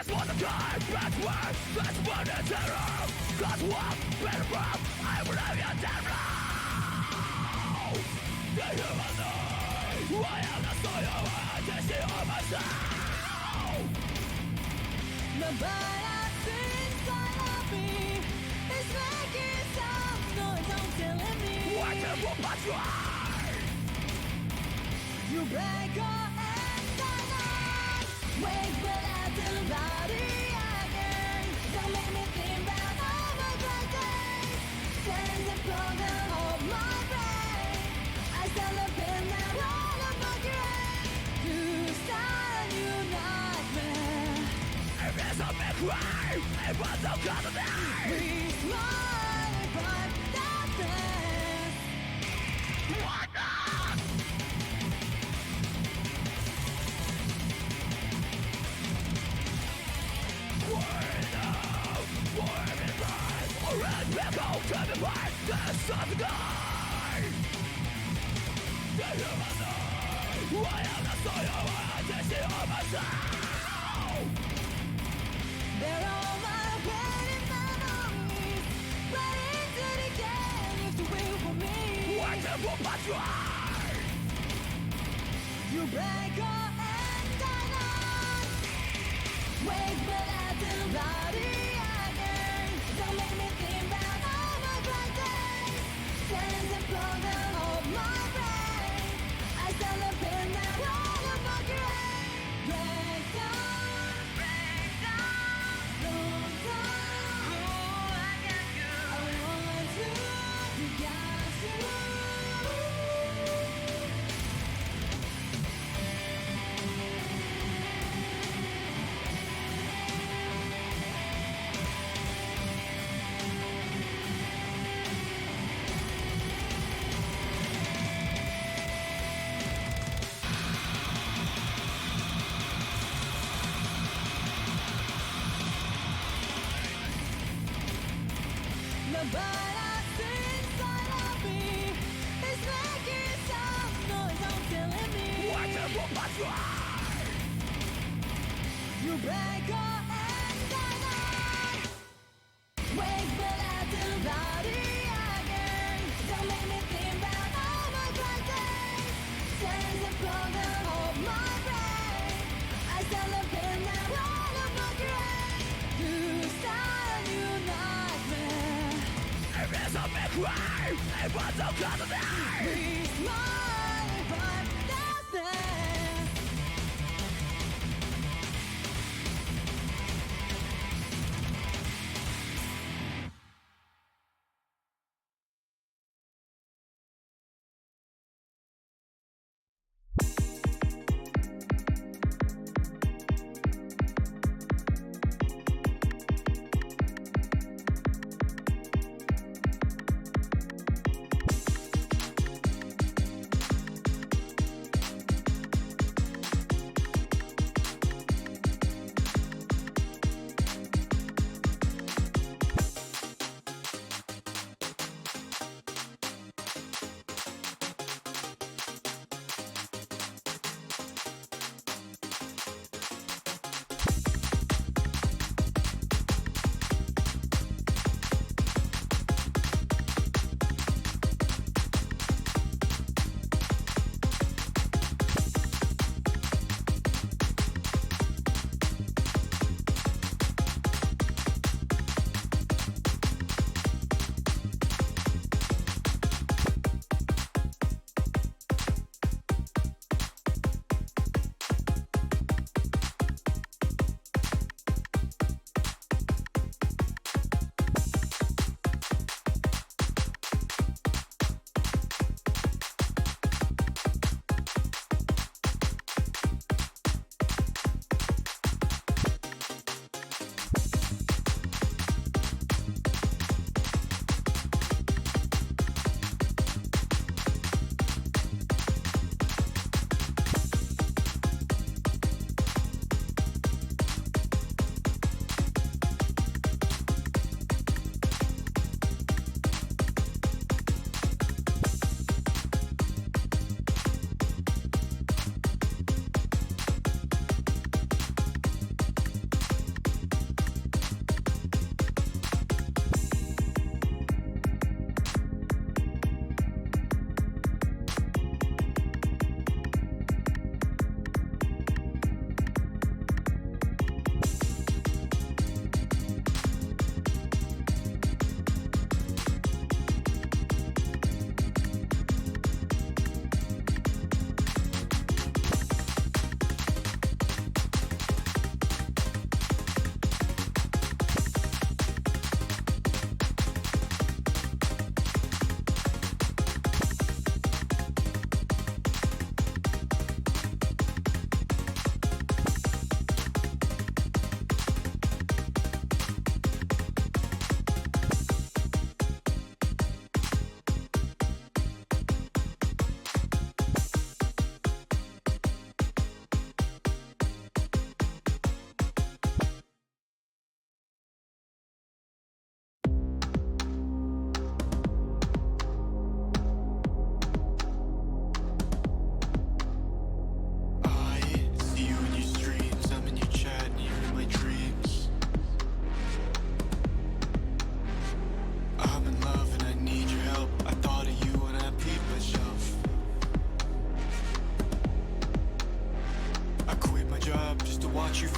for the time, that's where, that's when it's terror. Cause walk, better from, I will have you down now. The human need, I am the soul of my destiny of myself. The bias inside of me is making some noise, don't telling me. Why can't you but try? You break your hands and I wake but out to the body again. Don't make me think about all my bad days. Stands the problem of my brain. I stand up in that wall of my grave. You start a new nightmare. If it's a big crime, it was so close to die. We smile and fight that best. What the? This of the guy. The human need, I am the soul of my destiny of myself. They're all my wedding memories, ready to decay if the will for me. Why can't you but try? You break your hand and I wake but out to the body again. Don't make me think about all my bad days. Stands the problem of my brain. I stand up in that wall of my grave. Break down, no time. Oh, I got you. I want to got you. The bias inside of me is making some noise, don't telling me. Why can't you but try? You break your hand and I wake but out to the body again. Don't make me think about all my bad days. Stands the problem of my brain. I stand up in that wall of my grave. You start a new nightmare. If it's a big crime, it was so close to die. We smile and fight that best.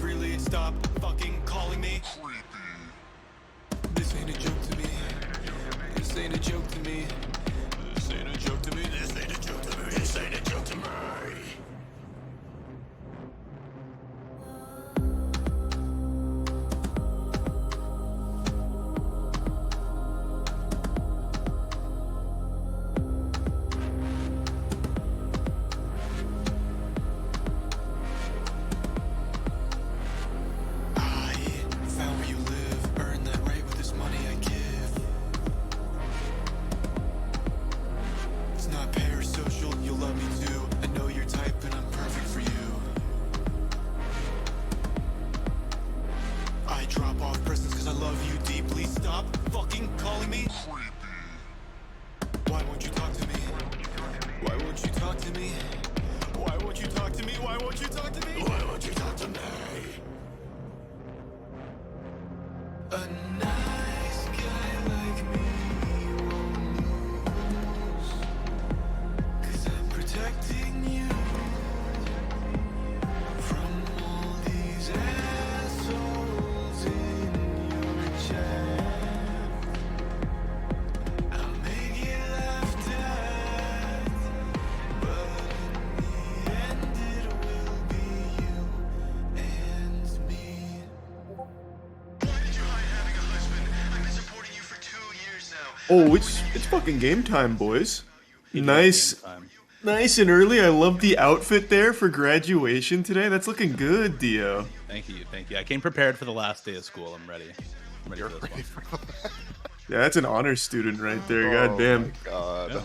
really stop fucking calling me creepy. This ain't a joke to me. This ain't a joke to me. This ain't a joke to me. This ain't a joke to me. This ain't a joke to me. Drop off presents cause I love you deeply. Stop fucking calling me creepy. Why won't you talk to me? Why won't you talk to me? Why won't you talk to me? Why won't you talk to me? Why won't you talk to me? A nice guy like me won't lose, cause I'm protecting you from all these assholes in your chat. I'll make you laughed at, but in the end it will be you and me. Why did you hide having a husband? I've been supporting you for 2 years now. Oh, it's fucking game time, boys. Nice. Nice and early. I love the outfit there for graduation today. That's looking good, Dio. Thank you, thank you. I came prepared for the last day of school. I'm ready. I'm ready for this one. Yeah, that's an honor student right there. God damn. My God. Yeah.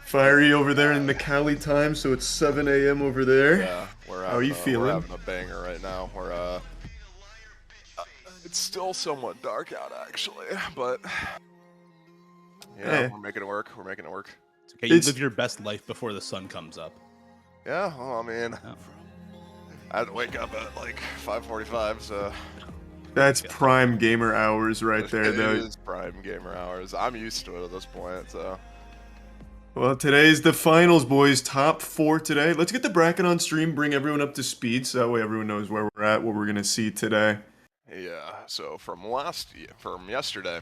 Fiery over there in the Cali time, so it's 7 a.m. over there. Yeah, How are you feeling? We're having a banger right now. We're it's still somewhat dark out actually, but yeah, we're making it work. We're making it work. It's okay. You live your best life before the sun comes up. Yeah, well, I mean, I had to wake up at like 5:45, so That's prime gamer hours right there, though. It is prime gamer hours. I'm used to it at this point, so. Well, today's the finals, boys. Top 4 today. Let's get the bracket on stream, bring everyone up to speed, so that way everyone knows where we're at, what we're gonna see today. Yeah, so from yesterday,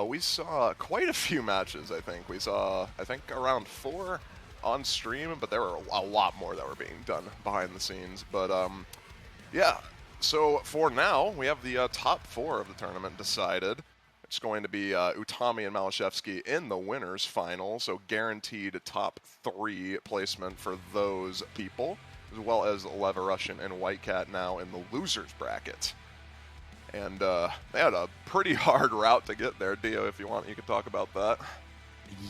we saw quite a few matches, I think. We saw, around 4 on stream, but there were a lot more that were being done behind the scenes. But, yeah, so for now, we have the top 4 of the tournament decided. It's going to be Utami and Malashevsky in the winners final, so guaranteed top 3 placement for those people, as well as Leverushin and Whitecat now in the losers bracket. And they had a pretty hard route to get there. Dio, if you want, you can talk about that.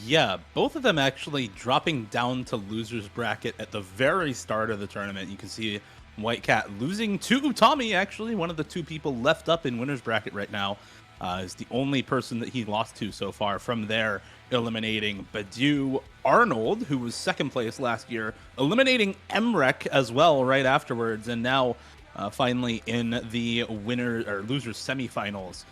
Yeah, both of them actually dropping down to losers bracket at the very start of the tournament. You can see Whitecat losing to Utami, actually, one of the 2 people left up in winners bracket right now. Is the only person that he lost to so far. From there, eliminating Badu Arnold, who was 2nd place last year, eliminating Emrek as well right afterwards, and now finally in the winner or losers semifinals,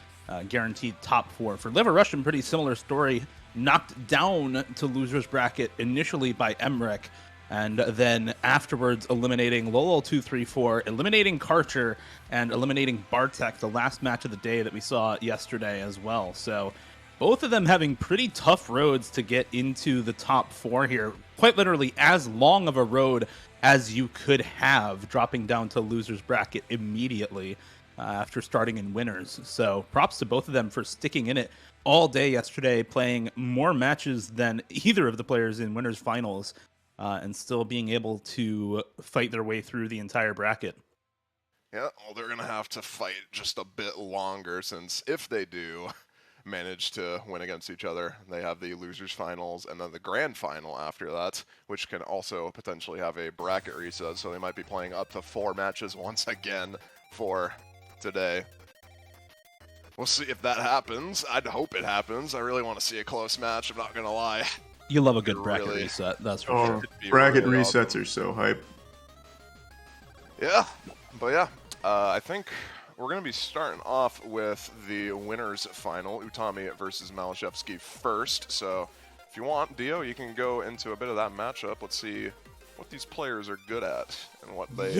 guaranteed top 4 for Leverushin. Pretty similar story, knocked down to losers bracket initially by Emrek, and then afterwards eliminating Lolo234, eliminating Karcher, and eliminating Bartek, the last match of the day that we saw yesterday as well. So both of them having pretty tough roads to get into the top 4 here. Quite literally as long of a road as you could have, dropping down to losers bracket immediately after starting in winners. So props to both of them for sticking in it all day yesterday, playing more matches than either of the players in winners finals, and still being able to fight their way through the entire bracket. Yeah, well, they're going to have to fight just a bit longer, since if they do manage to win against each other, they have the losers finals and then the grand final after that, which can also potentially have a bracket reset, so they might be playing up to 4 matches once again for today. We'll see if that happens. I'd hope it happens. I really want to see a close match, I'm not going to lie. You love a good bracket reset, that's for sure. Bracket resets are so hype. Yeah, but yeah, I think we're going to be starting off with the winners final, Utami versus Malashevsky first. So if you want, Dio, you can go into a bit of that matchup. Let's see what these players are good at and what they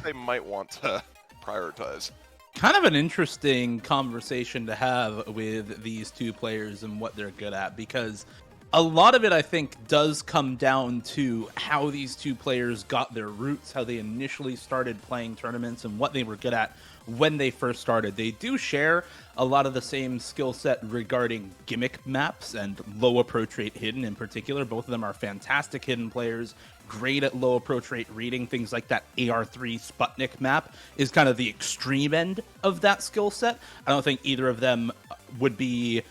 they might want to prioritize. kind of an interesting conversation to have with these two players and what they're good at, because a lot of it, I think, does come down to how these two players got their roots, how they initially started playing tournaments, and what they were good at when they first started. They do share a lot of the same skill set regarding gimmick maps and low approach rate hidden in particular. Both of them are fantastic hidden players, great at low approach rate reading. Things like that AR3 Sputnik map is kind of the extreme end of that skill set. I don't think either of them would be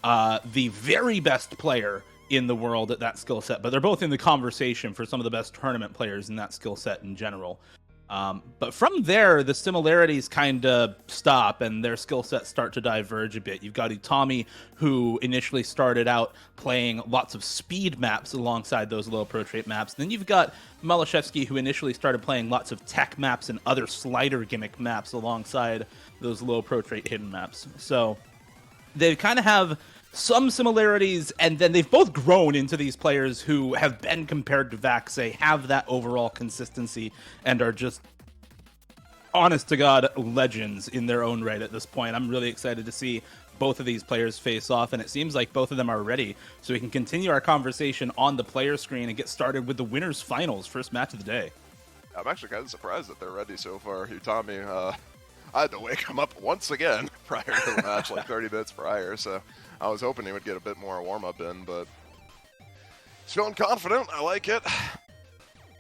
the very best player in the world at that skill set, but they're both in the conversation for some of the best tournament players in that skill set in general. But from there, the similarities kind of stop and their skill sets start to diverge a bit. You've got Utami, who initially started out playing lots of speed maps alongside those low approach rate maps. Then you've got Malashevsky, who initially started playing lots of tech maps and other slider gimmick maps alongside those low approach rate hidden maps. So they kind of have some similarities, and then they've both grown into these players who have been compared to Vaxei, have that overall consistency, and are just, honest to God, legends in their own right at this point. I'm really excited to see both of these players face off, and it seems like both of them are ready, so we can continue our conversation on the player screen and get started with the winners finals, first match of the day. I'm actually kind of surprised that they're ready so far. Utami, I had to wake him up once again prior to the match, like 30 minutes prior, so I was hoping he would get a bit more warm-up in, but he's feeling confident. I like it.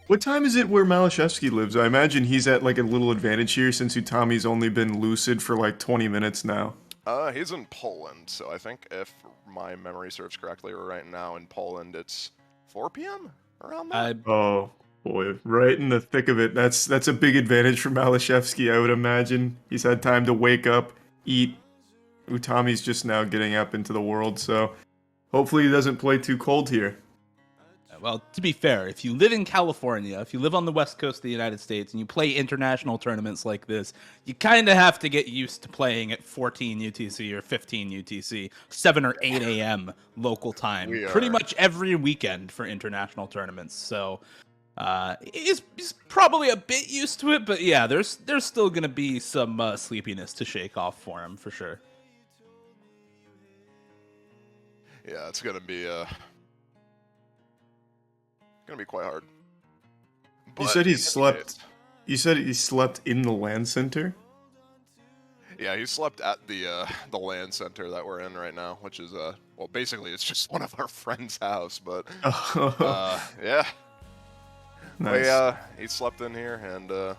What time is it where Malashevsky lives? I imagine he's at like a little advantage here since Utami's only been lucid for like 20 minutes now. He's in Poland, so I think if my memory serves correctly, right now in Poland it's 4 p.m. around there. Oh boy, right in the thick of it. That's a big advantage for Malashevsky, I would imagine. He's had time to wake up, eat. Utami's just now getting up into the world, so hopefully he doesn't play too cold here. Well, to be fair, if you live in California, if you live on the west coast of the United States, and you play international tournaments like this, you kind of have to get used to playing at 14 UTC or 15 UTC, 7 or 8 a.m. local time, pretty much every weekend for international tournaments. So he's probably a bit used to it, but yeah, there's still going to be some sleepiness to shake off for him, for sure. Yeah, it's gonna be quite hard. You said he slept. You said he slept in the LAN center. Yeah, he slept at the LAN center that we're in right now, which is well, basically it's just one of our friends' house, but yeah. Nice. He slept in here and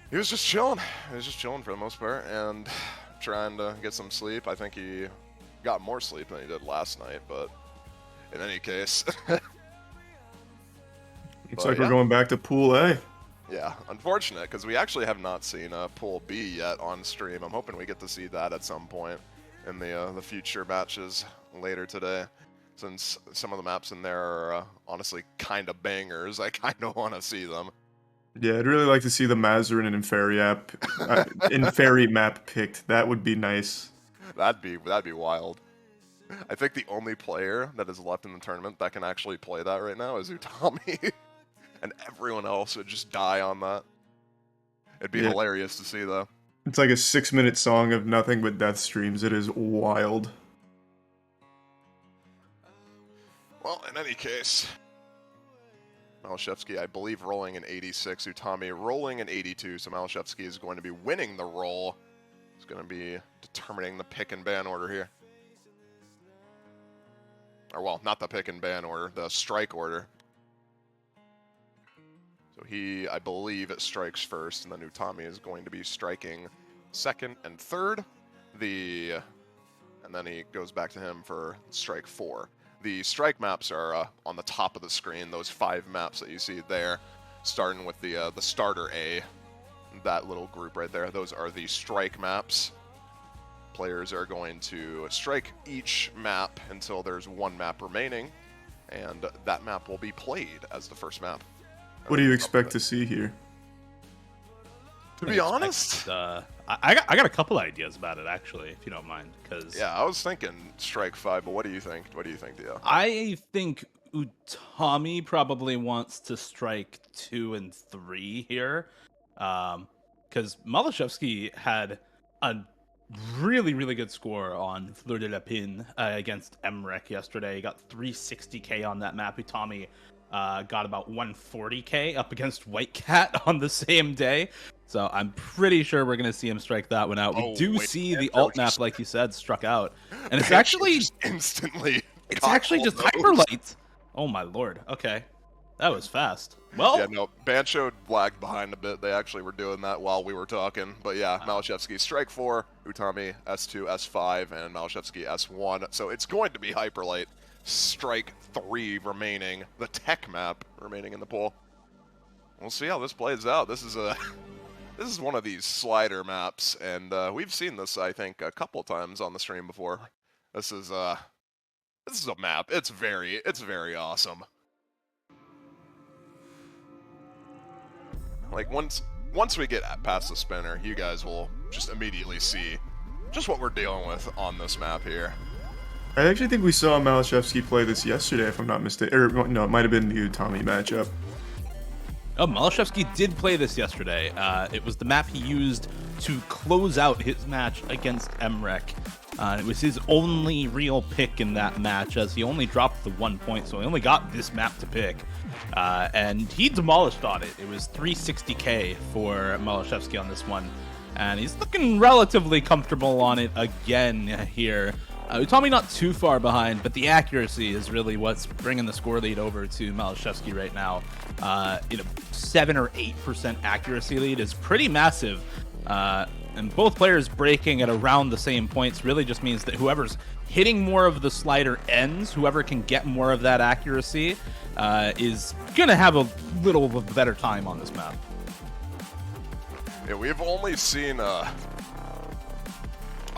he was just chilling. He was just chilling for the most part and trying to get some sleep. I think he got more sleep than he did last night, but in any case. Looks like we're going back to Pool A. Yeah, unfortunate, because we actually have not seen Pool B yet on stream. I'm hoping we get to see that at some point in the future matches later today. Since some of the maps in there are honestly kind of bangers, I kind of want to see them. Yeah, I'd really like to see the Mazarin and Inferi map picked. That would be nice. That'd be wild. I think the only player that is left in the tournament that can actually play that right now is Utami. And everyone else would just die on that. It'd be hilarious to see, though. It's like a 6-minute song of nothing but death streams. It is wild. Well, in any case, Malashevsky, I believe, rolling in 86. Utami rolling in 82. So Malashevsky is going to be winning the roll. He's going to be determining the pick and ban order here. Or, well, not the pick and ban order, the strike order. So he, I believe, it strikes first, and then Utami is going to be striking second and third. And then he goes back to him for strike 4. The strike maps are on the top of the screen, those 5 maps that you see there, starting with the starter A, that little group right there. Those are the strike maps. Players are going to strike each map until there's 1 map remaining, and that map will be played as the first map. What do you expect to see here? To be honest, I got a couple ideas about it, actually, if you don't mind. Cause yeah, I was thinking strike 5, but what do you think? What do you think, Dio? I think Utami probably wants to strike 2 and 3 here, because Malashevsky had a really good score on Fleur de la Pin against Emmerich yesterday. He got 360k on that map. Utami got about 140k up against White Cat on the same day. So I'm pretty sure we're going to see him strike that one out. We do see the alt map, like you said, struck out. And it's actually just instantly. It's got actually all just those. Hyperlight. Oh my lord. Okay. That was fast. Well, Yeah, no, Bancho lagged behind a bit. They actually were doing that while we were talking. But yeah, Malashevsky strike 4, Utami S2, S5, and Malashevsky S1. So it's going to be Hyperlight strike 3 remaining, the tech map remaining in the pool. We'll see how this plays out. This is a this is one of these slider maps, and we've seen this, I think, a couple times on the stream before. This is a map. It's very awesome. Like once we get past the spinner, you guys will just immediately see just what we're dealing with on this map here. I actually think we saw Malashevsky play this yesterday, if I'm not mistaken. Or no, it might have been the Utami matchup. oh, Malashevsky did play this yesterday. It was the map he used to close out his match against Emmerich. It was his only real pick in that match, as he only dropped the 1 point, so he only got this map to pick. And he demolished on it. It was 360k for Malashevsky on this one. And he's looking relatively comfortable on it again here. Utami not too far behind, but the accuracy is really what's bringing the score lead over to Malashevsky right now. 7 or 8% accuracy lead is pretty massive. And both players breaking at around the same points really just means that whoever's hitting more of the slider ends, whoever can get more of that accuracy, is going to have a little of a better time on this map. Yeah, we've only seen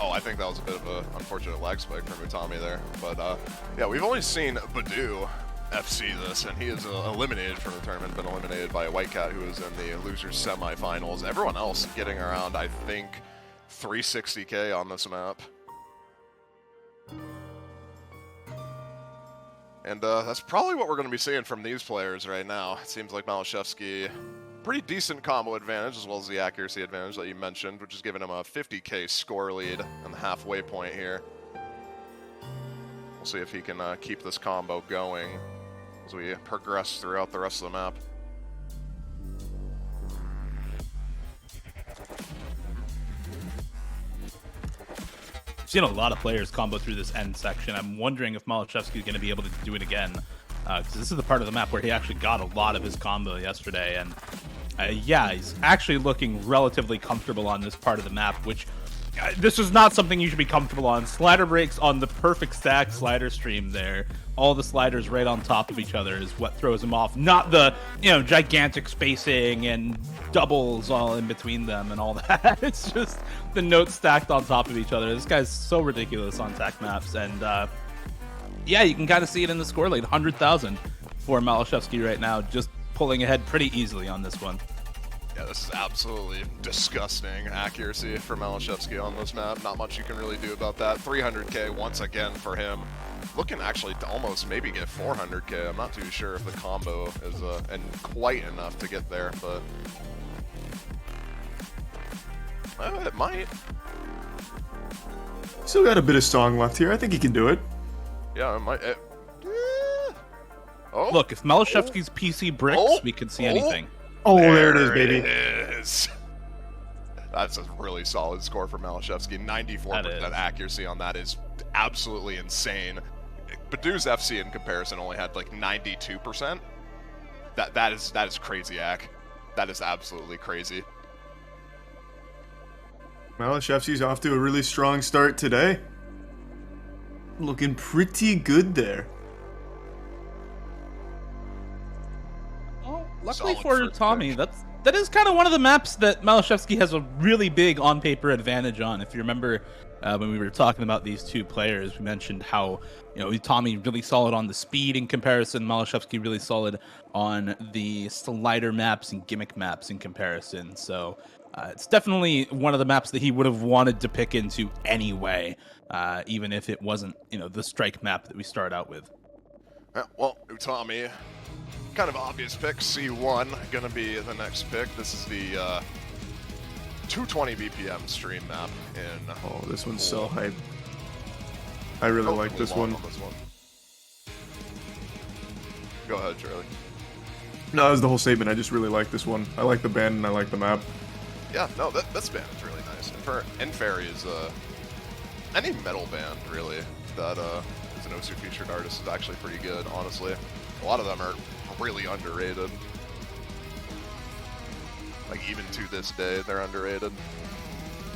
I think that was a bit of an unfortunate lag spike from Utami there. But yeah, we've only seen Badu FC this, and he is eliminated from the tournament, been eliminated by a White Cat who is in the losers semifinals. Everyone else getting around, I think, 360k on this map. And that's probably what we're going to be seeing from these players right now. It seems like Malashevsky, pretty decent combo advantage, as well as the accuracy advantage that you mentioned, which is giving him a 50k score lead on the halfway point here. We'll see if he can keep this combo going as we progress throughout the rest of the map. I've seen a lot of players combo through this end section. I'm wondering if Malashevsky is going to be able to do it again, because this is the part of the map where he actually got a lot of his combo yesterday. And yeah, he's actually looking relatively comfortable on this part of the map, which this is not something you should be comfortable on. Slider breaks on the perfect stack slider stream there. All the sliders right on top of each other is what throws him off. Not the, gigantic spacing and doubles all in between them and all that. It's just the notes stacked on top of each other. This guy's so ridiculous on tech maps. And yeah, you can kind of see it in the score lead. 100,000 for Malashevsky right now, just pulling ahead pretty easily on this one. Yeah, this is absolutely disgusting accuracy for Malashevsky on this map. Not much you can really do about that. 300k once again for him. Looking actually to almost maybe get 400k. I'm not too sure if the combo is and quite enough to get there, but it might. Still got a bit of song left here. I think he can do it. Yeah, it might. Oh, Look, if Malashevsky's PC bricks, we could see anything. Oh, there it is, baby. It is. That's a really solid score for Malashevsky. 94% accuracy on that is absolutely insane. Badu's FC in comparison only had like 92%. That is crazy, Ak. That is absolutely crazy. Malashevsky's off to a really strong start today. Looking pretty good there. Well, luckily Solid for first Tommy, pick. that is kind of one of the maps that Malashevsky has a really big on-paper advantage on. If you remember when we were talking about these two players, we mentioned how Tommy really solid on the speed in comparison, Malashevsky really solid on the slider maps and gimmick maps in comparison. So it's definitely one of the maps that he would have wanted to pick into anyway, even if it wasn't the strike map that we start out with. Well, Utami. Kind of obvious pick. C1 gonna be the next pick. This is the 220 BPM stream map in. Oh, this one's so hype. I really like this one. Go ahead, Charlie. No, that was the whole statement. I just really like this one. I like the band and I like the map. Yeah, no, this band is really nice. And Fairy is any metal band really that is an Osu featured artist is actually pretty good, honestly. A lot of them are really underrated. Like even to this day, they're underrated.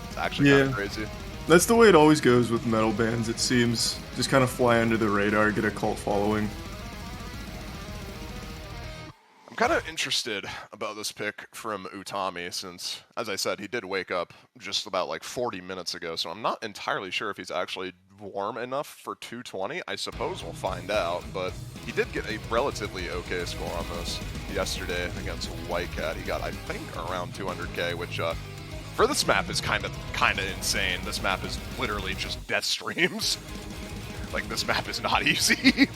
It's actually kind of crazy. That's the way it always goes with metal bands, it seems. Just kind of fly under the radar, get a cult following. I'm kind of interested about this pick from Utami since, as I said, he did wake up just about like 40 minutes ago, so I'm not entirely sure if he's actually warm enough for 220. I suppose we'll find out, but he did get a relatively okay score on this yesterday against Whitecat. He got, I think, around 200k, which for this map is kind of insane. This map is literally just death streams. Like, this map is not easy.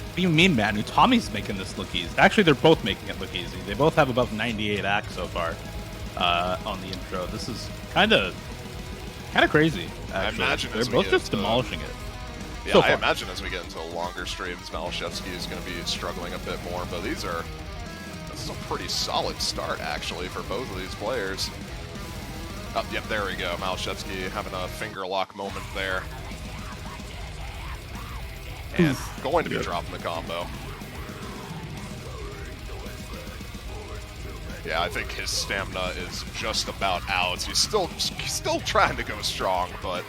What do you mean, man? Utami's making this look easy. Actually, they're both making it look easy. They both have above 98 acts so far on the intro. This is kind of crazy, actually. I imagine they're both just demolishing it. Yeah, so I imagine as we get into longer streams, Malashevsky is going to be struggling a bit more, but this is a pretty solid start, actually, for both of these players. Oh, yep, there we go. Malashevsky having a finger lock moment there. And going to be dropping the combo. Yeah, I think his stamina is just about out. He's still trying to go strong, but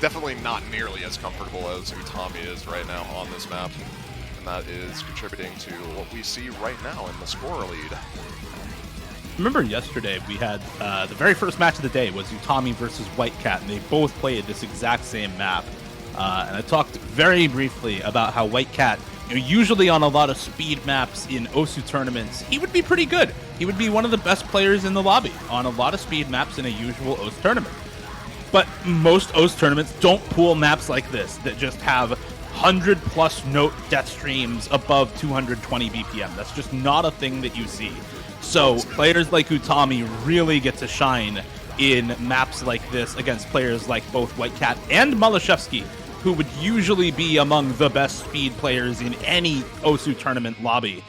definitely not nearly as comfortable as Utami is right now on this map. And that is contributing to what we see right now in the scorer lead. Remember yesterday we had the very first match of the day was Utami versus Whitecat, and they both played this exact same map. And I talked very briefly about how Whitecat, usually on a lot of speed maps in Osu tournaments, he would be pretty good. He would be one of the best players in the lobby on a lot of speed maps in a usual Osu tournament. But most Osu tournaments don't pool maps like this that just have 100+ note death streams above 220 BPM. That's just not a thing that you see. So players like Utami really get to shine in maps like this against players like both Whitecat and Malashevsky, who would usually be among the best speed players in any Osu tournament lobby.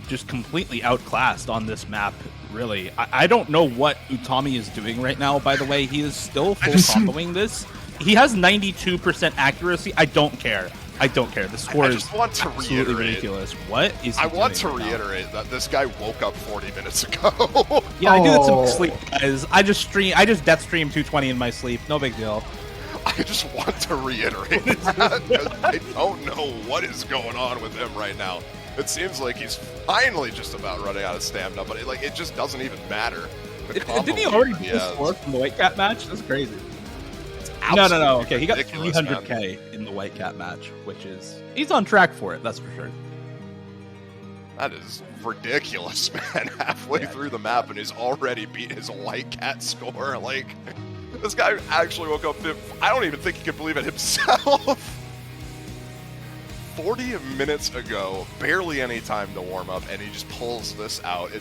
Just completely outclassed on this map, really. I don't know what Utami is doing right now, by the way. He is still full comboing this. He has 92% accuracy. I don't care. The score is absolutely ridiculous. What is he I want to doing right now? reiterate that this guy woke up 40 minutes ago. Yeah, I do this in my sleep, guys. I just death stream 220 in my sleep. No big deal. I just want to reiterate that because I don't know what is going on with him right now. It seems like he's finally just about running out of stamina, but it just doesn't even matter. Didn't he already get the score from the Whitecat match? That's crazy. No. Okay, he got 300k in the Whitecat match, which is he's on track for it. That's for sure. That is ridiculous, man. Halfway through the map and he's already beat his Whitecat score. Like, this guy actually woke up. I don't even think he could believe it himself. 40 minutes ago, barely any time to warm up, and he just pulls this out.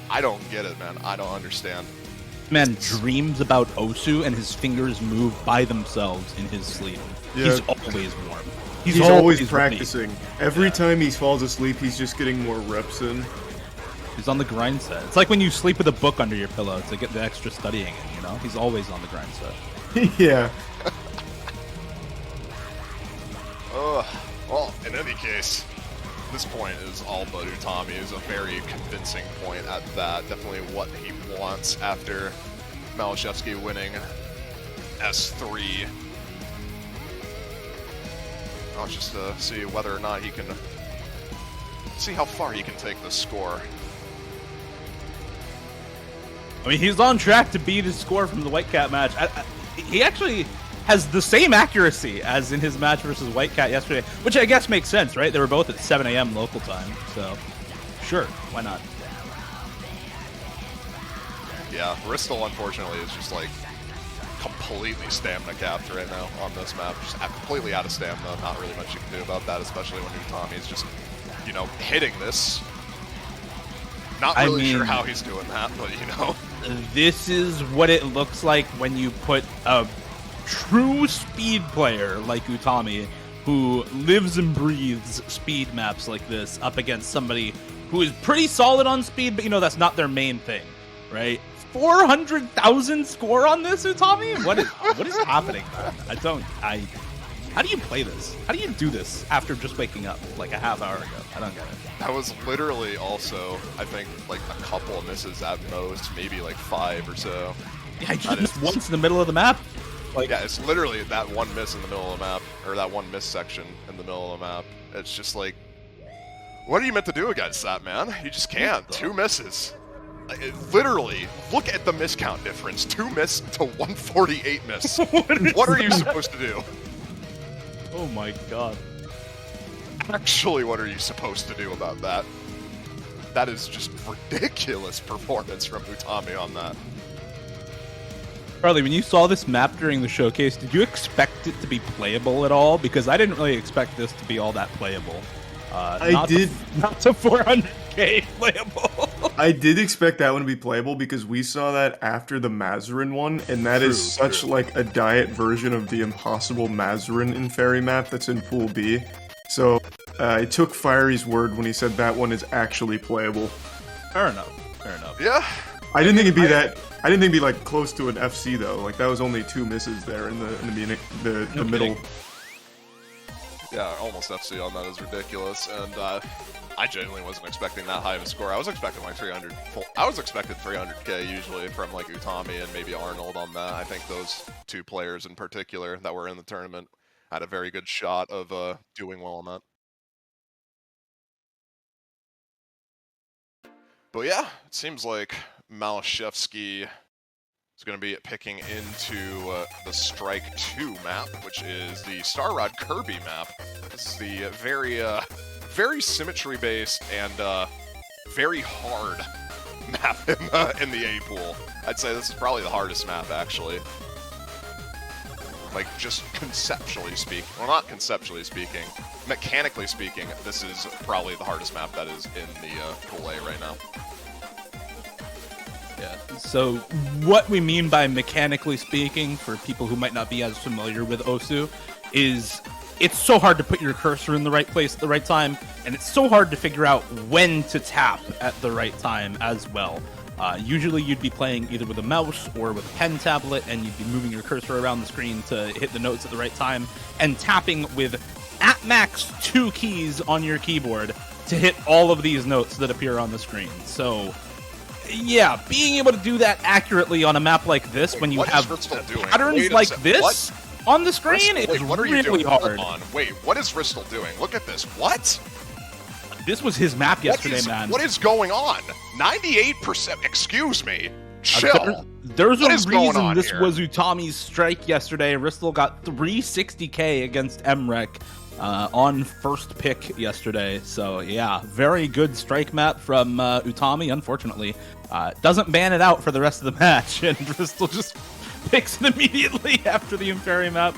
I don't get it, man. I don't understand. Man dreams about Osu, and his fingers move by themselves in his sleep. Yeah. He's always warm. He's always practicing. Every time he falls asleep, he's just getting more reps in. He's on the grind set. It's like when you sleep with a book under your pillow to get the extra studying in, He's always on the grind set. Yeah. Well, in any case, this point is all but Utami. Is a very convincing point at that. Definitely what he wants after Malashevsky winning S3. I'll just see whether or not he can see how far he can take this score. I mean, he's on track to beat his score from the Whitecat match. He actually has the same accuracy as in his match versus Whitecat yesterday, which I guess makes sense, right? They were both at 7 a.m. local time, so sure, why not? Yeah, Bristol, unfortunately, is just like completely stamina capped right now on this map. Just completely out of stamina. Not really much you can do about that, especially when Utami is just, you know, hitting this. Not really sure how he's doing that, but you know. This is what it looks like when you put a true speed player like Utami, who lives and breathes speed maps like this, up against somebody who is pretty solid on speed, but you know, that's not their main thing, right? 400,000 score on this, Utami? What is happening, man? How do you play this? How do you do this after just waking up like a half hour ago? I don't get it. That was literally also, I think, like a couple of misses at most, maybe like 5 or so. Yeah, I just missed once in the middle of the map. Like, yeah, it's literally that one miss in the middle of the map, or that one miss section in the middle of the map. It's just like, what are you meant to do against that, man? You just can't. 2 misses. Literally, look at the miscount difference. 2 miss to 148 miss. What are you supposed to do? oh my god. Actually, what are you supposed to do about that? That is just ridiculous performance from Utami on that. Charlie, when you saw this map during the showcase, did you expect it to be playable at all? Because I didn't really expect this to be all that playable. Not to 400k playable. I did expect that one to be playable because we saw that after the Mazarin one, and that is such like a diet version of the impossible Mazarin in Fairy map that's in Pool B. So I took Fiery's word when he said that one is actually playable. Fair enough. Fair enough. Yeah. I didn't think it'd be that. I didn't think it'd be like close to an FC though. Like that was only 2 misses there in the middle. Yeah, almost FC on that is ridiculous, and I genuinely wasn't expecting that high of a score. I was expecting like 300. I was expecting 300k usually from like Utami and maybe Arnold on that. I think those 2 players in particular that were in the tournament had a very good shot of doing well on that. But yeah, it seems like Malashevsky is going to be picking into the Strike 2 map, which is the Star Rod Kirby map. This is the very symmetry-based and very hard map in the A pool. I'd say this is probably the hardest map, actually. Like, just conceptually speaking. Well, not conceptually speaking. Mechanically speaking, this is probably the hardest map that is in the Pool A right now. Yeah. So what we mean by mechanically speaking, for people who might not be as familiar with Osu, is it's so hard to put your cursor in the right place at the right time, and it's so hard to figure out when to tap at the right time as well. Usually you'd be playing either with a mouse or with a pen tablet, and you'd be moving your cursor around the screen to hit the notes at the right time, and tapping with at max 2 keys on your keyboard to hit all of these notes that appear on the screen. So yeah, being able to do that accurately on a map like this, when you have patterns like this on the screen, it's really hard. Wait, what is Ristal doing? Look at this. What? This was his map yesterday, man. What is going on? 98%. Excuse me. Chill. There's a reason this was Utami's strike yesterday. Ristal got 360k against Emrek on first pick yesterday. So yeah, very good strike map from Utami. Unfortunately, doesn't ban it out for the rest of the match, and Ristal just picks it immediately after the Inferi map.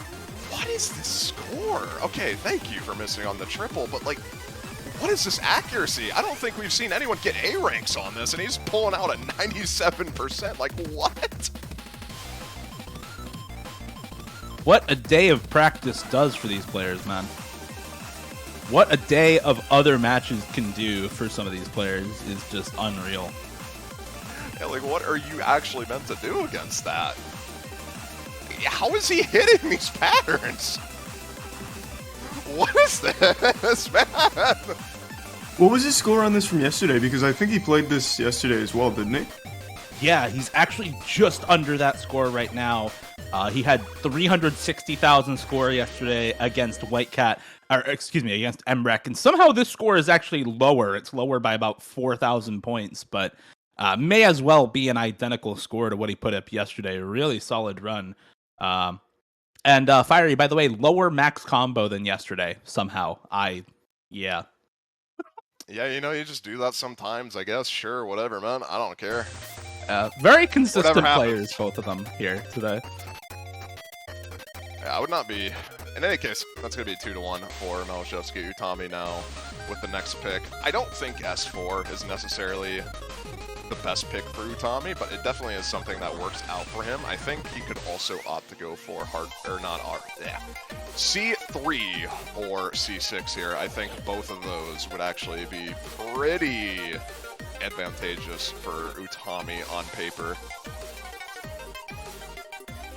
What is this score? Okay, thank you for missing on the triple, but like, what is this accuracy? I don't think we've seen anyone get A ranks on this, and he's pulling out a 97%. Like, what? What a day of practice does for these players, man. What a day of other matches can do for some of these players is just unreal. Yeah, like, what are you actually meant to do against that? How is he hitting these patterns? What is this, man? What was his score on this from yesterday? Because I think he played this yesterday as well, didn't he? Yeah, he's actually just under that score right now. He had 360,000 score yesterday against Whitecat, or excuse me, against Emrek, and somehow this score is actually lower. It's lower by about 4,000 points, but may as well be an identical score to what he put up yesterday. A really solid run. And Fiery, by the way, lower max combo than yesterday, somehow. Yeah. Yeah, you know, you just do that sometimes, I guess. Sure, whatever, man. I don't care. Very consistent players, both of them here today. Yeah, I would not be... In any case, that's going to be 2-1 for Malashevsky Utami now with the next pick. I don't think S4 is necessarily the best pick for Utami, but it definitely is something that works out for him. I think he could also opt to go for C3 or C6 here. I think both of those would actually be pretty advantageous for Utami on paper.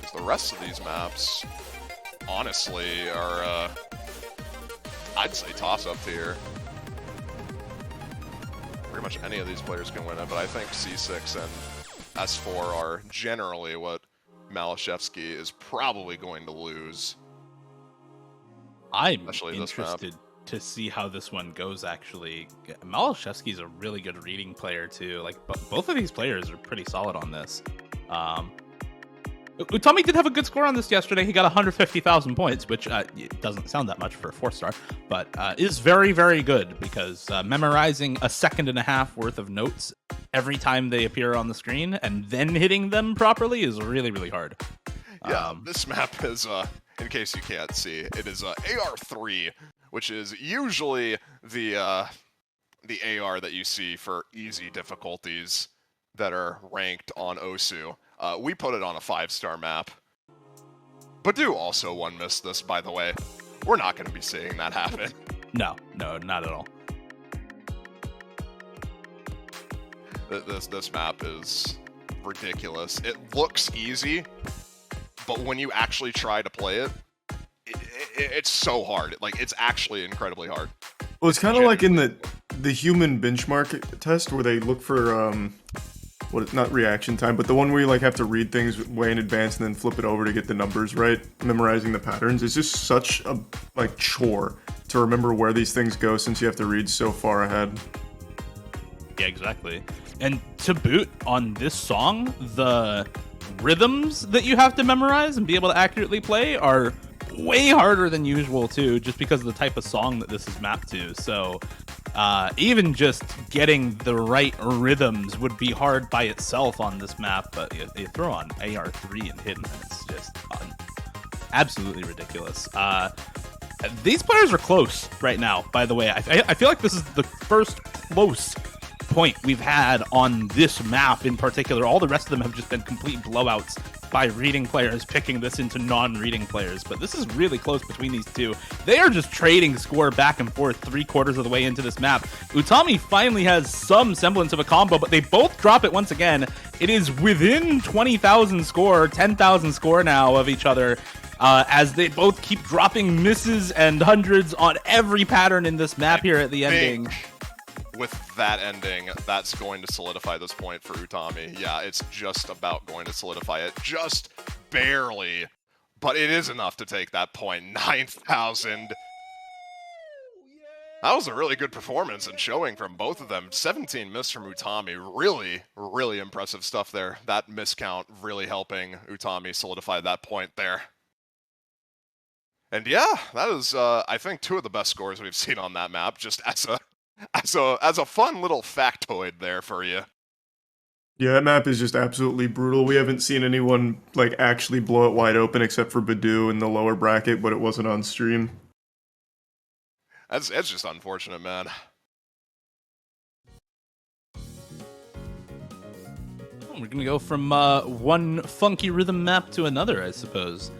Because the rest of these maps, honestly, are, I'd say toss-up tier. Pretty much any of these players can win it, but I think C6 and S4 are generally what Malashevsky is probably going to lose. I'm Especially this map. interested to see how this one goes, actually. Malashevsky's a really good reading player, too. Like, both of these players are pretty solid on this. Utami did have a good score on this yesterday. He got 150,000 points, which it doesn't sound that much for a 4-star, but is very, very good because memorizing a second and a half worth of notes every time they appear on the screen and then hitting them properly is really, really hard. Yeah, this map is, in case you can't see, it is AR3, which is usually the AR that you see for easy difficulties that are ranked on OSU. We put it on a 5-star map. Badu also one missed this, by the way. We're not going to be seeing that happen. No, not at all. This map is ridiculous. It looks easy, but when you actually try to play it, it's so hard. Like, it's actually incredibly hard. Well, it's kind of like in the human benchmark test where they look for not reaction time, but the one where you like have to read things way in advance and then flip it over to get the numbers right. Memorizing the patterns is just such a chore to remember where these things go since you have to read so far ahead. Yeah, exactly. And to boot, on this song, the rhythms that you have to memorize and be able to accurately play are way harder than usual too, just because of the type of song that this is mapped to. So even just getting the right rhythms would be hard by itself on this map, but you throw on AR3 and hidden, and it's just absolutely ridiculous. These players are close right now, by the way. I feel like this is the first close point we've had on this map in particular. All the rest of them have just been complete blowouts by reading players picking this into non-reading players, but this is really close between these two. They are just trading score back and forth 3/4 of the way into this map. Utami finally has some semblance of a combo, but they both drop it once again. It is within 20,000 score, 10,000 score now of each other, as they both keep dropping misses and hundreds on every pattern in this map here at the ending. With that ending, that's going to solidify this point for Utami. Yeah, it's just about going to solidify it. Just barely. But it is enough to take that point. 9,000. That was a really good performance and showing from both of them. 17 miss from Utami. Really, really impressive stuff there. That miscount really helping Utami solidify that point there. And yeah, that is, I think, 2 of the best scores we've seen on that map, just as a fun little factoid there for you. Yeah, that map is just absolutely brutal. We haven't seen anyone actually blow it wide open except for Badu in the lower bracket, but it wasn't on stream. It's just unfortunate, man. We're gonna go from one funky rhythm map to another, I suppose.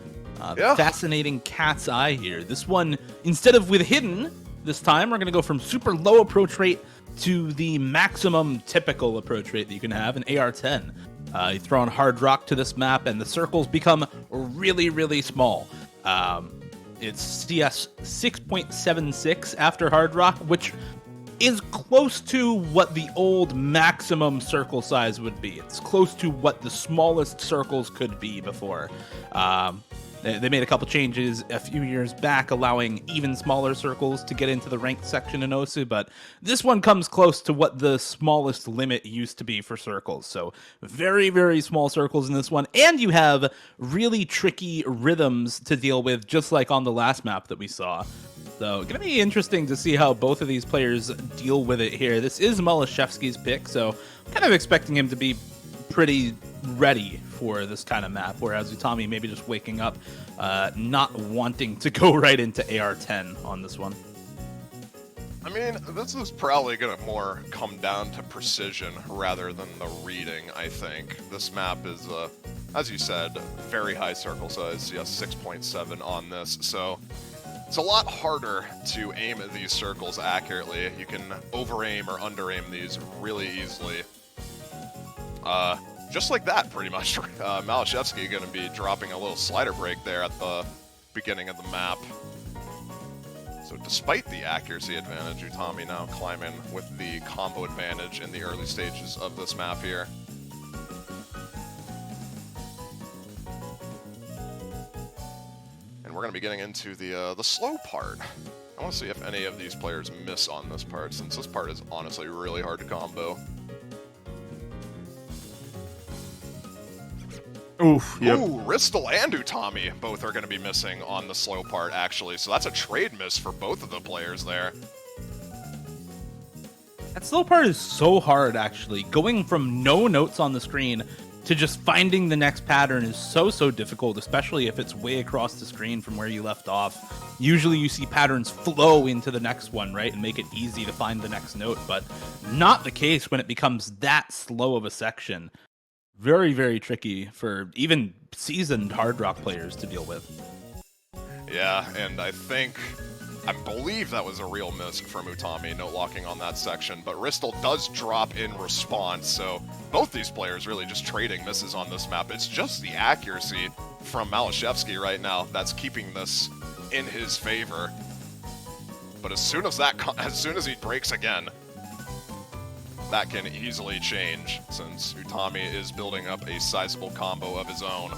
Yeah. Fascinating cat's eye here. This one, instead of with hidden, this time we're going to go from super low approach rate to the maximum typical approach rate that you can have in AR10. You throw on hard rock to this map and the circles become really, really small. It's CS 6.76 after hard rock, which is close to what the old maximum circle size would be. It's close to what the smallest circles could be before. They made a couple changes a few years back, allowing even smaller circles to get into the ranked section in OSU, but this one comes close to what the smallest limit used to be for circles. So very, very small circles in this one, and you have really tricky rhythms to deal with, just like on the last map that we saw. So gonna be interesting to see how both of these players deal with it here. This is Malashevsky's pick, so I'm kind of expecting him to be pretty ready for this kind of map, whereas Utami maybe just waking up, not wanting to go right into AR-10 on this one. I mean, this is probably going to more come down to precision rather than the reading, I think. This map is, as you said, very high circle size, 6.7 on this, so it's a lot harder to aim at these circles accurately. You can over-aim or under-aim these really easily. Just like that, pretty much. Malashevsky going to be dropping a little slider break there at the beginning of the map. So despite the accuracy advantage, Utami now climbing with the combo advantage in the early stages of this map here. And we're going to be getting into the slow part. I want to see if any of these players miss on this part, since this part is honestly really hard to combo. Oof, yep. Ooh, Ristal and Utami both are going to be missing on the slow part, actually. So that's a trade miss for both of the players there. That slow part is so hard, actually. Going from no notes on the screen to just finding the next pattern is so difficult, especially if it's way across the screen from where you left off. Usually you see patterns flow into the next one, right, and make it easy to find the next note, but not the case when it becomes that slow of a section. Very tricky for even seasoned hard rock players to deal with. Yeah, and I believe that was a real miss from Utami, note locking on that section, but Ristal does drop in response, so both these players really just trading misses on this map. It's just the accuracy from Malashevsky right now that's keeping this in his favor. But as soon as he breaks again, that can easily change, since Utami is building up a sizable combo of his own.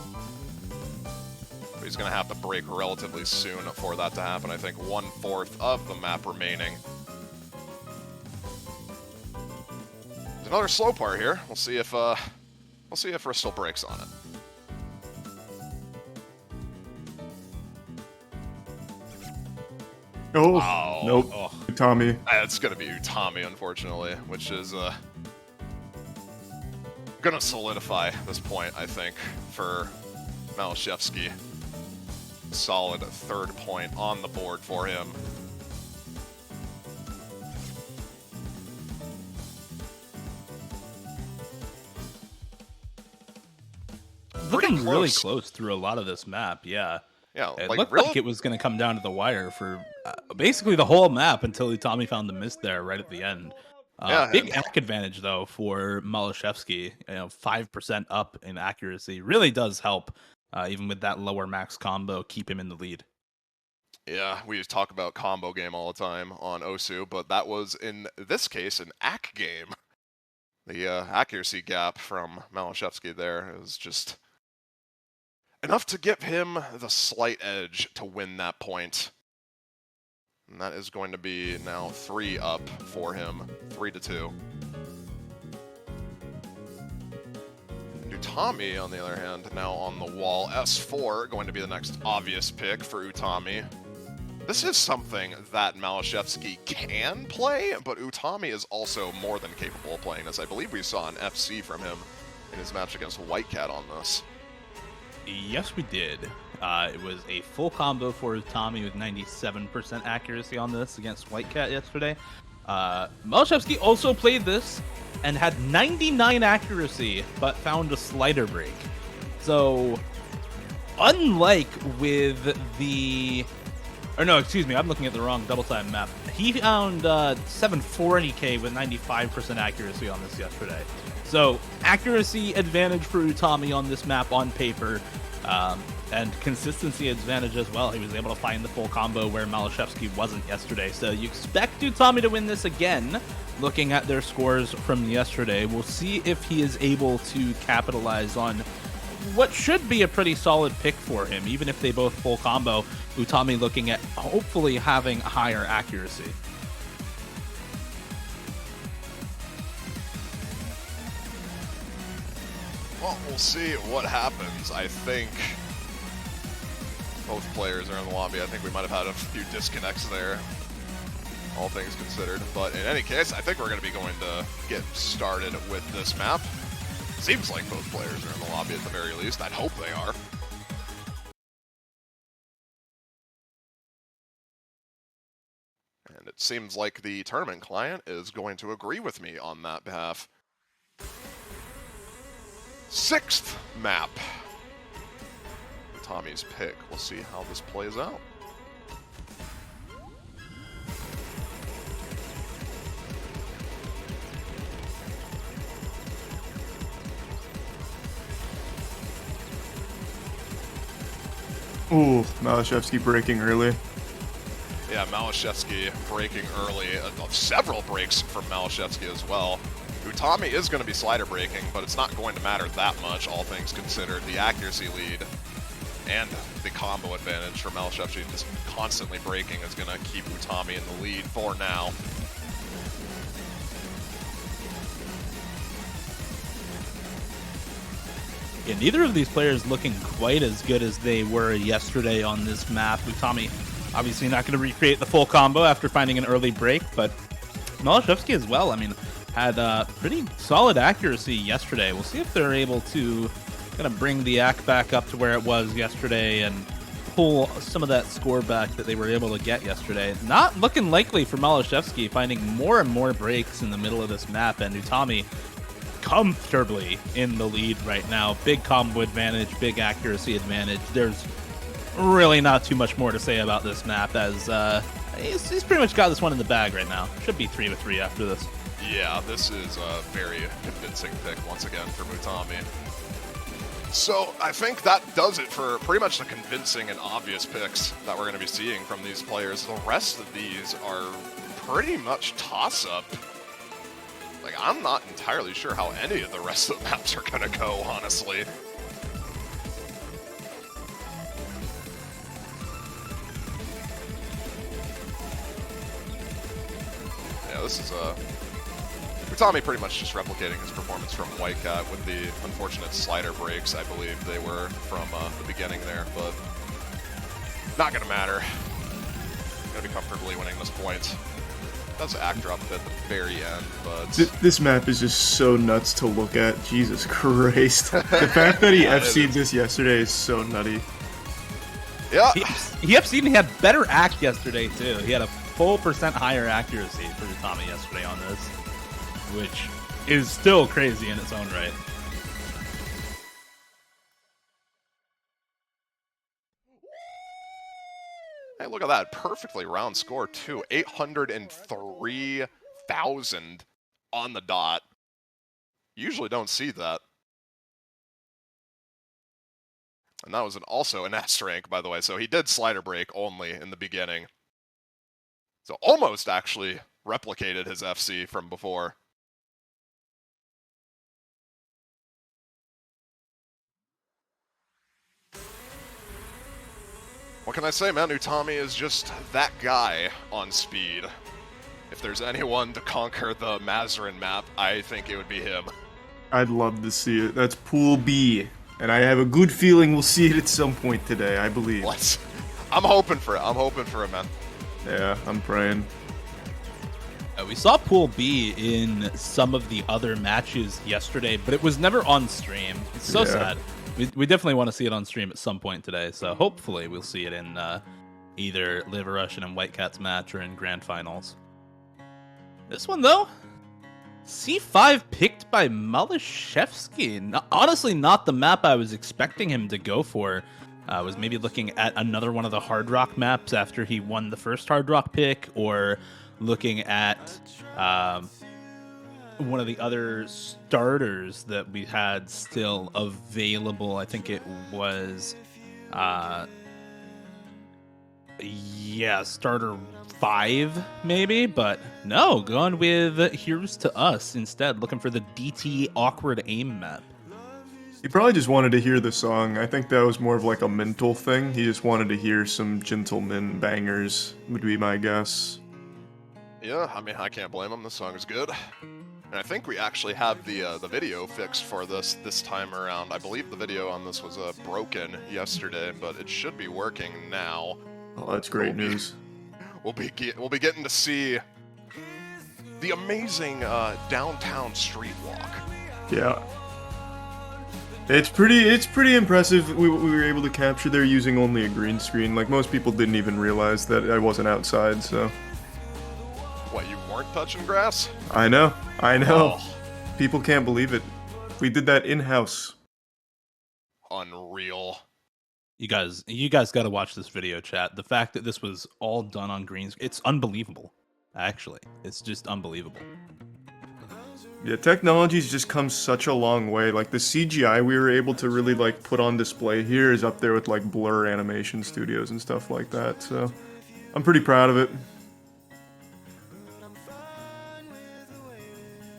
But he's going to have to break relatively soon for that to happen. I think 1/4 of the map remaining. There's another slow part here. We'll see if Ristal breaks on it. Oh, Oh, nope. oh. Utami. It's going to be Utami, unfortunately, which is going to solidify this point, I think, for Malashevsky. Solid 3rd point on the board for him. Looking really close through a lot of this map, yeah. Yeah, It like looked really. like it was going to come down to the wire for basically the whole map until Utami found the miss there right at the end. Yeah, Big and- hack advantage, though, for Malashevsky. 5% up in accuracy really does help, even with that lower max combo, keep him in the lead. Yeah, we talk about combo game all the time on Osu, but that was, in this case, an AC game. The accuracy gap from Malashevsky there is just enough to give him the slight edge to win that point. And that is going to be now 3 up for him, 3-2. Utami, on the other hand, now on the wall. S4 going to be the next obvious pick for Utami. This is something that Malashevsky can play, but Utami is also more than capable of playing this. I believe we saw an FC from him in his match against Whitecat on this. Yes, we did. It was a full combo for Utami with 97% accuracy on this against Whitecat yesterday. Malashevsky also played this and had 99 accuracy, but found a slider break. So, unlike with the... Or no, excuse me, I'm looking at the wrong double time map. He found 740k with 95% accuracy on this yesterday. So, accuracy advantage for Utami on this map on paper, and consistency advantage as well. He was able to find the full combo where Malashevsky wasn't yesterday. So you expect Utami to win this again, looking at their scores from yesterday. We'll see if he is able to capitalize on what should be a pretty solid pick for him, even if they both full combo. Utami looking at hopefully having higher accuracy. Well, we'll see what happens. I think both players are in the lobby. I think we might have had a few disconnects there, all things considered. But in any case, I think we're going to be going to get started with this map. Seems like both players are in the lobby at the very least. I'd hope they are. And it seems like the tournament client is going to agree with me on that behalf. 6th map. Tommy's pick. We'll see how this plays out. Ooh, Malashevsky breaking early. Yeah, Malashevsky breaking early. Several breaks from Malashevsky as well. Utami is going to be slider breaking, but it's not going to matter that much, all things considered. The accuracy lead and the combo advantage for Malashevsky just constantly breaking is going to keep Utami in the lead for now. Yeah, neither of these players looking quite as good as they were yesterday on this map. Utami obviously not going to recreate the full combo after finding an early break, but Malashevsky as well. I mean, had pretty solid accuracy yesterday. We'll see if they're able to kind of bring the AC back up to where it was yesterday and pull some of that score back that they were able to get yesterday. Not looking likely for Malashevsky, finding more and more breaks in the middle of this map, and Utami comfortably in the lead right now. Big combo advantage, big accuracy advantage. There's really not too much more to say about this map, as he's pretty much got this one in the bag right now. Should be 3-3 after this. Yeah, this is a very convincing pick once again for Utami. So I think that does it for pretty much the convincing and obvious picks that we're going to be seeing from these players. The rest of these are pretty much toss-up. Like, I'm not entirely sure how any of the rest of the maps are going to go, honestly. Yeah, this is Utami pretty much just replicating his performance from Whitecat with the unfortunate slider breaks, I believe they were from the beginning there, but not going to matter. Going to be comfortably winning this point. Does act drop at the very end, but... This map is just so nuts to look at. Jesus Christ. The fact that he FC'd this yesterday is so nutty. Yeah. He FC'd and he had better act yesterday, too. He had a full % higher accuracy for Utami yesterday on this, which is still crazy in its own right. Hey, look at that. Perfectly round score, too. 803,000 on the dot. Usually don't see that. And that was also an S rank, by the way. So he did slider break only in the beginning. So almost actually replicated his FC from before. What can I say, man? Utami is just that guy on speed. If there's anyone to conquer the Mazarin map, I think it would be him. I'd love to see it. That's Pool B. And I have a good feeling we'll see it at some point today, I believe. What? I'm hoping for it. I'm hoping for it, man. Yeah, I'm praying. We saw Pool B in some of the other matches yesterday, but it was never on stream. It's so sad. We definitely want to see it on stream at some point today, so hopefully we'll see it in either Live Russian and Whitecat's match or in Grand Finals. This one, though, C5 picked by Malashevsky. Honestly, not the map I was expecting him to go for. I was maybe looking at another one of the Hard Rock maps after he won the first Hard Rock pick, or looking at one of the other starters that we had still available. I think it was, starter 5 maybe, but no, going with Here's to Us instead, looking for the DT Awkward Aim map. He probably just wanted to hear the song. I think that was more of like a mental thing. He just wanted to hear some Gentleman bangers, would be my guess. Yeah, I mean, I can't blame him. The song is good. And I think we actually have the video fixed for this time around. I believe the video on this was broken yesterday, but it should be working now. Oh, that's great news. We'll be getting to see the amazing downtown street walk. Yeah. It's pretty impressive. We were able to capture there using only a green screen. Like, most people didn't even realize that I wasn't outside, so. What, you weren't touching grass? I know. Oh, People can't believe it. We did that in-house. unreal. You guys got to watch this video, chat. The fact that this was all done on green screen, it's unbelievable. Actually, it's just unbelievable. Yeah, technology's just come such a long way. Like, the CGI we were able to really, like, put on display here is up there with, like, Blur animation studios and stuff like that, so I'm pretty proud of it.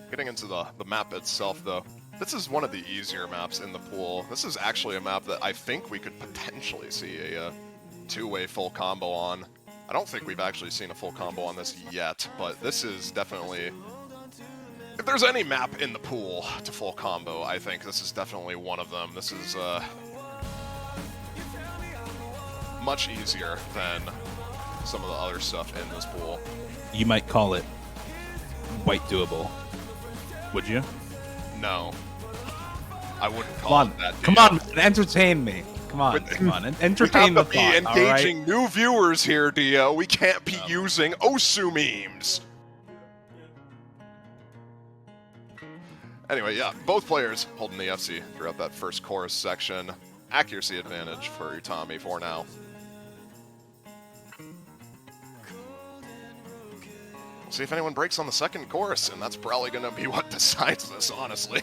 Getting into the map itself, though, this is one of the easier maps in the pool. This is actually a map that I think we could potentially see a two-way full combo on. I don't think we've actually seen a full combo on this yet, but this is definitely... If there's any map in the pool to full combo, I think this is definitely one of them. This is much easier than some of the other stuff in this pool. You might call it white doable. Would you? No. I wouldn't Come call on, it that. come on, man, entertain me. Come on, entertain We the have to be thought, all right? engaging new viewers here, Dio. We can't be using Osu memes. Anyway, yeah, both players holding the FC throughout that first chorus section. Accuracy advantage for Utami for now. We'll see if anyone breaks on the second chorus, and that's probably going to be what decides this, honestly.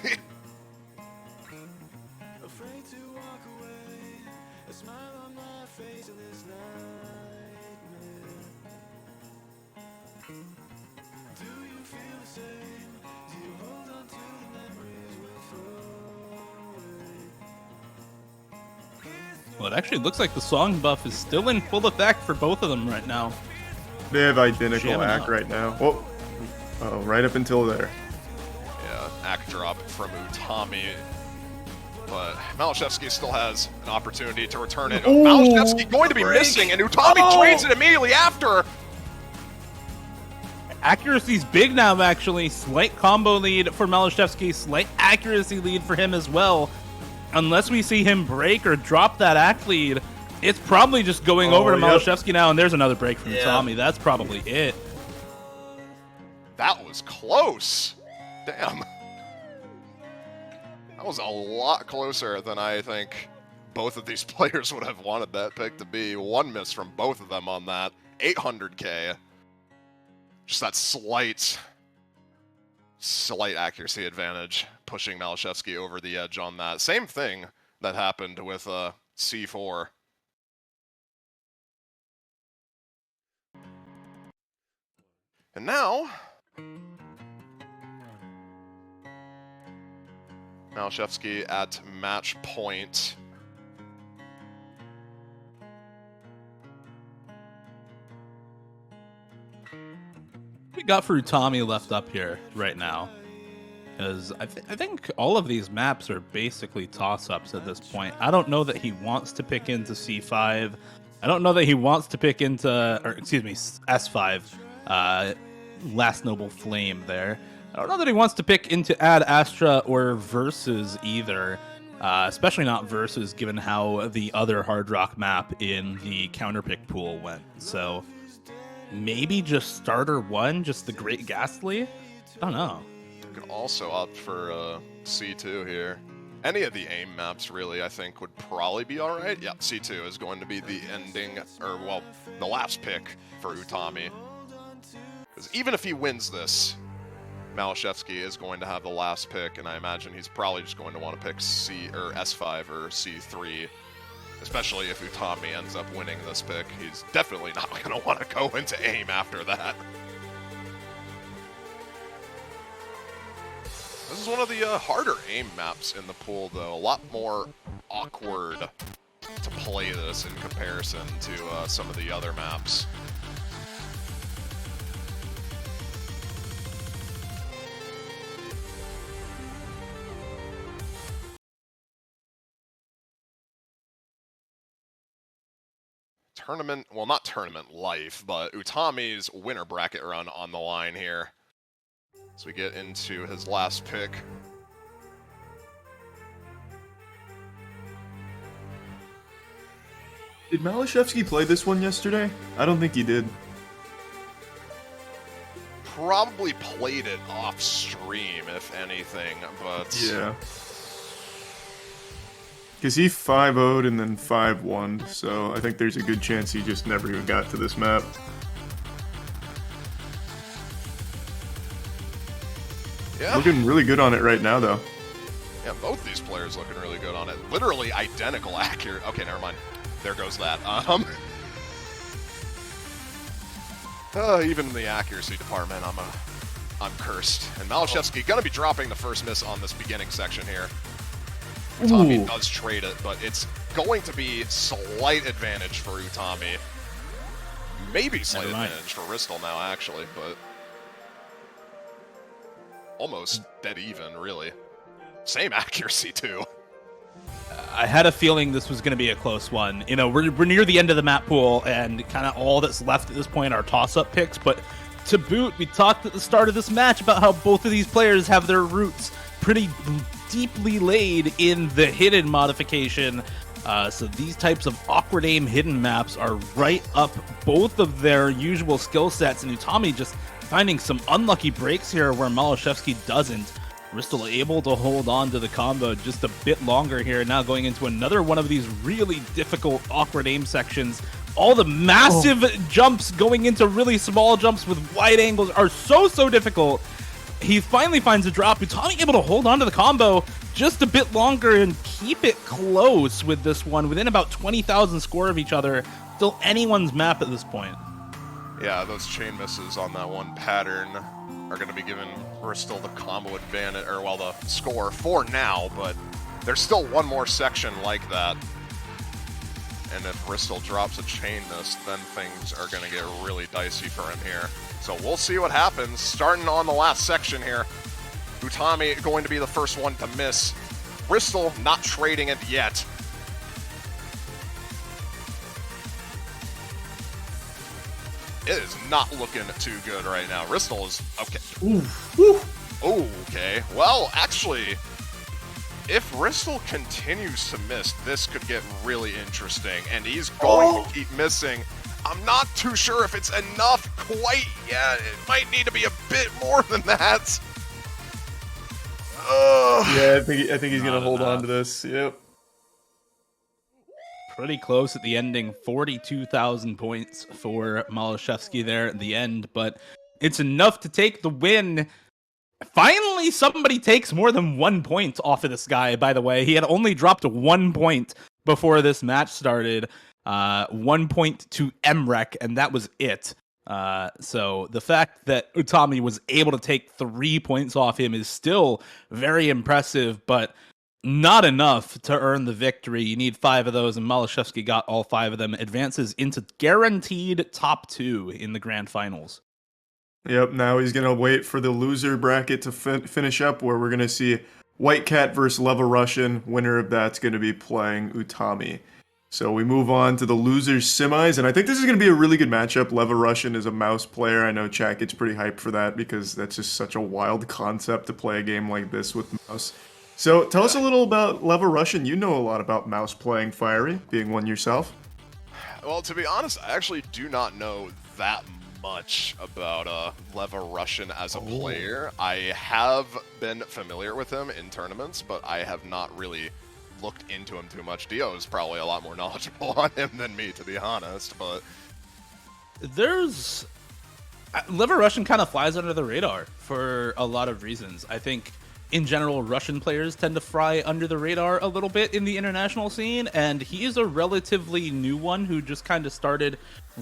Well, it actually looks like the song buff is still in full effect for both of them right now. They have identical Jamming act out. right now. Oh, right up until there. Yeah, act drop from Utami. But Malashevsky still has an opportunity to return it. Ooh, Malashevsky going to be break. missing, and Utami trades it immediately after. Accuracy's big now, actually. Slight combo lead for Malashevsky. Slight accuracy lead for him as well. Unless we see him break or drop that act lead, it's probably just going over to yep. Malashevsky now, and there's another break from Utami. That's probably it. That was close. Damn. That was a lot closer than I think both of these players would have wanted that pick to be. One miss from both of them on that. 800k. Just that slight accuracy advantage, pushing Malashevsky over the edge on that. Same thing that happened with C4. And now, Malashevsky at match point. We got for Utami left up here right now. Because I think all of these maps are basically toss-ups at this point. I don't know that he wants to pick into C5. I don't know that he wants to pick into, or excuse me, S5. Last Noble Flame there. I don't know that he wants to pick into Ad Astra or Versus either. Especially not Versus, given how the other Hard Rock map in the counterpick pool went. So maybe just starter one, just the Great Ghastly? I don't know. You could also opt for C2 here. Any of the AIM maps, really, I think would probably be alright. Yeah, C2 is going to be the ending, or, well, the last pick for Utami. Because even if he wins this, Malashevsky is going to have the last pick, and I imagine he's probably just going to want to pick C or S5 or C3. Especially if Utami ends up winning this pick. He's definitely not going to want to go into AIM after that. This is one of the harder AIM maps in the pool, though. A lot more awkward to play this in comparison to some of the other maps. Tournament, well, not tournament life, but Utami's winner bracket run on the line here. As we get into his last pick. Did Malashevsky play this one yesterday? I don't think he did. Probably played it off stream, if anything, but Yeah. Because he 5-0'd and then 5-1, so I think there's a good chance he just never even got to this map. yeah. Looking really good on it right now, though. Yeah, both these players looking really good on it. Literally identical accurate. Okay, never mind. There goes that. Even in the accuracy department, I'm cursed. And Malashevsky gonna be dropping the first miss on this beginning section here. Utami does trade it, but it's going to be slight advantage for Utami. Maybe slight advantage for Ristel now, actually, but almost dead even, really. Same accuracy, too. I had a feeling this was going to be a close one. You know, we're near the end of the map pool, and kind of all that's left at this point are toss-up picks. But to boot, we talked at the start of this match about how both of these players have their roots pretty deeply laid in the hidden modification. So these types of awkward aim hidden maps are right up both of their usual skill sets, and Utami just finding some unlucky breaks here where Malashevsky doesn't. Ristel able to hold on to the combo just a bit longer here, now going into another one of these really difficult awkward aim sections. All the massive jumps going into really small jumps with wide angles are so difficult. He finally finds a drop. Utami able to hold on to the combo just a bit longer and keep it close with this one, within about 20,000 score of each other. Still anyone's map at this point. Yeah, those chain misses on that one pattern are going to be giving Ristel the combo advantage, or well, the score for now, but there's still one more section like that. And if Ristel drops a chain miss, then things are going to get really dicey for him here. So we'll see what happens. Starting on the last section here, Utami going to be the first one to miss. Ristel not trading it yet. It is not looking too good right now. Ristel is okay. Okay. Well, actually, if Ristel continues to miss, this could get really interesting. And he's going to keep missing. I'm not too sure if it's enough quite yet. It might need to be a bit more than that. Yeah, I think he's gonna hold on to this. Yep. Pretty close at the ending, 42,000 points for Malashevsky there at the end, but it's enough to take the win. Finally, somebody takes more than 1 point off of this guy, by the way. He had only dropped 1 point before this match started. 1 point to Emrek, and that was it. So the fact that Utami was able to take 3 points off him is still very impressive, but not enough to earn the victory. You need 5 of those, and Malashevsky got all 5 of them. Advances into guaranteed top 2 in the grand finals. Yep, now he's going to wait for the loser bracket to finish up, where we're going to see White Cat versus Leva Russian. Winner of that's going to be playing Utami. So we move on to the losers semis, and I think this is going to be a really good matchup. Leva Russian is a mouse player. I know Chat gets pretty hyped for that because that's just such a wild concept to play a game like this with mouse. So tell us a little about Leva Russian. You know a lot about mouse playing, Fiery, being one yourself. Well, to be honest, I actually do not know that much about Leva Russian as a player. I have been familiar with him in tournaments, but I have not really looked into him too much. Dio is probably a lot more knowledgeable on him than me, to be honest, but there's Leva Russian kind of flies under the radar for a lot of reasons. I think in general, Russian players tend to fly under the radar a little bit in the international scene, and he is a relatively new one who just kind of started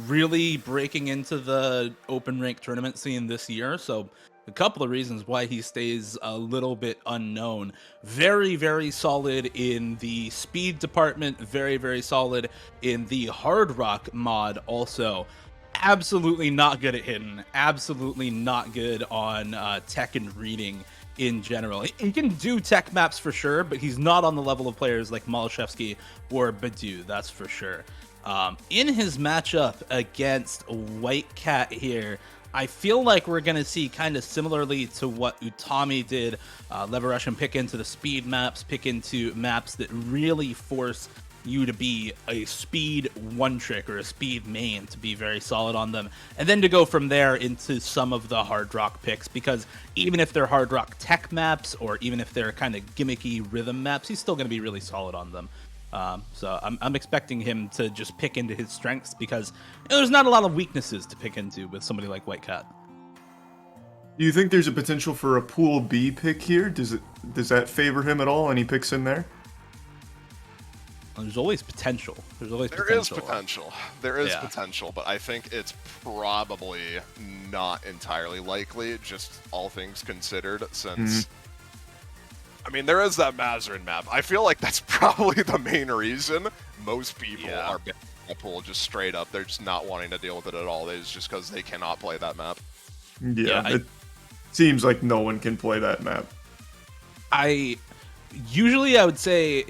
really breaking into the open rank tournament scene this year. So a couple of reasons why he stays a little bit unknown. Very solid in the speed department, very solid in the hard rock mod also. Absolutely not good at hidden, absolutely not good on tech and reading in general. He can do tech maps for sure, but he's not on the level of players like Malashevsky or Badu, that's for sure. In his matchup against White Cat here, I feel like we're going to see kind of similarly to what Utami did. Leva Russian pick into the speed maps, pick into maps that really force you to be a speed one trick or a speed main to be very solid on them, and then to go from there into some of the hard rock picks, because even if they're hard rock tech maps or even if they're kind of gimmicky rhythm maps, he's still going to be really solid on them. So I'm expecting him to just pick into his strengths, because there's not a lot of weaknesses to pick into with somebody like White Cat. Do you think there's a potential for a Pool B pick here? Does that favor him at all? Any picks in there? There's always potential. There is potential. There is potential, but I think it's probably not entirely likely, just all things considered, since... I mean, there is that Mazarin map. I feel like that's probably the main reason most people are banning that pool just straight up. They're just not wanting to deal with it at all. It's just because they cannot play that map. Yeah, it seems like no one can play that map. I would say,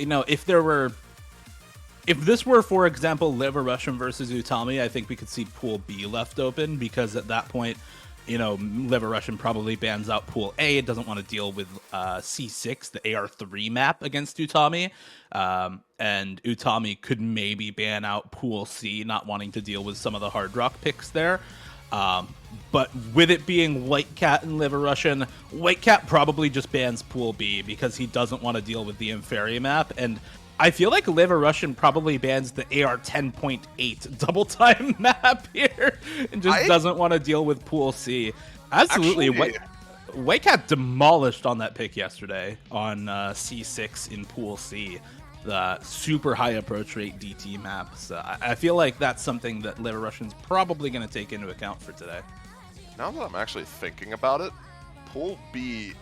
if this were, for example, Liver Russian versus Utami, I think we could see Pool B left open, because at that point, Liver Russian probably bans out Pool A. It doesn't want to deal with C6, the AR3 map against Utami. And Utami could maybe ban out Pool C, not wanting to deal with some of the hard rock picks there. But with it being White Cat and Liver Russian, White Cat probably just bans Pool B because he doesn't want to deal with the Inferi map. And I feel like Liver Russian probably bans the AR 10.8 double time map here and just doesn't want to deal with Pool C. Absolutely. Actually, White Cat demolished on that pick yesterday on C6 in Pool C, the super high approach rate DT map. So I feel like that's something that Liver Russian's probably going to take into account for today. Now that I'm actually thinking about it, Pool B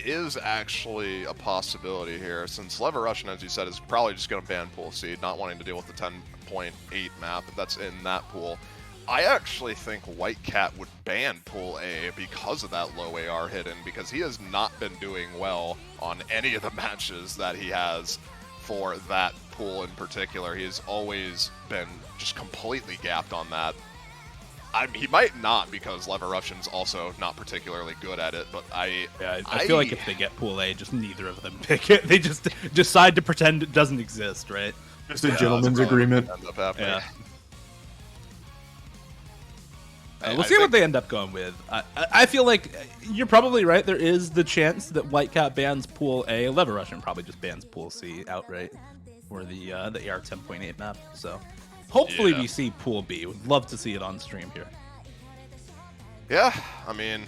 is actually a possibility here, since Liver Russian, as you said, is probably just going to ban Pool C, not wanting to deal with the 10.8 map that's in that pool. I actually think White Cat would ban Pool A because of that low AR hidden, because he has not been doing well on any of the matches that he has for that pool in particular. He has always been just completely gapped on that. He might not, because Liver Russian's also not particularly good at it, but I feel like if they get Pool A, just neither of them pick it. They just decide to pretend it doesn't exist, right? Just a gentleman's agreement. Yeah. We'll see what they end up going with. I feel like you're probably right. There is the chance that White Cat bans Pool A. Liver Russian probably just bans Pool C outright, or the AR 10.8 map. So hopefully we see Pool B. Would love to see it on stream here. Yeah, I mean,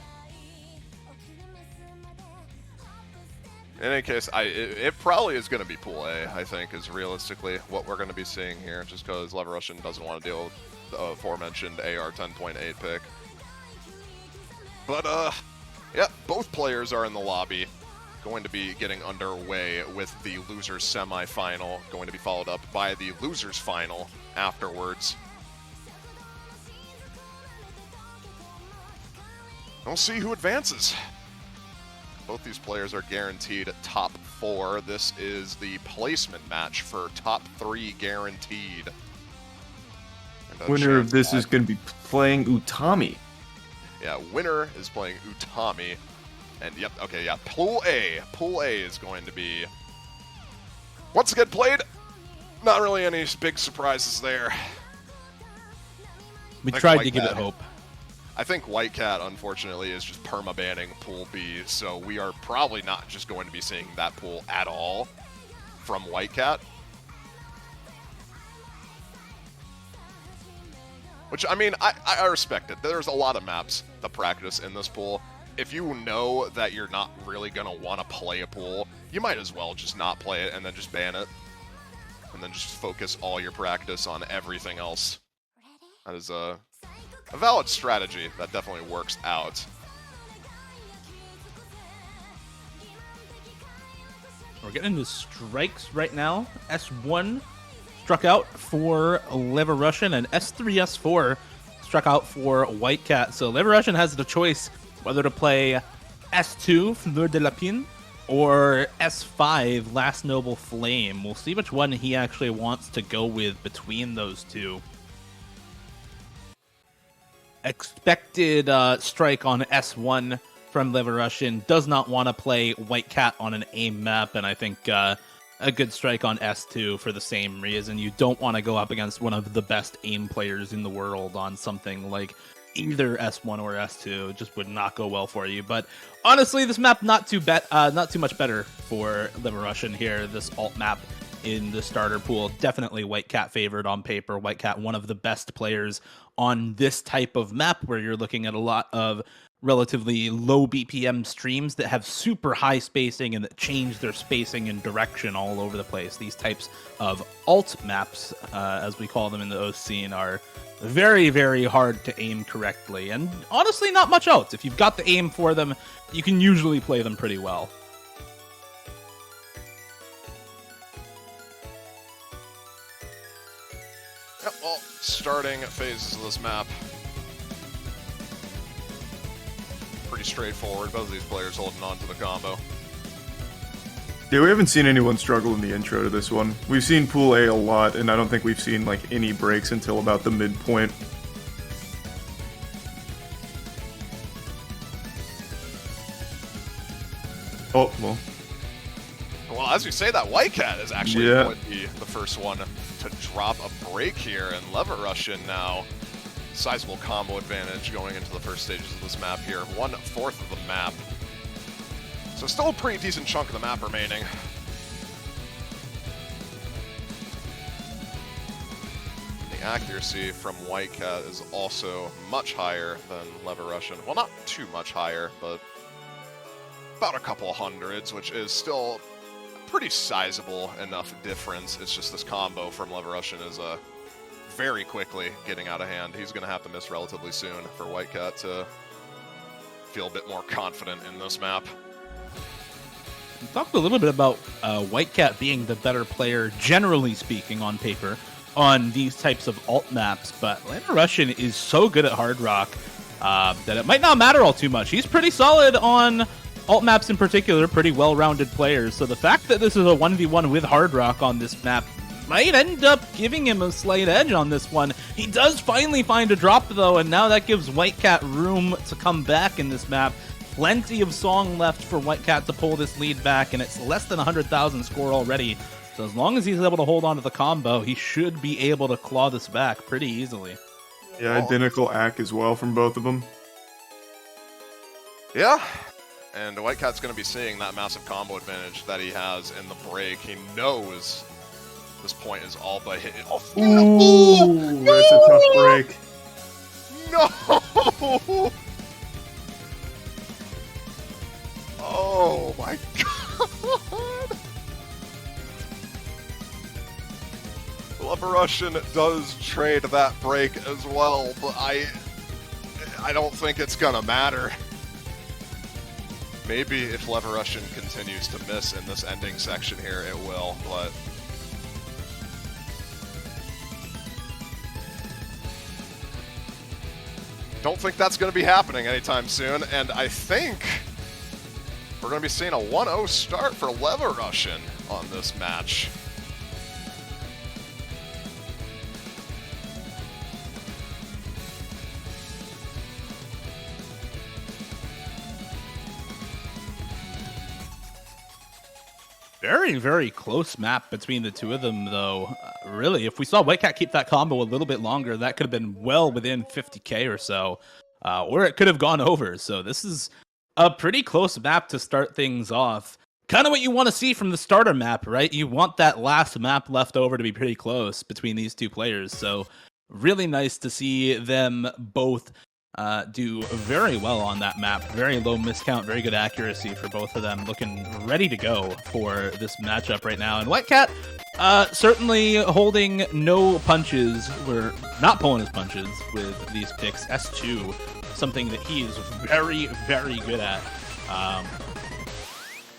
in any case, it probably is going to be Pool A, I think, is realistically what we're going to be seeing here, just because Liver Russian doesn't want to deal with the aforementioned AR 10.8 pick. But, yeah, both players are in the lobby, going to be getting underway with the losers semifinal, going to be followed up by the losers final afterwards. We'll see who advances. Both these players are guaranteed top 4. This is the placement match for top 3 guaranteed. Winner of this is going to be playing Utami. Yeah, winner is playing Utami. And yep, okay, yeah, Pool A. Pool A is going to be once again played. Not really any big surprises there. We tried to give it hope. I think White Cat, unfortunately, is just perma-banning Pool B, so we are probably not just going to be seeing that pool at all from White Cat. Which, I mean, I respect it. There's a lot of maps to practice in this pool. If you know that you're not really going to want to play a pool, you might as well just not play it and then just ban it. And then just focus all your practice on everything else. That is a valid strategy that definitely works out. We're getting into strikes right now. S1 struck out for Liver Russian, and S3, S4 struck out for White Cat. So Liver Russian has the choice whether to play S2, Fleur de Lapine, or S5, Last Noble Flame. We'll see which one he actually wants to go with between those two. Expected strike on S1 from Liver Russian. Does not want to play White Cat on an AIM map, and I think a good strike on S2 for the same reason. You don't want to go up against one of the best aim players in the world on something like either S1 or S2. It just would not go well for you. But honestly, this map not too much better for Leverussian here. This alt map in the starter pool, definitely White Cat favored on paper. White Cat, one of the best players on this type of map where you're looking at a lot of relatively low BPM streams that have super high spacing and that change their spacing and direction all over the place. These types of alt maps, as we call them in the OC scene, are very, very hard to aim correctly. And honestly, not much else. If you've got the aim for them, you can usually play them pretty well. Yep, well, starting phases of this map. Pretty straightforward. Both of these players holding on to the combo. Yeah, we haven't seen anyone struggle in the intro to this one. We've seen Pool A a lot, and I don't think we've seen like any breaks until about the midpoint. Oh, well. Well, as you say that, White Cat is actually Yeah. going to be the first one to drop a break here, and Leverussian now sizable combo advantage going into the first stages of this map here. 1/4 of the map. So still a pretty decent chunk of the map remaining. The accuracy from White Cat is also much higher than Leverussian. Well, not too much higher, but about a couple hundreds, which is still a pretty sizable enough difference. It's just this combo from Leverussian is very quickly getting out of hand. He's going to have to miss relatively soon for White Cat to feel a bit more confident in this map. We talked a little bit about White Cat being the better player, generally speaking, on paper, on these types of alt maps, but Leverussian is so good at Hard Rock that it might not matter all too much. He's pretty solid on alt maps in particular, pretty well-rounded players, so the fact that this is a 1v1 with Hard Rock on this map might end up giving him a slight edge on this one. He does finally find a drop, though, and now that gives White Cat room to come back in this map. Plenty of song left for White Cat to pull this lead back, and it's less than 100,000 score already. So as long as he's able to hold on to the combo, he should be able to claw this back pretty easily. Yeah, identical act as well from both of them. Yeah, and White Cat's going to be seeing that massive combo advantage that he has in the break. He knows this point is all but hit. Oh, Ooh, that's a tough break. No! Oh my god! Leverussian does trade that break as well, but I don't think it's gonna matter. Maybe if Leverussian continues to miss in this ending section here, it will, but don't think that's going to be happening anytime soon, and I think we're going to be seeing a 1-0 start for Leverussian on this match. Very, very close map between the two of them, though. Really, if we saw White Cat keep that combo a little bit longer, that could have been well within 50k or so, or it could have gone over. So this is a pretty close map to start things off. Kind of what you want to see from the starter map, right? You want that last map left over to be pretty close between these two players. So really nice to see them both do very well on that map. Very low miscount, very good accuracy for both of them. Looking ready to go for this matchup right now. And White Cat certainly holding no punches. We're not pulling his punches with these picks. S2, something that he is very, very good at.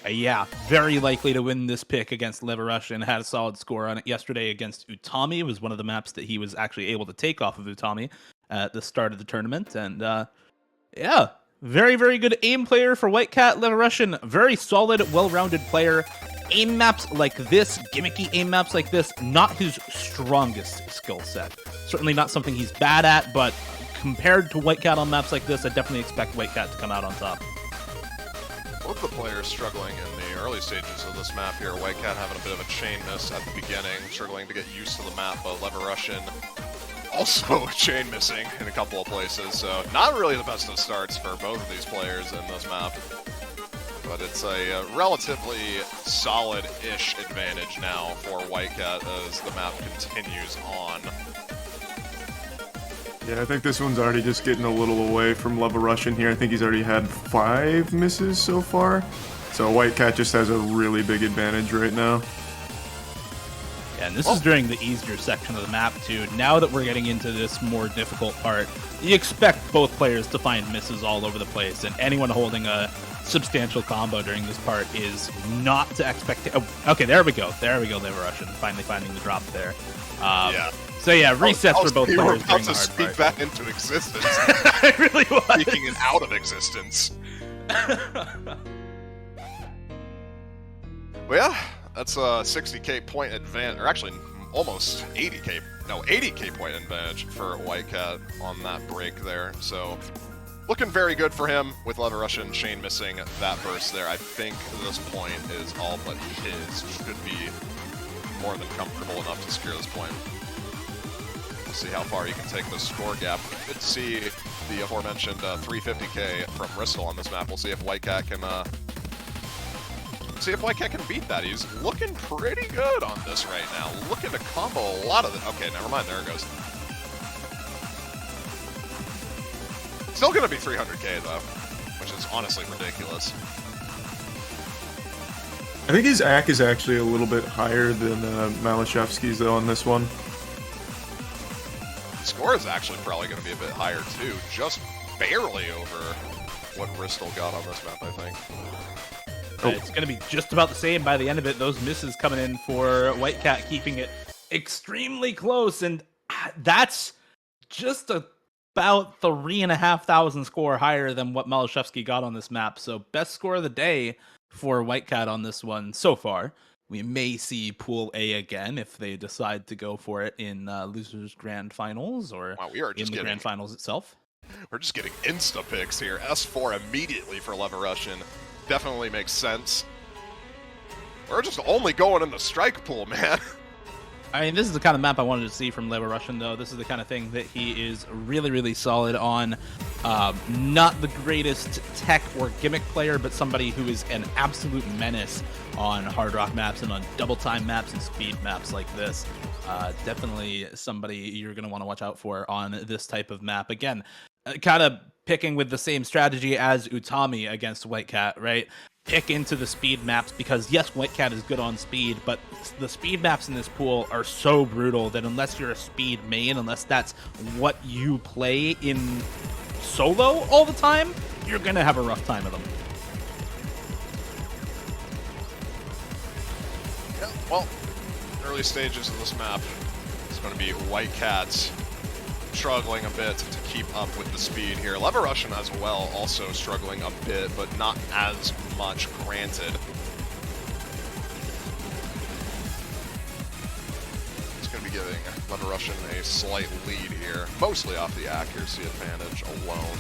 Yeah, very likely to win this pick against Leverussian. Had a solid score on it yesterday against Utami. It was one of the maps that he was actually able to take off of Utami at the start of the tournament. And yeah, very, very good aim player for White Cat. Leverussian, very solid, well-rounded player. Aim maps like this, gimmicky aim maps like this, not his strongest skill set. Certainly not something he's bad at, but compared to White Cat on maps like this, I definitely expect White Cat to come out on top. Both the players struggling in the early stages of this map here. White Cat having a bit of a chain miss at the beginning, struggling to get used to the map, but Lever Russian also chain missing in a couple of places, so not really the best of starts for both of these players in this map. But it's a relatively solid-ish advantage now for White Cat as the map continues on. Yeah, I think this one's already just getting a little away from Level Russian here. I think he's already had 5 misses so far. So White Cat just has a really big advantage right now. Yeah, and this is during the easier section of the map, too. Now that we're getting into this more difficult part, you expect both players to find misses all over the place, and anyone holding a substantial combo during this part is not to expect. Oh, okay, there we go. There we go, Lever Russian. Finally finding the drop there. Yeah. So yeah, resets for both You were players about during the to hard speak part. that into existence. I really was. Speaking it out of existence. Well, yeah, that's a 60k point advantage, or actually almost 80k, no, 80k point advantage for White Cat on that break there. So looking very good for him with Lever Russian chain missing that burst there. I think this point is all but his. Should be more than comfortable enough to secure this point. We'll see how far he can take the score gap. Good to see the aforementioned 350k from Bristol on this map. We'll see if White Cat can beat that. He's looking pretty good on this right now. Looking to combo a lot of it. Okay, never mind. There it goes. Still going to be 300k though, which is honestly ridiculous. I think his AC is actually a little bit higher than Malashevsky's though on this one. Score is actually probably going to be a bit higher too, just barely over what Bristol got on this map, I think. It's going to be just about the same by the end of it. Those misses coming in for White Cat, keeping it extremely close, and that's just about 3,500 score higher than what Malashevsky got on this map. So best score of the day for White Cat on this one so far. We may see Pool A again if they decide to go for it in Losers Grand Finals or We are just in the Grand Finals itself. We're just getting insta picks here. S4 immediately for Lever Russian. Definitely makes sense. We're just only going in the strike pool, man. I mean, this is the kind of map I wanted to see from Lever Russian, though. This is the kind of thing that he is really, really solid on. Not the greatest tech or gimmick player, but somebody who is an absolute menace on hard rock maps and on double time maps and speed maps like this. Definitely somebody you're going to want to watch out for on this type of map. Again, kind of picking with the same strategy as Utami against White Cat, right? Pick into the speed maps because, yes, White Cat is good on speed, but the speed maps in this pool are so brutal that unless you're a speed main, unless that's what you play in solo all the time, you're going to have a rough time of them. Yeah, well, early stages of this map, it's going to be White Cats struggling a bit to keep up with the speed here. Lever Russian as well, also struggling a bit, but not as much, granted. It's going to be giving Lever Russian a slight lead here, mostly off the accuracy advantage alone.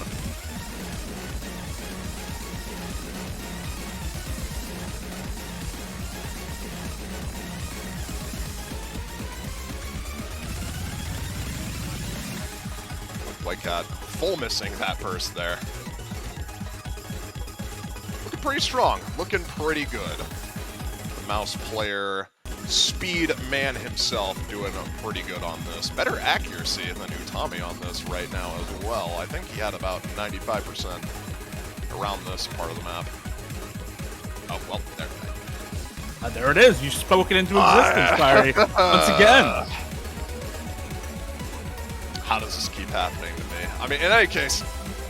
White Cat full missing that burst there. Looking pretty strong, looking pretty good. The mouse player, speed man himself, doing pretty good on this. Better accuracy than Utami on this right now as well. I think he had about 95% around this part of the map. Oh, well, there. There it is. You spoke it into existence, Fiery. Once again. How does this keep happening to me? I mean, in any case,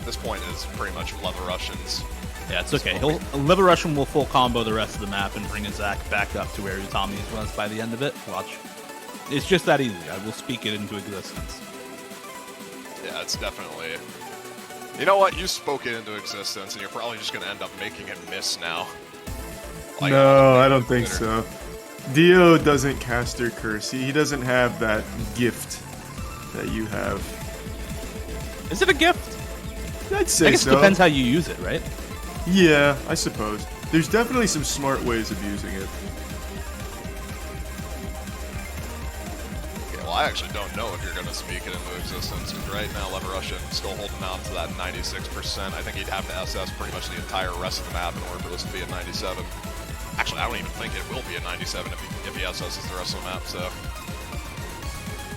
this point is pretty much Lever Russian's. Yeah, it's okay. Lever Russian will full combo the rest of the map and bring his Zac back up to where Utami was by the end of it. Watch. It's just that easy. I will speak it into existence. Yeah, it's definitely... You know what? You spoke it into existence, and you're probably just going to end up making it miss now. Like, No, I don't think so. Dio doesn't caster curse. He doesn't have that gift that you have. Is it a gift? I'd say I guess so. it depends how you use it, right? Yeah, I suppose. There's definitely some smart ways of using it. Okay, well, I actually don't know if you're going to speak it into existence, because right now Leverushin still holding on to that 96%. I think he'd have to SS pretty much the entire rest of the map in order for this to be a 97. Actually, I don't even think it will be a 97 if he SS's the rest of the map, so...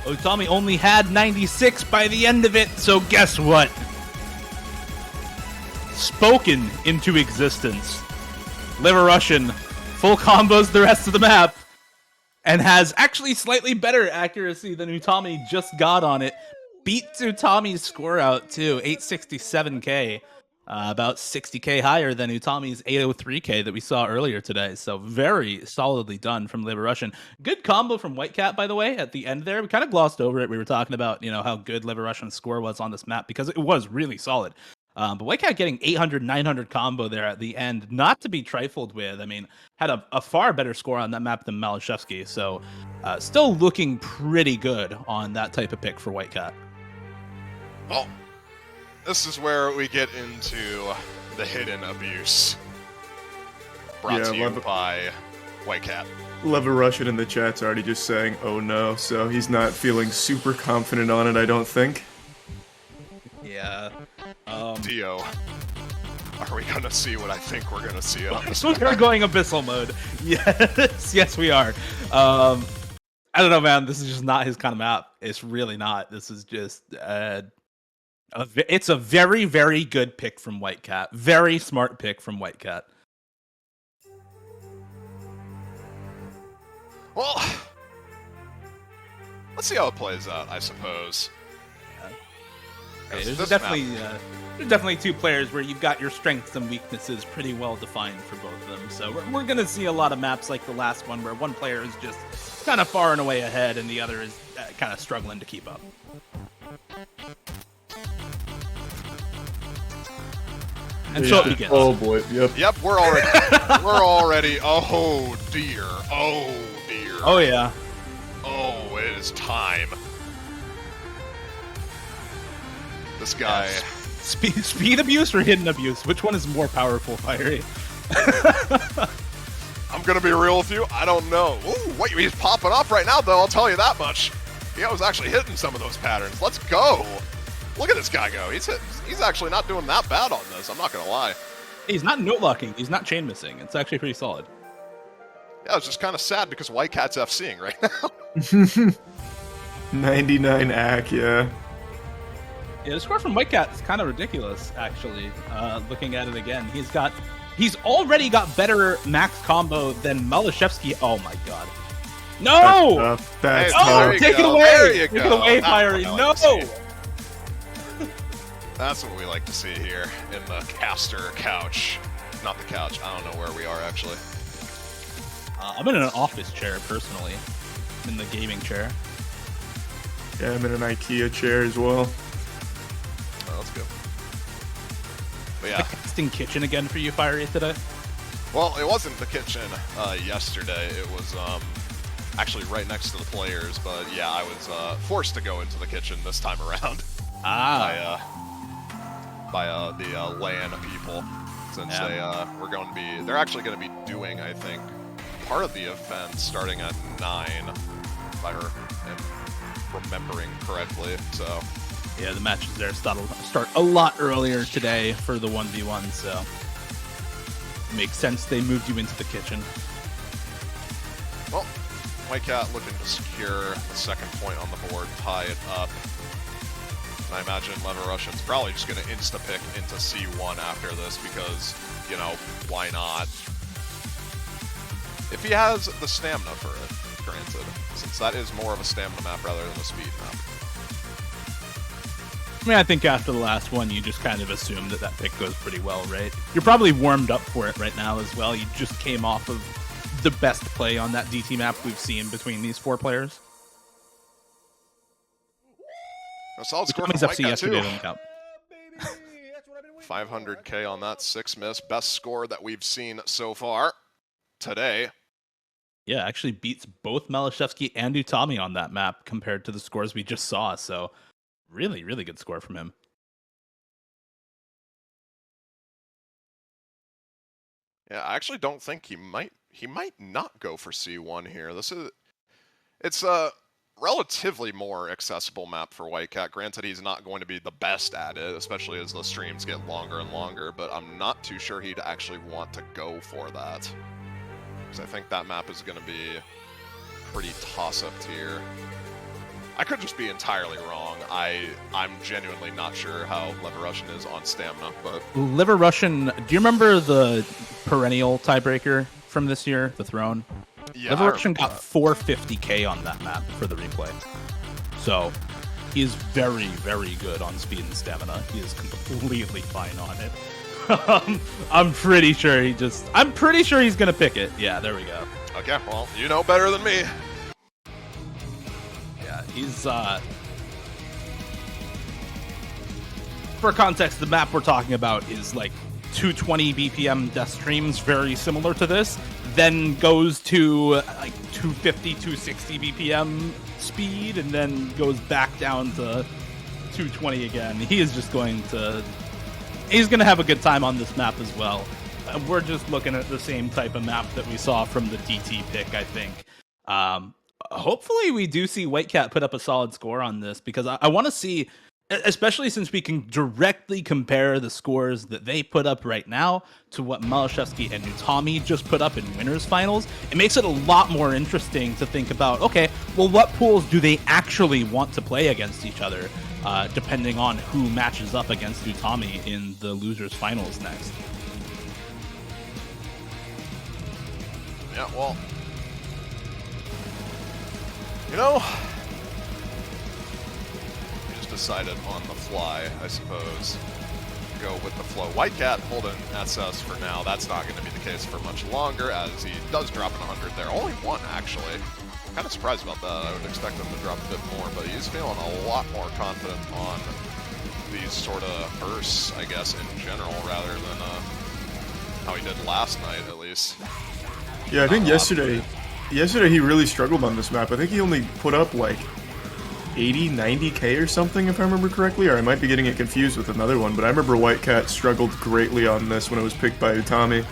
Utami only had 96 by the end of it, so guess what? Spoken into existence. Leverushin full combos the rest of the map and has actually slightly better accuracy than Utami just got on it. Beats Utami's score out too, 867k. About 60k higher than Utami's 803k that we saw earlier today. So very solidly done from Leverushin. Good combo from Whitecat, by the way, at the end there. We kind of glossed over it. We were talking about, how good Leverushin's score was on this map because it was really solid. But Whitecat getting 800, 900 combo there at the end, not to be trifled with. I mean, had a far better score on that map than Malashevsky. So still looking pretty good on that type of pick for Whitecat. Well, this is where we get into the hidden abuse. Brought to you by Whitecat. Leverushin in the chat's already just saying, oh no, so he's not feeling super confident on it, I don't think. Yeah. Dio, are we gonna see what I think we're gonna see on this? We're going abyssal mode. Yes, we are. I don't know, man. This is just not his kind of map. It's really not. This is just it's a very, very good pick from Whitecat. Very smart pick from Whitecat. Well, let's see how it plays out, I suppose. Okay, there's definitely two players where you've got your strengths and weaknesses pretty well defined for both of them. So we're going to see a lot of maps like the last one where one player is just kind of far and away ahead and the other is kind of struggling to keep up. And so it begins. Oh boy, yep. Yep, we're already, oh dear, Oh yeah. Oh, it is time. This guy. Speed abuse or hidden abuse? Which one is more powerful, Fiery? I'm gonna be real with you, I don't know. Ooh, wait, he's popping off right now though, I'll tell you that much. He was actually hitting some of those patterns. Let's go. Look at this guy go. He's actually not doing that bad on this, I'm not gonna lie. He's not note locking, he's not chain missing. It's actually pretty solid. Yeah, it's just kind of sad because Whitecat's FCing right now. 99 AC, yeah. Yeah, the score from Whitecat is kind of ridiculous, actually. Looking at it again, he's already got better max combo than Malashevsky. Oh my god! No! That's tough. Take it away! Take it away, Fiery! No! That's what we like to see here in the caster couch. Not the couch. I don't know where we are actually. I'm in an office chair personally. I'm in the gaming chair. Yeah, I'm in an IKEA chair as well. Oh, that's good. But yeah. The casting kitchen again for you, Fiery, today? Well, it wasn't the kitchen yesterday. It was actually right next to the players. But yeah, I was forced to go into the kitchen this time around. By the LAN people, since they're actually going to be doing, I think, part of the event starting at 9, if I am remembering correctly. So yeah, the matches there start a lot earlier today for the 1v1, so makes sense they moved you into the kitchen. Well, Whitecat looking to secure the second point on the board, tie it up. And I imagine Leverushin's probably just going to insta-pick into C1 after this because, why not? If he has the stamina for it, granted, since that is more of a stamina map rather than a speed map. I mean, I think after the last one, you just kind of assume that pick goes pretty well, right? You're probably warmed up for it right now as well. You just came off of the best play on that DT map we've seen between these four players. A solid score from Whitecat too. 500k on that 6 miss. Best score that we've seen so far today. Yeah, actually beats both Malashevsky and Utami on that map compared to the scores we just saw. So really, really good score from him. Yeah, I actually don't think he might not go for C1 here. It's a relatively more accessible map for Whitecat. Granted, he's not going to be the best at it, especially as the streams get longer and longer, but I'm not too sure he'd actually want to go for that. Because I think that map is going to be pretty toss-up tier. I could just be entirely wrong. I'm genuinely not sure how Lever Russian is on stamina, but... Liver Russian, do you remember the perennial tiebreaker from this year, the Throne? Yeah, Liver Russian got 450k on that map for the replay. So, he is very, very good on speed and stamina. He is completely fine on it. I'm pretty sure he's gonna pick it. Yeah, there we go. Okay, well, you know better than me. Yeah, he's, for context, the map we're talking about is like 220 BPM death streams, very similar to this, then goes to like 250, 260 BPM speed, and then goes back down to 220 again. He's going to have a good time on this map as well. We're just looking at the same type of map that we saw from the DT pick, I think. Hopefully we do see Whitecat put up a solid score on this, because I want to see, especially since we can directly compare the scores that they put up right now to what Malashevsky and Utami just put up in winners finals. It makes it a lot more interesting to think about, okay, well, what pools do they actually want to play against each other, depending on who matches up against Utami in the losers finals next. Yeah, well, you know, we just decided on the fly, I suppose, go with the flow. Whitecat holding SS for now. That's not going to be the case for much longer, as he does drop an 100 there. Only one, actually. Kind of surprised about that. I would expect him to drop a bit more, but he's feeling a lot more confident on these sort of bursts, I guess, in general, rather than how he did last night, at least. Yeah, I think yesterday he really struggled on this map. I think he only put up like 80, 90k or something, if I remember correctly, or I might be getting it confused with another one, but I remember Whitecat struggled greatly on this when it was picked by Utami.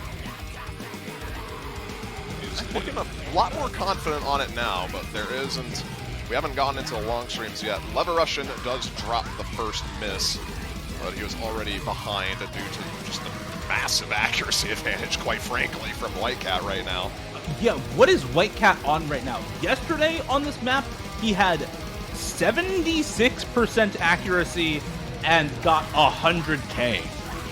He's looking a lot more confident on it now, but we haven't gotten into the long streams yet. Lever Russian does drop the first miss, but he was already behind due to just the massive accuracy advantage, quite frankly, from Whitecat right now. Yeah, what is Whitecat on right now? Yesterday on this map, he had 76% accuracy and got 100k.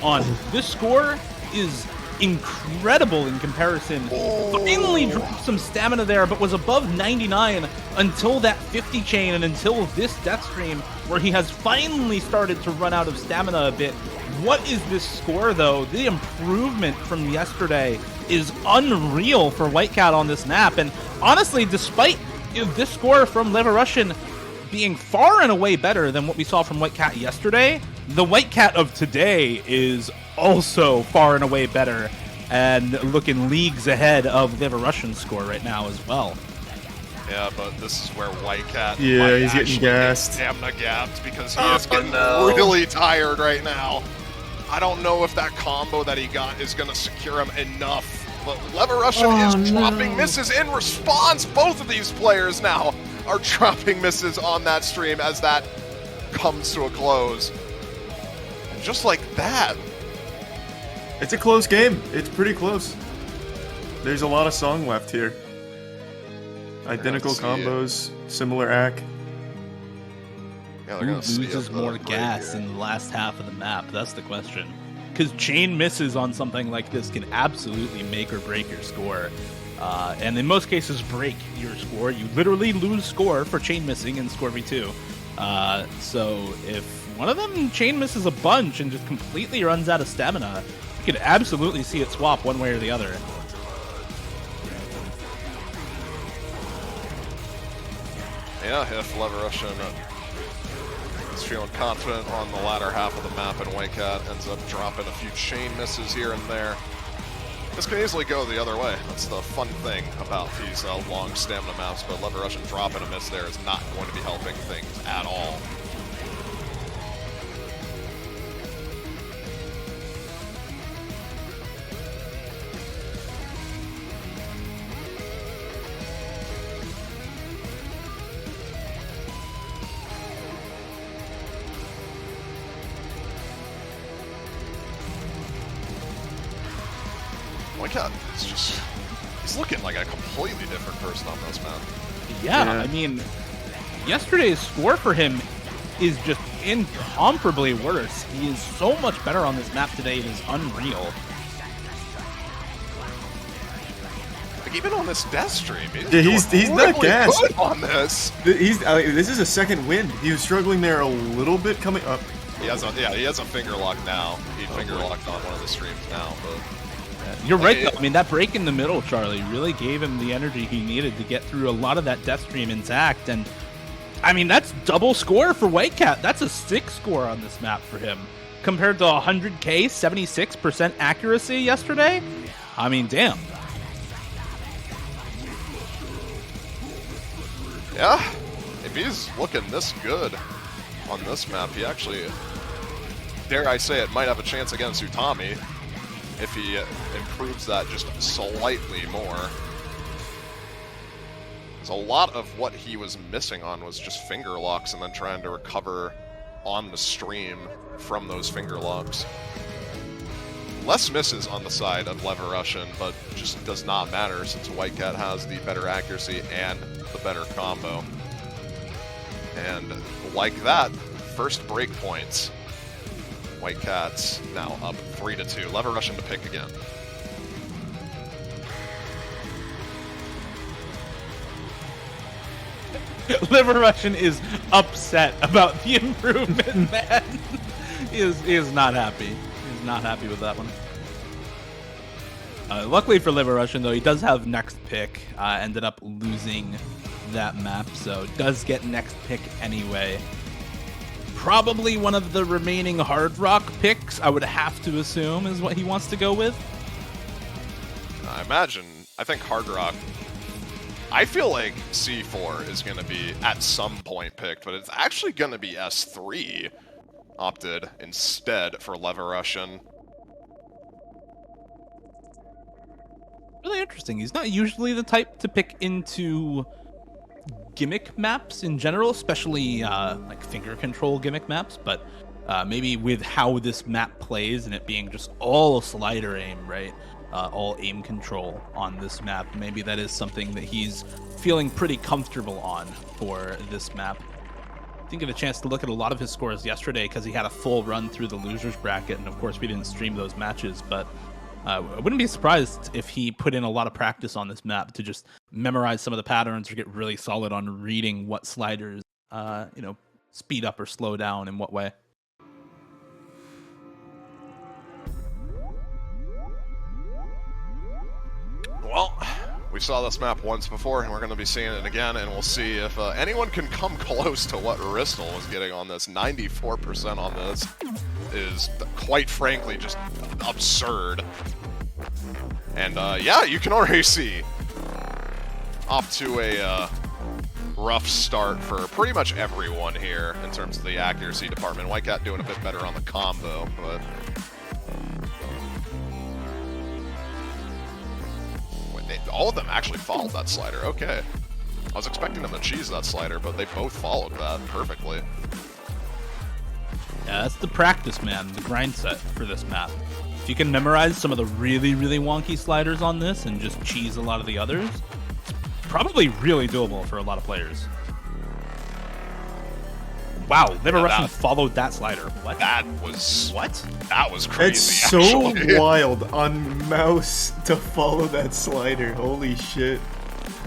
On this score is incredible in comparison. Finally dropped some stamina there, but was above 99 until that 50 chain and until this death stream, where he has finally started to run out of stamina a bit. What is this score, though? The improvement from yesterday is unreal for Whitecat on this map. And honestly, despite this score from Lever Russian being far and away better than what we saw from Whitecat yesterday, the Whitecat of today is also far and away better and looking leagues ahead of Lever Russian's score right now as well. Yeah, but this is where Whitecat he's getting gassed. Stamina gapped because he is getting really tired right now. I don't know if that combo that he got is going to secure him enough, but Lever Russian is dropping misses in response. Both of these players now are dropping misses on that stream as that comes to a close. And just like that. It's a close game. It's pretty close. There's a lot of song left here. Identical combos, similar act. Yeah, Who loses more gas in the last half of the map? That's the question. Because chain misses on something like this can absolutely make or break your score. And in most cases, break your score. You literally lose score for chain missing in Score v2. So if one of them chain misses a bunch and just completely runs out of stamina, you could absolutely see it swap one way or the other. Yeah, if Lever Russian is feeling confident on the latter half of the map and Whitecat ends up dropping a few chain misses here and there, this can easily go the other way. That's the fun thing about these long stamina maps, but Lever Russian dropping a miss there is not going to be helping things at all. Whitecat is just... He's looking like a completely different person on this map. Yeah, I mean, yesterday's score for him is just incomparably worse. He is so much better on this map today. It is unreal. Like, even on this death stream, he's not gassed good on this. This is a second win. He was struggling there a little bit coming up. He has a finger lock now. He finger locked on one of the streams now, but you're right though. I mean, that break in the middle, Charlie, really gave him the energy he needed to get through a lot of that death stream intact. And I mean, that's double score for Whitecat. That's a 6 score on this map for him compared to 100k 76% accuracy yesterday. I mean, damn. Yeah, if he's looking this good on this map, he actually, dare I say it, might have a chance against Utami if he improves that just slightly more. Because a lot of what he was missing on was just finger locks and then trying to recover on the stream from those finger locks. Less misses on the side of Lever Russian, but just does not matter since Whitecat has the better accuracy and the better combo. And like that, first break points. Whitecat's now up 3-2. Lever Russian to pick again. Liver Russian is upset about the improvement, man. He is not happy. He's not happy with that one. Luckily for Liver Russian, though, he does have next pick. Ended up losing that map, so does get next pick anyway. Probably one of the remaining Hard Rock picks, I would have to assume, is what he wants to go with. I think Hard Rock... I feel like C4 is going to be at some point picked, but it's actually going to be S3 opted instead for Lever Russian. Really interesting. He's not usually the type to pick into gimmick maps in general, especially like finger control gimmick maps, but maybe with how this map plays and it being just all slider aim, right? All aim control on this map. Maybe that is something that he's feeling pretty comfortable on for this map. I didn't get a chance to look at a lot of his scores yesterday because he had a full run through the losers bracket, and of course we didn't stream those matches, but I wouldn't be surprised if he put in a lot of practice on this map to just memorize some of the patterns or get really solid on reading what sliders, speed up or slow down in what way. Well, we saw this map once before, and we're going to be seeing it again, and we'll see if anyone can come close to what Ristal was getting on this. 94% on this is, quite frankly, just absurd. And, yeah, you can already see off to a rough start for pretty much everyone here in terms of the accuracy department. Whitecat doing a bit better on the combo, but... all of them actually followed that slider. Okay. I was expecting them to cheese that slider, but they both followed that perfectly. Yeah, that's the practice, man. The grind set for this map. If you can memorize some of the really, really wonky sliders on this and just cheese a lot of the others, it's probably really doable for a lot of players. Wow, Liver Russian followed that slider. What? That was crazy. It's so wild on mouse to follow that slider. Holy shit.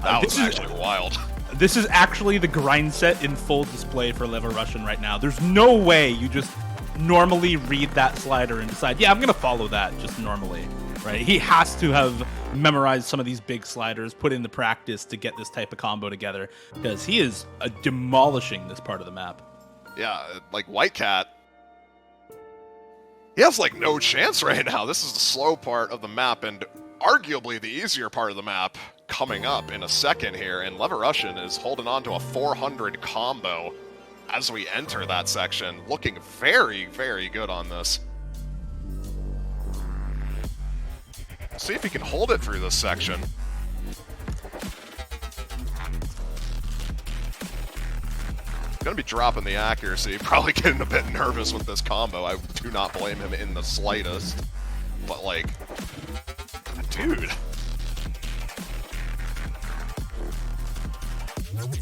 That was actually wild. This is actually the grind set in full display for Liver Russian right now. There's no way you just normally read that slider and decide, yeah, I'm going to follow that just normally, right? He has to have memorized some of these big sliders, put in the practice to get this type of combo together, because he is demolishing this part of the map. Yeah, like Whitecat, he has like no chance right now. This is the slow part of the map and arguably the easier part of the map coming up in a second here. And Lever Russian is holding on to a 400 combo as we enter that section. Looking very, very good on this. See if he can hold it through this section. Gonna be dropping the accuracy, probably getting a bit nervous with this combo. I do not blame him in the slightest. But like, Dude.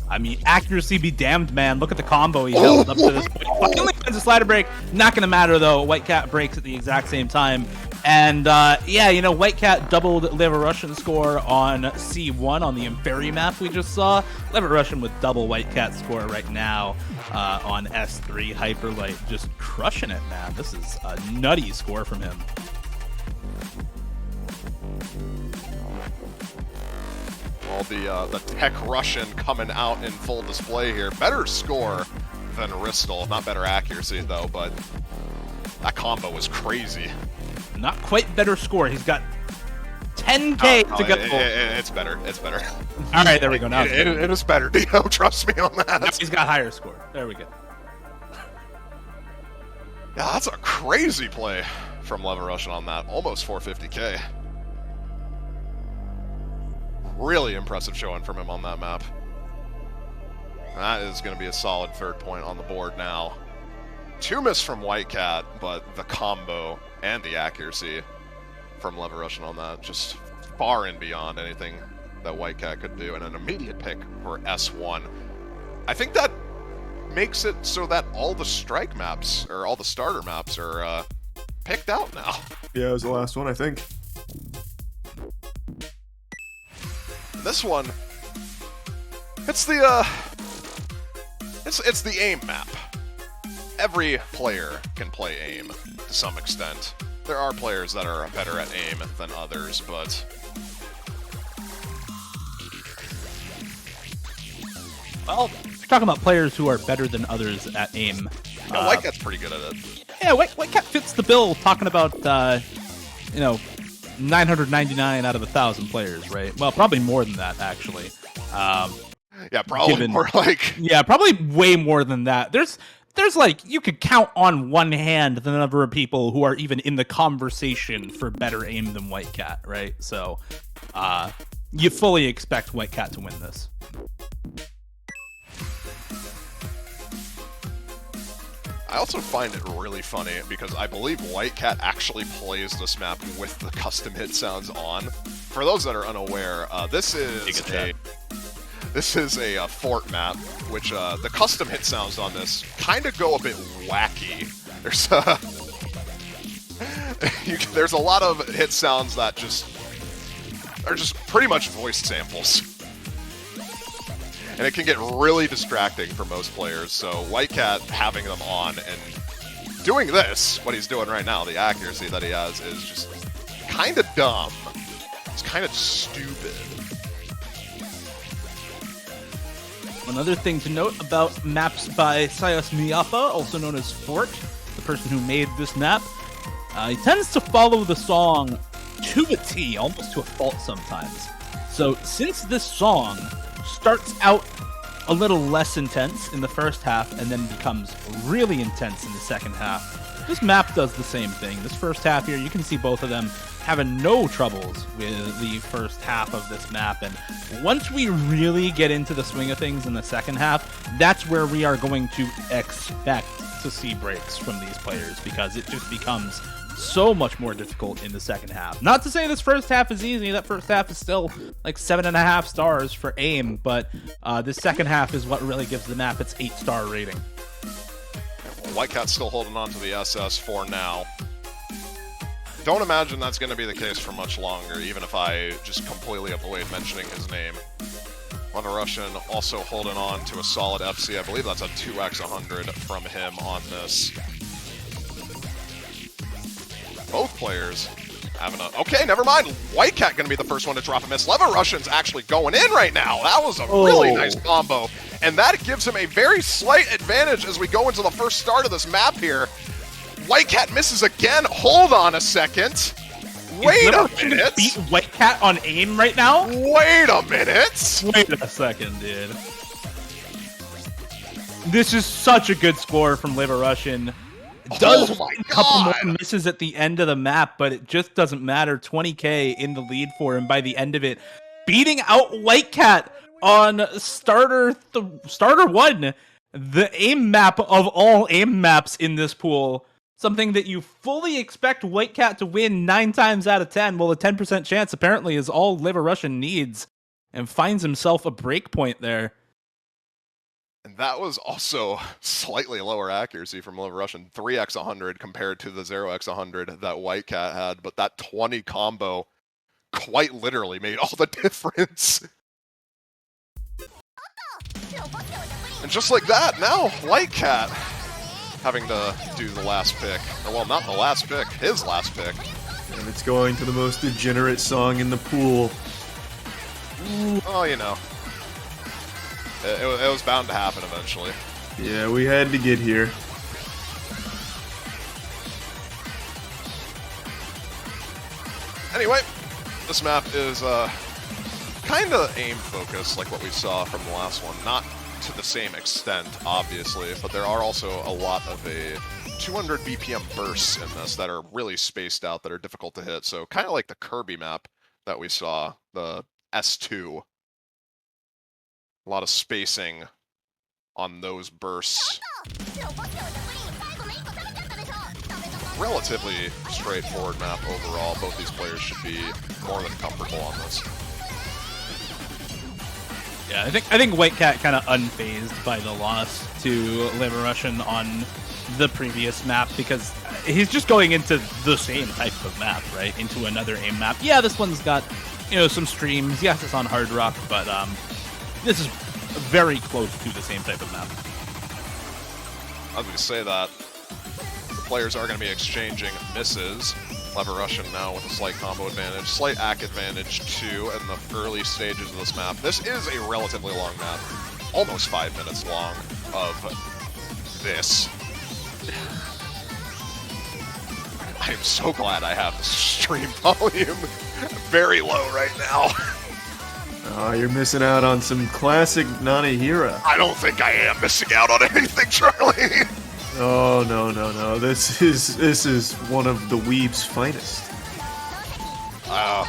I mean, accuracy be damned, man. Look at the combo he held up to this point. Finally finds a slider break. Not going to matter, though. White Cat breaks at the exact same time. And, yeah, you know, White Cat doubled Lever Russian score on C1 on the Inferi map we just saw. Lever Russian with double White Cat score right now on S3. Hyperlight just crushing it, man. This is a nutty score from him. Well, the Tech Russian coming out in full display here. Better score than Ristal. Not better accuracy, though, but that combo was crazy. Not quite better score. He's got 10K to go. It's better. It's better. All right, there we go. Now it is better, Dio. Trust me on that. Now he's got higher score. There we go. Yeah, that's a crazy play from Lever Russian on that. Almost 450K. Really impressive showing from him on that map. That is going to be a solid third point on the board now. 2 miss from White Cat, but the combo and the accuracy from Lever Russian on that just far and beyond anything that White Cat could do. And an immediate pick for S1. I think that makes it so that all the strike maps, or all the starter maps, are picked out now. Yeah, it was the last one, I think. This one, it's the it's the aim map. Every player can play aim to some extent. There are players that are better at aim than others, but well, you're talking about players who are better than others at aim. White Cat's pretty good at it. Yeah, White Cat fits the bill. Talking about you know, 999 out of 1,000 players, right? Well, probably more than that, actually. Yeah, probably more like... Yeah, probably way more than that. There's like, you could count on one hand the number of people who are even in the conversation for better aim than White Cat, right? So, you fully expect White Cat to win this. I also find it really funny because I believe White Cat actually plays this map with the custom hit sounds on. For those that are unaware, this is a fort map, which the custom hit sounds on this kind of go a bit wacky. There's a lot of hit sounds that are just pretty much voice samples. And it can get really distracting for most players, so White Cat having them on and doing this, what he's doing right now, the accuracy that he has is just kind of dumb. It's kind of stupid. Another thing to note about maps by Sayas Miyapa, also known as Fort, the person who made this map, he tends to follow the song to a T, almost to a fault sometimes. So since this song starts out a little less intense in the first half and then becomes really intense in the second half, this map does the same thing. This first half here, you can see both of them having no troubles with the first half of this map, and once we really get into the swing of things in the second half, that's where we are going to expect to see breaks from these players, because it just becomes so much more difficult in the second half. Not to say this first half is easy. That first half is still like 7.5 stars for aim, but this second half is what really gives the map its 8-star rating. White Cat's still holding on to the SS for now. Don't imagine that's going to be the case for much longer, even if I just completely avoid mentioning his name. Lever Russian also holding on to a solid FC. I believe that's a 2x100 from him on this. Both players having a... Okay, never mind. White Cat going to be the first one to drop a miss. Lever Russian's actually going in right now. That was a really nice combo. And that gives him a very slight advantage as we go into the first start of this map here. White Cat misses again. Hold on a second. Wait a minute. Beat White Cat on aim right now? Wait a minute. Wait a second, dude. This is such a good score from Lever Russian. Does a couple more misses at the end of the map, but it just doesn't matter. 20k in the lead for him by the end of it, beating out White Cat on starter 1, the aim map of all aim maps in this pool. Something that you fully expect White Cat to win 9 times out of 10. Well, a 10% chance apparently is all Liver Russian needs, and finds himself a break point there. And that was also slightly lower accuracy from Liver Russian, 3x100 compared to the 0x100 that White Cat had, but that 20 combo quite literally made all the difference. And just like that, now White Cat having to do the last pick. Or, well, not the last pick, his last pick. And it's going to the most degenerate song in the pool. Oh, you know. It was bound to happen eventually. Yeah, we had to get here. Anyway, this map is kind of aim focused like what we saw from the last one. Not to the same extent, obviously, but there are also a lot of 200 BPM bursts in this that are really spaced out, that are difficult to hit. So kind of like the Kirby map that we saw, the S2. A lot of spacing on those bursts. Relatively straightforward map overall. Both these players should be more than comfortable on this. Yeah, I think White Cat kind of unfazed by the loss to Liver Russian on the previous map, because he's just going into the same type of map, right? Into another aim map. Yeah, this one's got, you know, some streams. Yes, it's on Hard Rock, but this is very close to the same type of map. I was going to say that the players are going to be exchanging misses. Liver Russian now with a slight combo advantage, slight AC advantage too in the early stages of this map. This is a relatively long map, almost 5 minutes long of this. I am so glad I have the stream volume very low right now. Oh, you're missing out on some classic Nanahira. I don't think I am missing out on anything, Charlie. Oh, no. This is one of the weeb's finest. I'm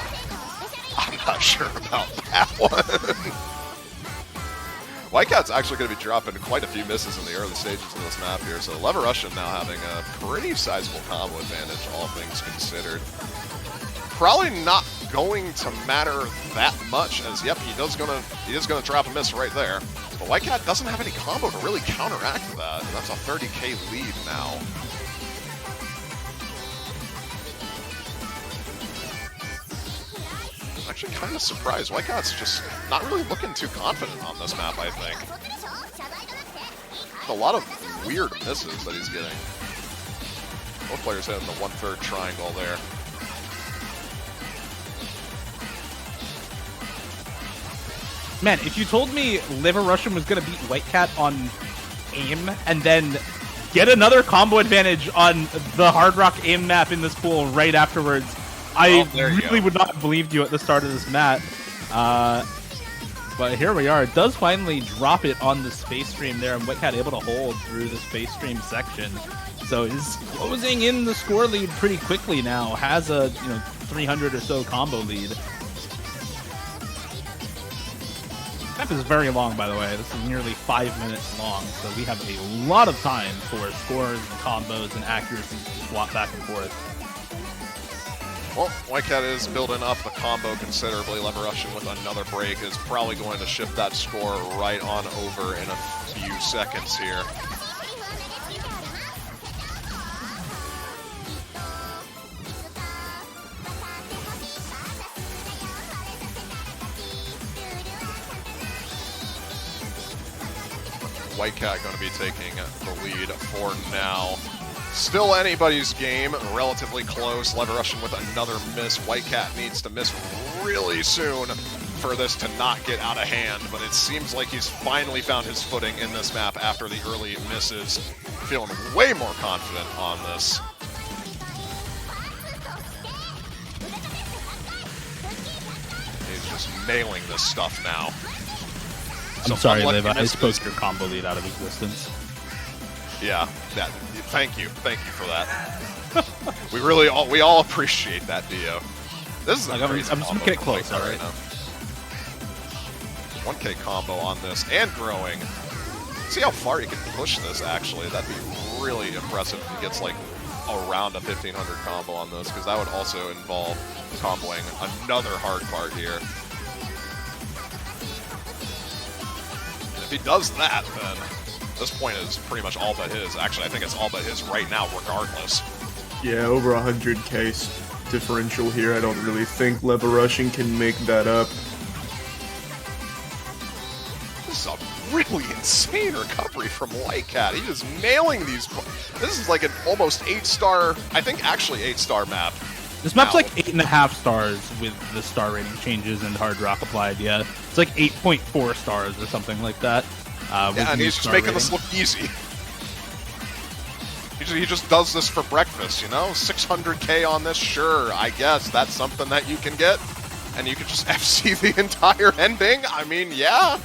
not sure about that one. White Cat's actually going to be dropping quite a few misses in the early stages of this map here, so Liver Russian now having a pretty sizable combo advantage, all things considered. Probably not going to matter that much, as yep, he is gonna drop a miss right there. But White Cat doesn't have any combo to really counteract that, and that's a 30k lead now. I'm actually kind of surprised. White Cat's just not really looking too confident on this map, I think. A lot of weird misses that he's getting. Both players hitting the 1/3 triangle there. Man, if you told me Liver Russian was going to beat White Cat on aim and then get another combo advantage on the Hard Rock aim map in this pool right afterwards, I really would not have believed you at the start of this match. But here we are. It does finally drop it on the space stream there, and White Cat able to hold through the space stream section. So he's closing in the score lead pretty quickly now. Has a 300 or so combo lead. Map is very long, by the way. This is nearly 5 minutes long, so we have a lot of time for scores and combos and accuracies to swap back and forth. Well, White Cat is building up the combo considerably. Liver Russian with another break is probably going to shift that score right on over in a few seconds here. White Cat going to be taking the lead for now. Still anybody's game, relatively close. Liver Russian with another miss. White Cat needs to miss really soon for this to not get out of hand, but it seems like he's finally found his footing in this map after the early misses. Feeling way more confident on this. He's just nailing this stuff now. I'm sorry, Liv, I spoke your combo lead out of existence. Yeah, thank you for that. we all appreciate that, Dio. This is I'm just making it close, all right. 1k combo on this and growing. See how far he can push this. Actually, that'd be really impressive if he gets like around a 1500 combo on this, because that would also involve comboing another hard part here. And if he does that, then this point is pretty much all but his. Actually, I think it's all but his right now, regardless. Yeah, over 100k differential here. I don't really think Leva Russian can make that up. This is a really insane recovery from Whitecat. He is nailing these. This is like an almost 8-star, I think actually 8-star map. This map's Now. like 8.5 stars with the star rating changes and hard rock applied, yeah. It's like 8.4 stars or something like that. Yeah, and he's just making this look easy. He just does this for breakfast, you know? 600k on this, sure, I guess that's something that you can get. And you can just FC the entire ending? I mean, yeah.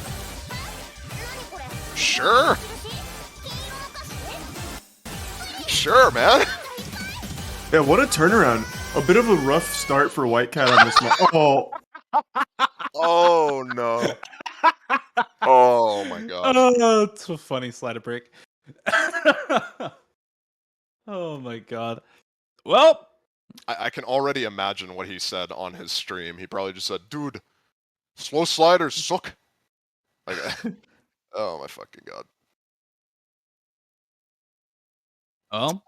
Sure. Sure, man. Yeah, what a turnaround. A bit of a rough start for Whitecat on this one. Oh, Oh, no. Oh, my God. Oh, it's a funny slide of break. Oh my god. Well, I can already imagine what he said on his stream. He probably just said, dude, slow sliders suck. Like, oh my fucking god. well,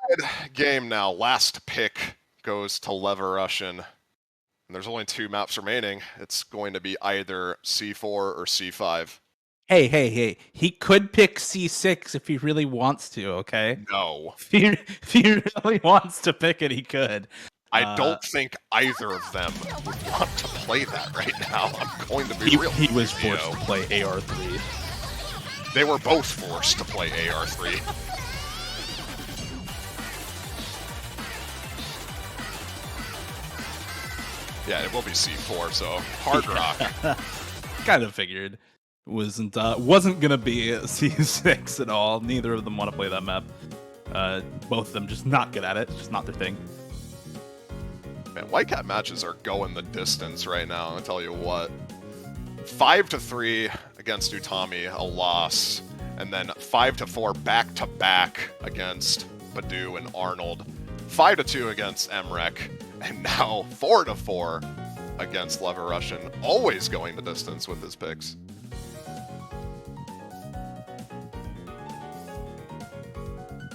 Game now. Last pick goes to Leva Russian. And there's only 2 maps remaining. It's going to be either C4 or C5. hey. He could pick C6 if he really wants to, okay? No. If he really wants to pick it, he could. I don't think either of them would want to play that right now. I'm going to be real. He was with you. forced to play AR3. They were both forced to play AR3. Yeah, it will be C4, so hard rock. Kind of figured. Wasn't gonna be a C6 at all. Neither of them want to play that map. Both of them just not good at it. It's just not their thing. Man, Whitecat matches are going the distance right now, I'll tell you what. 5-3 against Utami, a loss. And then 5-4 back-to-back against Badu and Arnold. 5-2 against Emrek. And now 4-4 against Leva Russian. Always going the distance with his picks.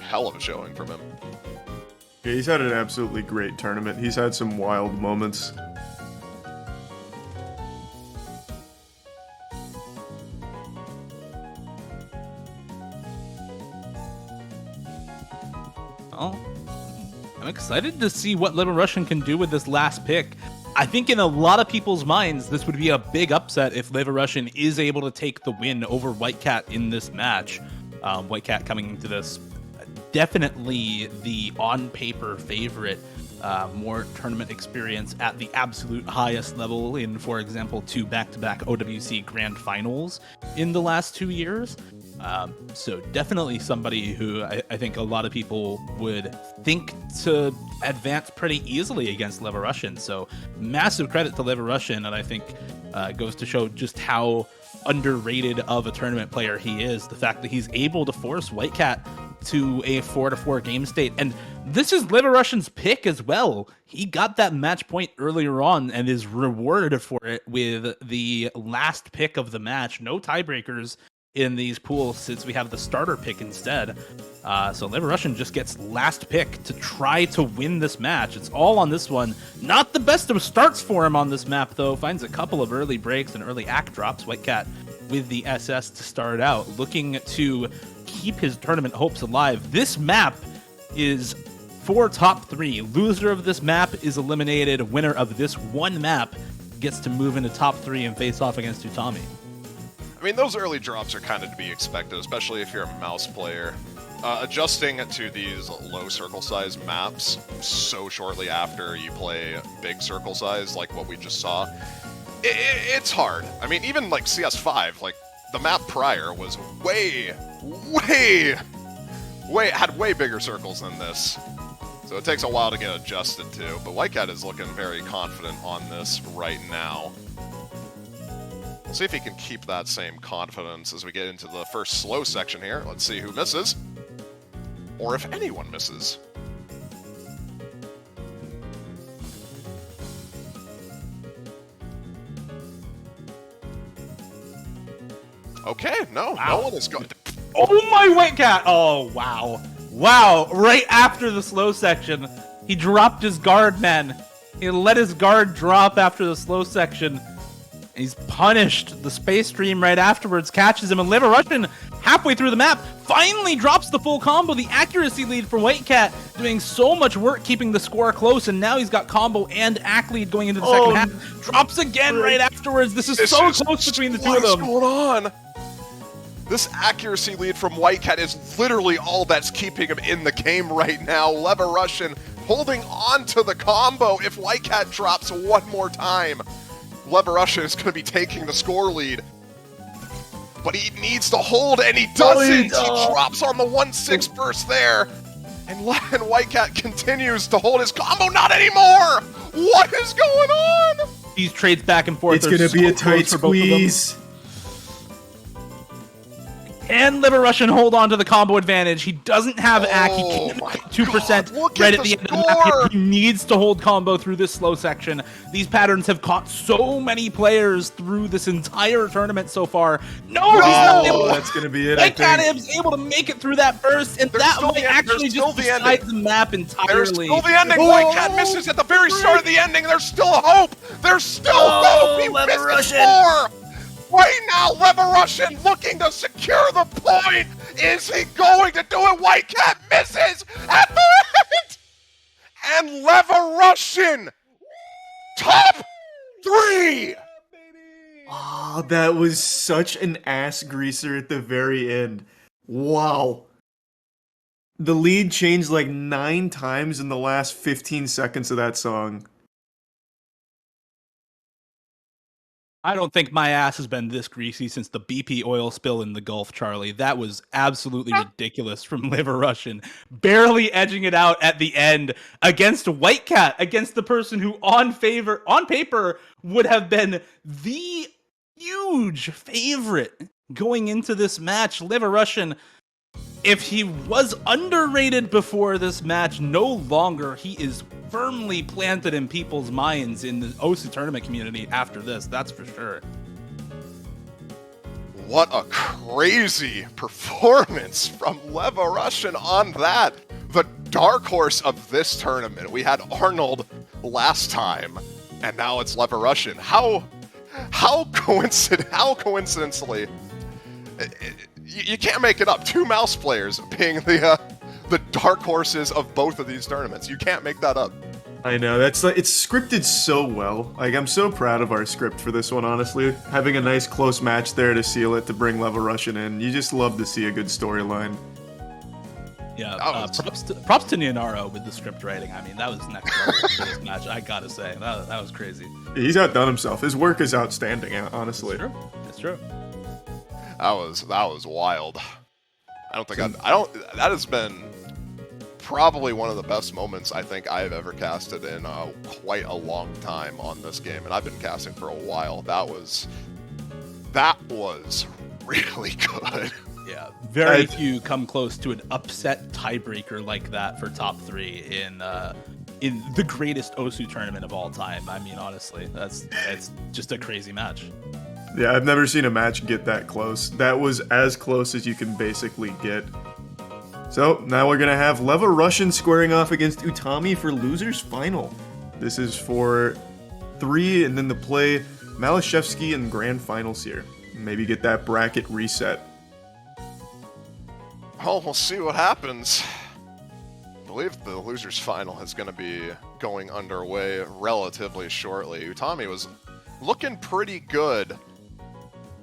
Hell of a showing from him. yeah, he's had an absolutely great tournament. He's had some wild moments. Well, I'm excited to see what Leva Russian can do with this last pick. I think in a lot of people's minds, this would be a big upset if Leva Russian is able to take the win over Whitecat in this match. Whitecat coming into this, definitely the on-paper favorite, more tournament experience at the absolute highest level in, for example, 2 back-to-back OWC Grand Finals in the last 2 years. So definitely somebody who I think a lot of people would think to advance pretty easily against Leva Russian. So massive credit to Leva Russian, and I think goes to show just how underrated of a tournament player he is. The fact that he's able to force Whitecat to a 4-4 game state. And this is Leva Russian's pick as well. He got that match point earlier on and is rewarded for it with the last pick of the match. No tiebreakers in these pools since we have the starter pick instead. So Leva Russian just gets last pick to try to win this match. It's all on this one. Not the best of starts for him on this map, though. Finds a couple of early breaks and early act drops. Whitecat with the SS to start out, looking to keep his tournament hopes alive. This map is for top 3. Loser of this map is eliminated. Winner of this one map gets to move into top 3 and face off against Utami. I mean, those early drops are kind of to be expected, especially if you're a mouse player. Adjusting to these low circle size maps so shortly after you play big circle size, like what we just saw, it's hard. I mean, even like CS5, like the map prior was had way bigger circles than this. So it takes a while to get adjusted to, but Whitecat is looking very confident on this right now. We'll see if he can keep that same confidence as we get into the first slow section here. Let's see who misses. Or if anyone misses. Okay, no one is going. Oh my White Cat! Oh wow, wow! Right after the slow section, he dropped his guard, man. He let his guard drop after the slow section. He's punished. The space stream right afterwards catches him, and Liver Russian halfway through the map finally drops the full combo. The accuracy lead for White Cat doing so much work keeping the score close, and now he's got combo and ac lead going into the second half. Drops again right afterwards. This is so close between the two of them. What's going on? This accuracy lead from White Cat is literally all that's keeping him in the game right now. Lever Russian holding on to the combo. If White Cat drops one more time, Lever Russian is going to be taking the score lead. But he needs to hold, and he doesn't. He drops on the 1-6 burst there. And White Cat continues to hold his combo. Not anymore! What is going on? These trades back and forth. It's going to be a tight squeeze. And Liver Russian hold on to the combo advantage. He doesn't have AC. He can't make 2% right at the end of the map. He needs to hold combo through this slow section. These patterns have caught so many players through this entire tournament so far. No, he's not able. That's going to be it, White Cat is able to make it through that burst, and that might actually just decide the map entirely. There's still the ending. White Cat misses at the very start of the ending. There's still hope. There's still hope. He missed more. Right now, Lever Russian looking to secure the point. Is he going to do it? White Cat misses at the end. And Lever Russian, top 3. Oh, that was such an ass greaser at the very end. Wow. The lead changed like 9 times in the last 15 seconds of that song. I don't think my ass has been this greasy since the BP oil spill in the Gulf, Charlie. That was absolutely ridiculous from Liver Russian. Barely edging it out at the end against White Cat, against the person who on paper would have been the huge favorite going into this match. Liver Russian, if he was underrated before this match, no longer. He is firmly planted in people's minds in the OSU tournament community after this, that's for sure. What a crazy performance from Lever Russian on that. The dark horse of this tournament. We had Arnold last time, and now it's Lever Russian. How coincidentally, you can't make it up. 2 mouse players being the dark horses of both of these tournaments. You can't make that up. I know, that's like, it's scripted so well. Like, I'm so proud of our script for this one, honestly. Having a nice close match there to seal it, to bring Lever Russian in. You just love to see a good storyline. Yeah, props to Neonaro with the script writing. I mean, that was next level for this match, I gotta say. That was crazy. He's outdone himself. His work is outstanding, honestly. It's true. That was wild. That has been probably one of the best moments I think I've ever casted in quite a long time on this game, and I've been casting for a while. That was really good. Yeah, very few come close to an upset tiebreaker like that for top 3 in the greatest OSU tournament of all time. I mean, honestly, it's just a crazy match. Yeah, I've never seen a match get that close. That was as close as you can basically get. So, now we're going to have Lever Russian squaring off against Utami for Losers Final. This is for 3, and then to play Malashevsky in Grand Finals here. Maybe get that bracket reset. Well, we'll see what happens. I believe the Losers Final is going to be going underway relatively shortly. Utami was looking pretty good.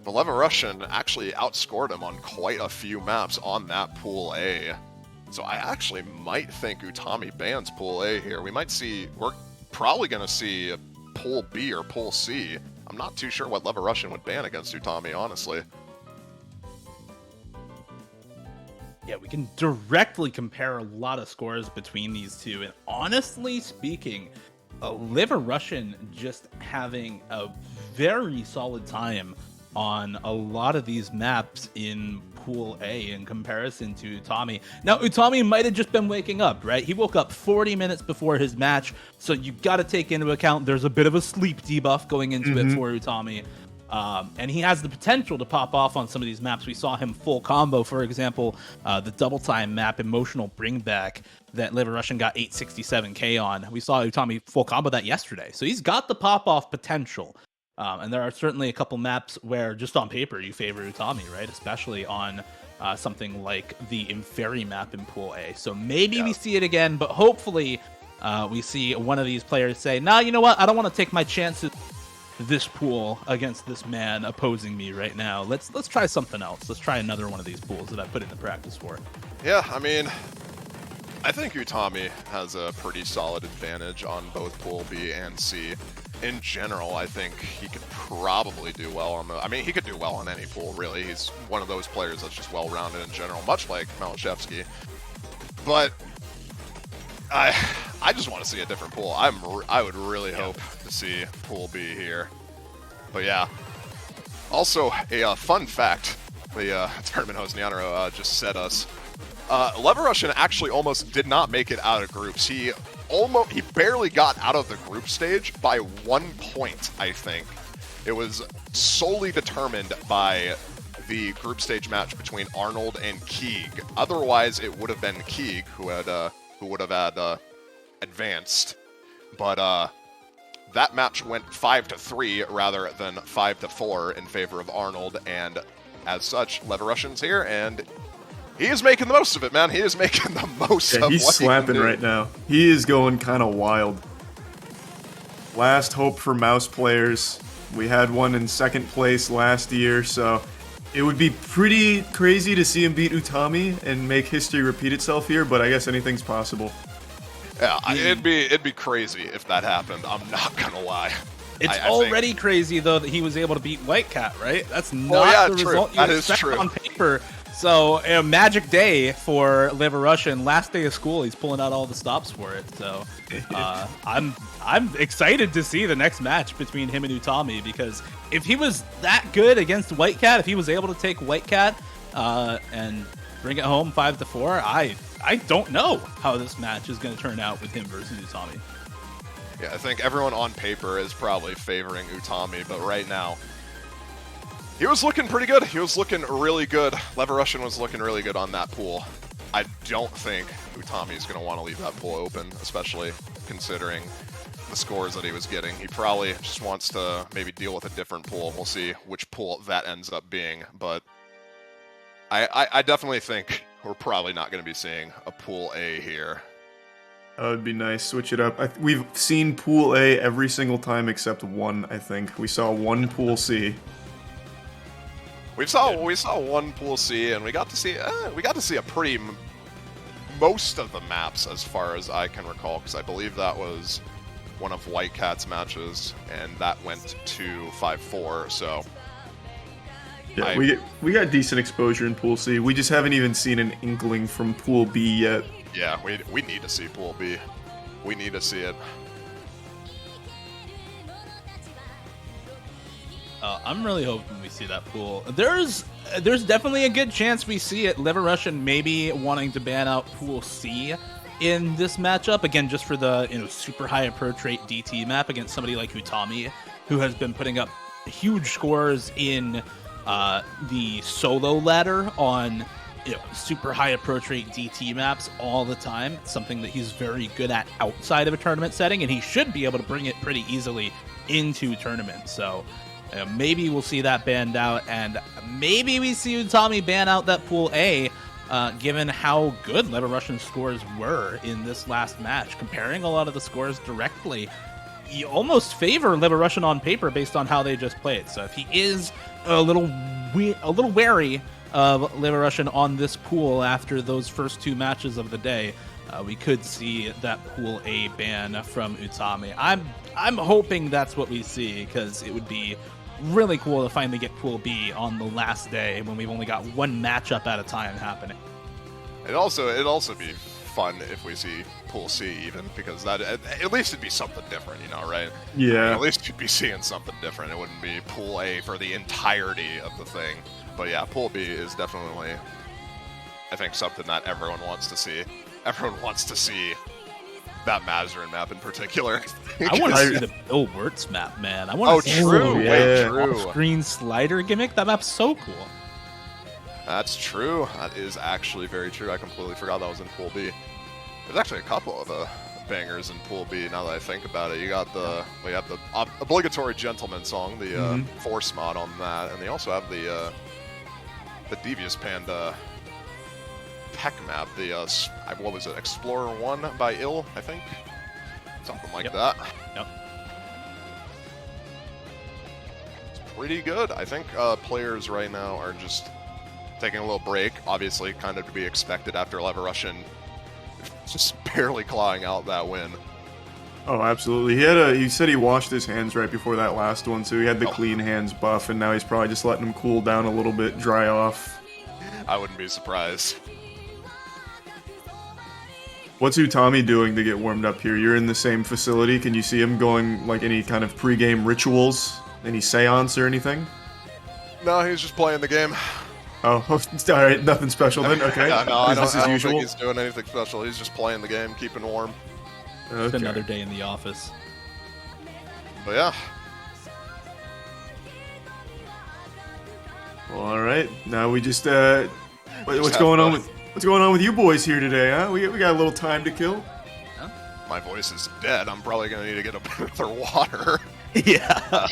But Lever Russian actually outscored him on quite a few maps on that Pool A. So I actually might think Utami bans Pool A here. We're probably going to see Pool B or Pool C. I'm not too sure what Lever Russian would ban against Utami, honestly. Yeah, we can directly compare a lot of scores between these two. And honestly speaking, Lever Russian just having a very solid time on a lot of these maps in Pool A in comparison to Utami. Now, Utami might have just been waking up, right? He woke up 40 minutes before his match, so you got to take into account there's a bit of a sleep debuff going into it for Utami. And he has the potential to pop off on some of these maps. We saw him full combo, for example, the double time map, Emotional Bringback, that Liver Russian got 867k on. We saw Utami full combo that yesterday. So he's got the pop off potential. And there are certainly a couple maps where, just on paper, you favor Utami, right? Especially on something like the Inferi map in Pool A. So maybe we see it again, but hopefully we see one of these players say, nah, you know what? I don't want to take my chances this pool against this man opposing me right now. Let's try something else. Let's try another one of these pools that I put into practice for. Yeah, I mean, I think Utami has a pretty solid advantage on both Pool B and C. In general, I think he could probably do well on the... I mean, he could do well on any pool, really. He's one of those players that's just well-rounded in general, much like Malashevsky. But I just want to see a different pool. I would really hope to see Pool B here. But yeah. Also, a fun fact, the tournament host Nyanro just said us. Lever Russian actually almost did not make it out of groups. He barely got out of the group stage by 1 point, I think. It was solely determined by the group stage match between Arnold and Keeg. Otherwise, it would have been Keeg who would have had advanced. But that match went 5-3 rather than 5-4 in favor of Arnold, and as such, Lever Russian's here, and he is making the most of it, man. He is making the most of he's what slapping he can do. right now. He is going kind of wild. Last hope for mouse players. We had one in second place last year, so it would be pretty crazy to see him beat Utami and make history repeat itself here, but I guess anything's possible. Yeah, it'd be crazy if that happened. I'm not gonna lie. It's I already think... crazy, though, that he was able to beat White Cat, right? That's not the true. result you That is expect true. on paper. So, a magic day for Liver Russian. Last day of school, he's pulling out all the stops for it. So, I'm excited to see the next match between him and Utami, because if he was that good against White Cat, if he was able to take White Cat and bring it home 5-4, I don't know how this match is going to turn out with him versus Utami. Yeah, I think everyone on paper is probably favoring Utami, but right now, he was looking pretty good. He was looking really good. Lever Russian was looking really good on that pool. I don't think Utami is going to want to leave that pool open, especially considering the scores that he was getting. He probably just wants to maybe deal with a different pool. We'll see which pool that ends up being, but I definitely think we're probably not going to be seeing a Pool A here. That would be nice. Switch it up. We've seen Pool A every single time except one, I think. We saw one Pool C. We saw one Pool C, and we got to see a pretty most of the maps as far as I can recall, because I believe that was one of White Cat's matches, and that went to 5-4. So yeah, we got decent exposure in Pool C. We just haven't even seen an inkling from Pool B yet. yeah, we need to see Pool B. We need to see it. I'm really hoping we see that pool. There's definitely a good chance we see it. Liver Russian maybe wanting to ban out Pool C in this matchup, again, just for the super high approach rate DT map against somebody like Utami, who has been putting up huge scores in the solo ladder on super high approach rate DT maps all the time. It's something that he's very good at outside of a tournament setting, and he should be able to bring it pretty easily into tournaments. So maybe we'll see that banned out, and maybe we see Utami ban out that Pool A, given how good Lever Russian's scores were in this last match. Comparing a lot of the scores directly, you almost favor Lever Russian on paper based on how they just played. So if he is a little wary of Lever Russian on this pool after those first two matches of the day, we could see that Pool A ban from Utami. I'm hoping that's what we see, because it would be really cool to finally get Pool B on the last day when we've only got one matchup at a time happening. It'd also be fun if we see Pool C even, because that at least it'd be something different, right? Yeah. At least you'd be seeing something different. It wouldn't be Pool A for the entirety of the thing. But yeah, Pool B is definitely, I think, something that everyone wants to see. Everyone wants to see that Mazarin map in particular. I want to see the Bill Wirtz map, man. I want to see true. the Yeah. True. off-screen slider gimmick. That map's so cool. That's true. That is actually very true. I completely forgot that was in Pool B. There's actually a couple of bangers in Pool B. Now that I think about it, you have the obligatory Gentleman song, the Force mod on that, and they also have the Devious Panda Peck map. The what was it? Explorer 1 by Ill, I think, something like that. Yep. It's pretty good. I think players right now are just taking a little break. Obviously, kind of to be expected after Lever Russian just barely clawing out that win. Oh, absolutely. He said he washed his hands right before that last one, so he had the clean hands buff, and now he's probably just letting them cool down a little bit, dry off. I wouldn't be surprised. What's Utami doing to get warmed up here? You're in the same facility. Can you see him going, like, any kind of pre-game rituals? Any seance or anything? No, he's just playing the game. Oh, alright, nothing special then, okay. Yeah, no, I Business don't as think usual. he's doing anything special. He's just playing the game, keeping warm. It's Okay. another day in the office. But yeah, Well, alright, now we just, what's have going on fun. what's going on with you boys here today, huh? We got a little time to kill. my voice is dead. I'm probably going to need to get a bit of water. Yeah.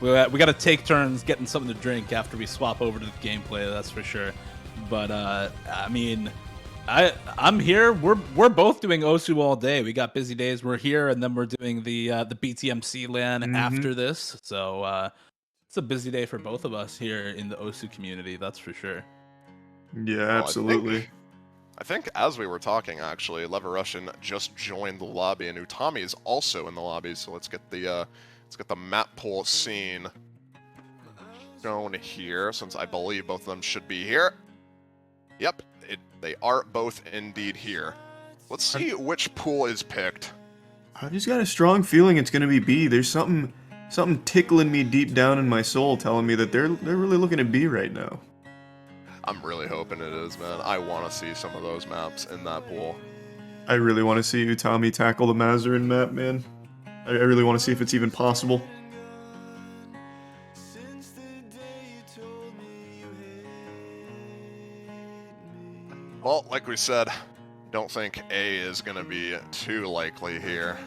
We got to take turns getting something to drink after we swap over to the gameplay. That's for sure. But I mean, I'm here. We're both doing Osu all day. We got busy days. We're here, and then we're doing the BTMC LAN after this. So it's a busy day for both of us here in the Osu community. That's for sure. Yeah, Well, absolutely. I think as we were talking, actually, Lever Russian just joined the lobby, and Utami is also in the lobby. So let's get the map pool scene shown here, since I believe both of them should be here. Yep, they are both indeed here. Let's see which pool is picked. I just got a strong feeling it's gonna be B. There's something tickling me deep down in my soul, telling me that they're really looking at B right now. I'm really hoping it is, man. I want to see some of those maps in that pool. I really want to see Utami tackle the Mazarin map, man. I really want to see if it's even possible. Well, like we said, don't think A is going to be too likely here.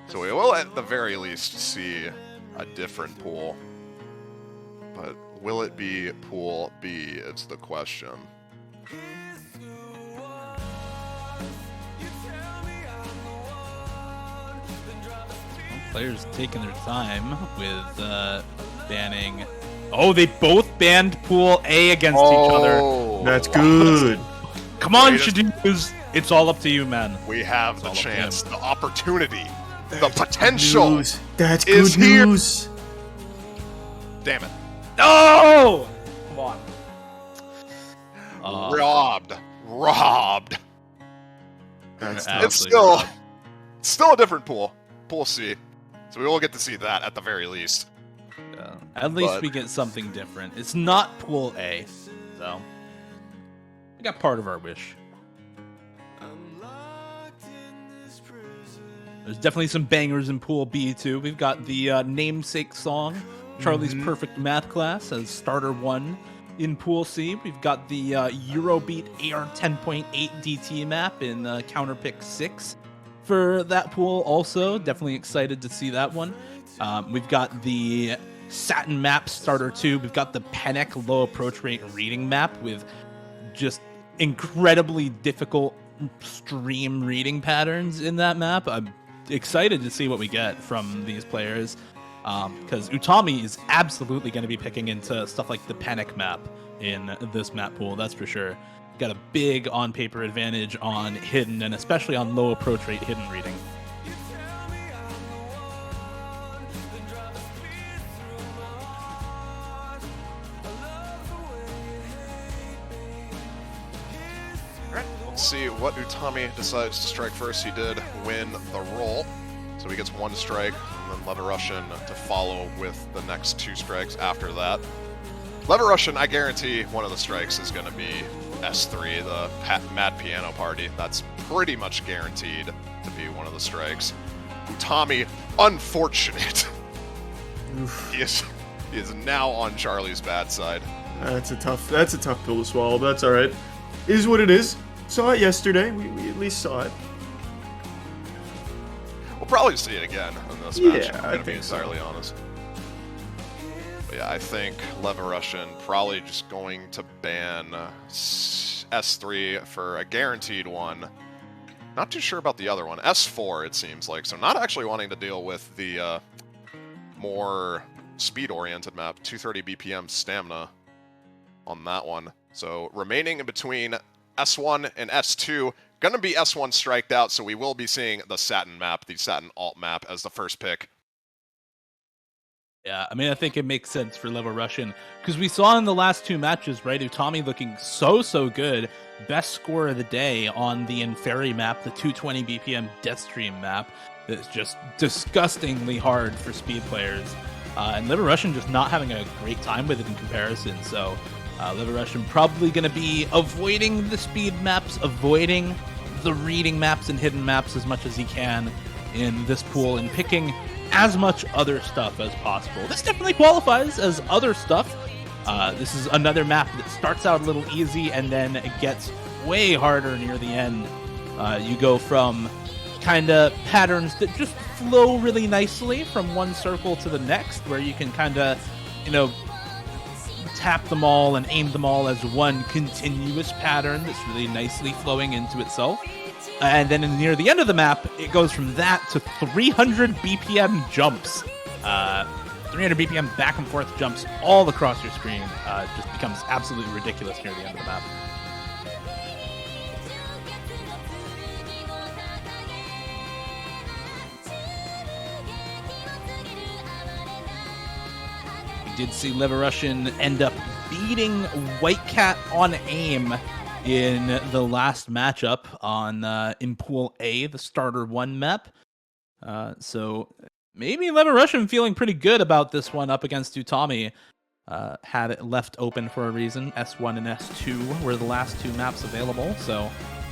So we will at the very least see a different pool. But will it be pool B? It's the question. Players taking their time with banning. Oh, they both banned Pool A against each other. That's good. Come on, Greatest- Shadoos. It's all up to you, man. We have the all up to chance, him. the opportunity, the potential. News. That's is good here. news. Damn it. No! Come on. Robbed. That's Yeah, tough. It's absolutely. still a different pool. Pool C. So we will get to see that at the very least. Yeah. At least But- we get something different. It's not Pool A, so we got part of our wish. There's definitely some bangers in Pool B too. We've got the namesake song, Charlie's Perfect Math Class, as starter 1 in Pool C. We've got the Eurobeat AR 10.8 DT map in Counterpick 6 for that pool. Also, definitely excited to see that one. We've got the Satin map starter 2. We've got the Panic low approach rate reading map with just incredibly difficult stream reading patterns in that map. I'm excited to see what we get from these players, because Utami is absolutely going to be picking into stuff like the Panic map in this map pool, that's for sure. Got a big on-paper advantage on hidden, and especially on low approach rate hidden reading. Let's see what Utami decides to strike first. He did win the roll, so he gets 1 strike, and then Lever Russian to follow with the next 2 strikes after that. Lever Russian, I guarantee one of the strikes is going to be S3, the Mad Piano Party. That's pretty much guaranteed to be one of the strikes. Tommy, unfortunate. He is now on Charlie's bad side. That's a tough pill to swallow. But that's all right. Is what it is. Saw it yesterday. We at least saw it. We'll probably see it again in this match. Yeah, I'm I gonna be think so. entirely honest. But yeah, I think Leverushin probably just going to ban S3 for a guaranteed one. Not too sure about the other one. S4, it seems like. So not actually wanting to deal with the more speed-oriented map, 230 BPM stamina on that one. So remaining in between S1 and S2, gonna be S1 striked out, so we will be seeing the Satin map, the Satin alt map, as the first pick. Yeah, I mean, I think it makes sense for Leverushin because we saw in the last two matches, right, Utami looking so good. Best score of the day on the Inferi map, the 220 BPM Deathstream map. That's just disgustingly hard for speed players. And Leverushin just not having a great time with it in comparison. So Leverushin probably going to be avoiding the speed maps, avoiding the reading maps and hidden maps as much as he can in this pool, and picking as much other stuff as possible. This definitely qualifies as other stuff. This is another map that starts out a little easy and then it gets way harder near the end. You go from kind of patterns that just flow really nicely from one circle to the next, where you can kind of, tap them all and aim them all as one continuous pattern that's really nicely flowing into itself. And then near the end of the map, it goes from that to 300 BPM jumps. 300 BPM back and forth jumps all across your screen. Just becomes absolutely ridiculous near the end of the map. We did see Leverushin end up beating White Cat on aim in the last matchup on in Pool A, the Starter 1 map. So maybe Leverushin feeling pretty good about this one up against Utami. Had it left open for a reason. S1 and S2 were the last two maps available, so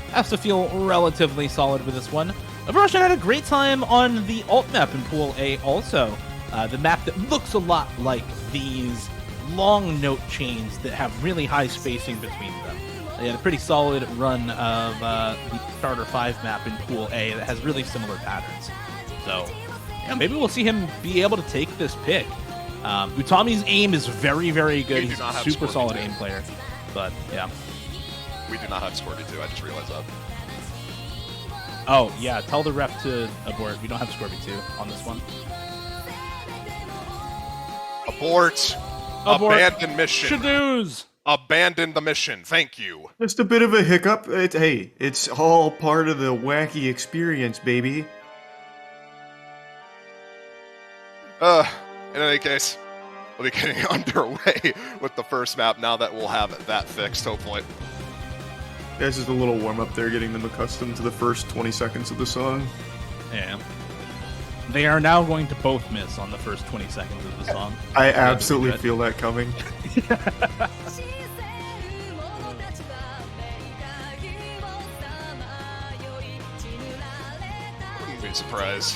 has to feel relatively solid with this one. Leverushin had a great time on the alt map in Pool A also. The map that looks a lot like these long note chains that have really high spacing between them. They had a pretty solid run of the Starter 5 map in Pool A that has really similar patterns. So, yeah, maybe we'll see him be able to take this pick. Utami's aim is very good. He's a super solid aim player. But, yeah. We do not have Scorby 2, I just realized that. Oh, yeah, tell the rep to abort. We don't have Scorby 2 on this one. Abort! Abandon mission! Shadoos! Abandon the mission, thank you. Just a bit of a hiccup. Hey, it's all part of the wacky experience, baby. In any case, we'll be getting underway with the first map now that we'll have that fixed, hopefully. That's just a little warm-up there, getting them accustomed to the first 20 seconds of the song. Yeah. They are now going to both miss on the first 20 seconds of the song. I absolutely feel that coming. Wouldn't be surprised.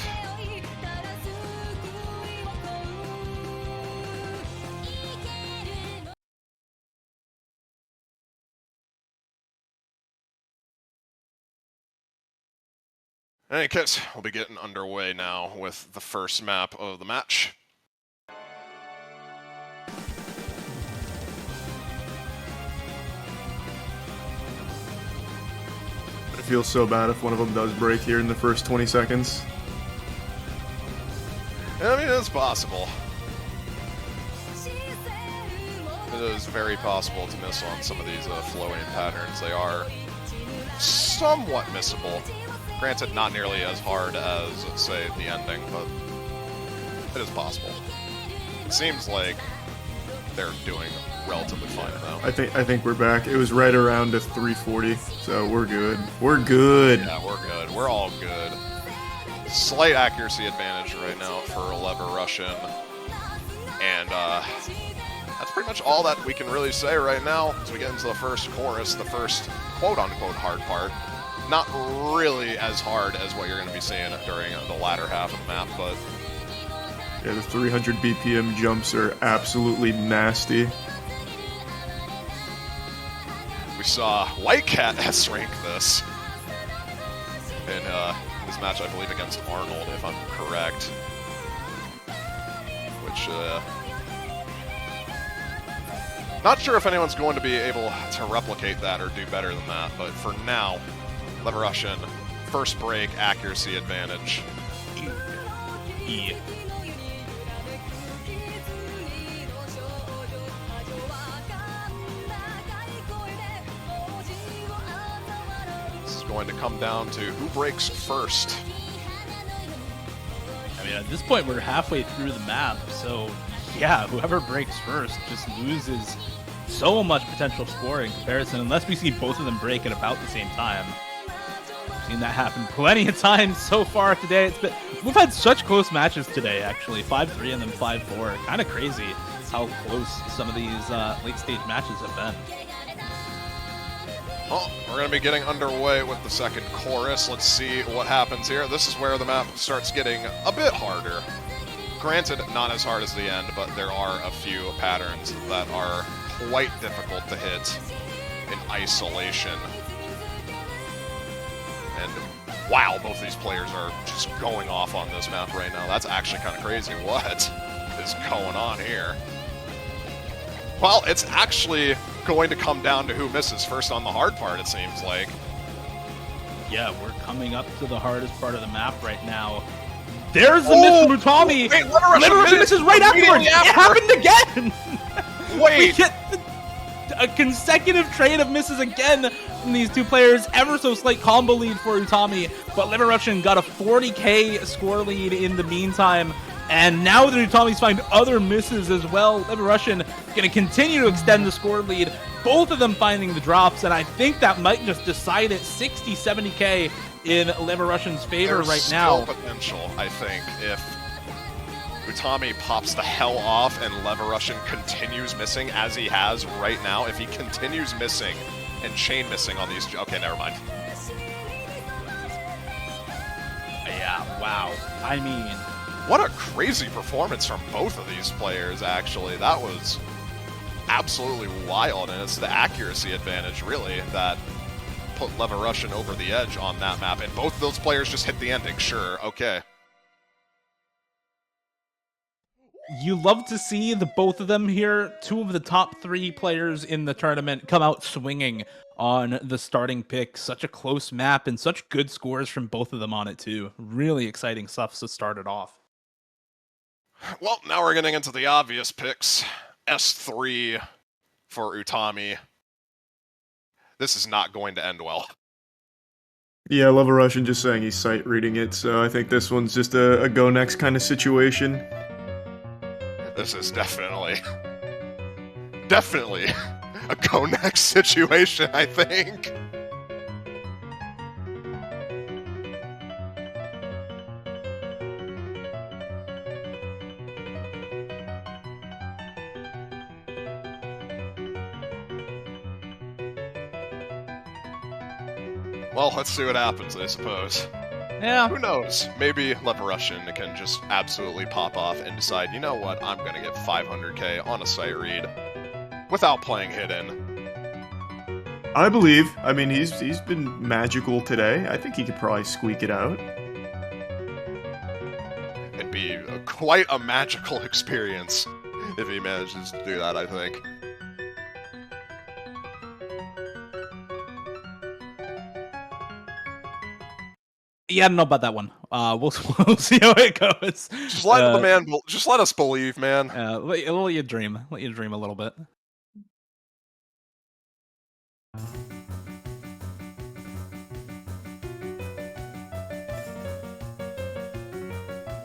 In any case, we'll be getting underway now with the first map of the match. It feels so bad if one of them does break here in the first 20 seconds. I mean, it's possible. It is very possible to miss on some of these flowing patterns. They are somewhat missable. Granted, not nearly as hard as, say, the ending, but it is possible. It seems like they're doing relatively fine now. I think we're back. It was right around a 340, so we're good. We're good. Yeah, we're good. We're all good. Slight accuracy advantage right now for Leverushin. And that's pretty much all that we can really say right now as we get into the first chorus, the first quote-unquote hard part. Not really as hard as what you're going to be seeing during the latter half of the map, but... Yeah, the 300 BPM jumps are absolutely nasty. We saw White Cat S-rank this in his match, I believe, against Arnold, if I'm correct. Which, not sure if anyone's going to be able to replicate that or do better than that, but for now, Leverussian, first break, accuracy advantage. E. This is going to come down to who breaks first. I mean, at this point, we're halfway through the map, so yeah, whoever breaks first just loses so much potential score in comparison, unless we see both of them break at about the same time. We've seen that happen plenty of times so far today. We've had such close matches today, actually. 5-3 and then 5-4. Kind of crazy how close some of these late-stage matches have been. Well, we're going to be getting underway with the second chorus. Let's see what happens here. This is where the map starts getting a bit harder. Granted, not as hard as the end, but there are a few patterns that are quite difficult to hit in isolation. And wow, both these players are just going off on this map right now. That's actually kind of crazy. What is going on here? Well, it's actually going to come down to who misses first on the hard part, it seems like. Yeah, we're coming up to the hardest part of the map right now. There's the miss from Utami. Wait, Leverussian misses right afterwards. It happened again. Wait. We get a consecutive train of misses again from these two players. Ever so slight combo lead for Utami, but Leverussian got a 40k score lead in the meantime. And now that Utami's find other misses as well, Leverussian going to continue to extend the score lead. Both of them finding the drops, and I think that might just decide it 60, 70k in Leverussian's favor right now. There's still potential, I think, if Utami pops the hell off and Leverussian continues missing as he has right now. If he continues missing and chain missing on these... Okay, never mind. Yeah, wow. I mean... What a crazy performance from both of these players, actually. That was absolutely wild, and it's the accuracy advantage, really, that put Leverussian over the edge on that map. And both of those players just hit the ending, sure, okay. You love to see the both of them here, two of the top 3 players in the tournament, come out swinging on the starting pick. Such a close map and such good scores from both of them on it, too. Really exciting stuff to start it off. Well, now we're getting into the obvious picks. S3 for Utami. This is not going to end well. Yeah, Leverussian just saying he's sight reading it, so I think this one's just a go next kind of situation. This is definitely a go next situation, I think. Well, let's see what happens, I suppose. Yeah. Who knows? Maybe Leverussian can just absolutely pop off and decide, you know what, I'm gonna get 500k on a sight read without playing hidden. I believe. I mean, he's been magical today. I think he could probably squeak it out. It'd be quite a magical experience if he manages to do that, I think. Yeah, I don't know about that one. We'll see how it goes. Just let the man. Just let us believe, man. Let you dream. Let you dream a little bit.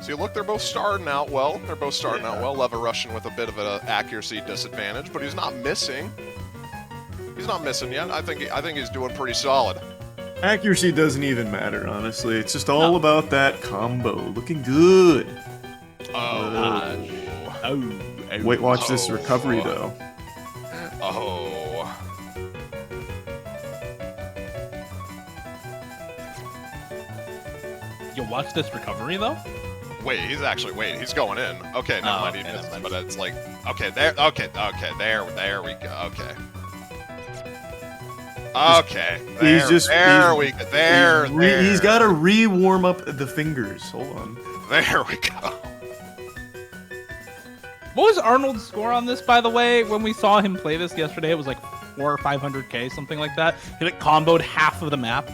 See, look, they're both starting out well. They're both starting out well. Leverussian with a bit of an accuracy disadvantage, but he's not missing. He's not missing yet. I think he's doing pretty solid. Accuracy doesn't even matter, honestly. It's just all about that combo. Looking good. Oh. Wait, watch this recovery though. Oh. You watch this recovery though? Wait, he's going in. Okay, never mind, he okay, missed, never mind. but it's like, okay, there we go, okay. Okay, there he's got to re-warm up the fingers. Hold on. There we go. What was Arnold's score on this, by the way? When we saw him play this yesterday, it was like 400 or 500k, something like that. He like comboed half of the map.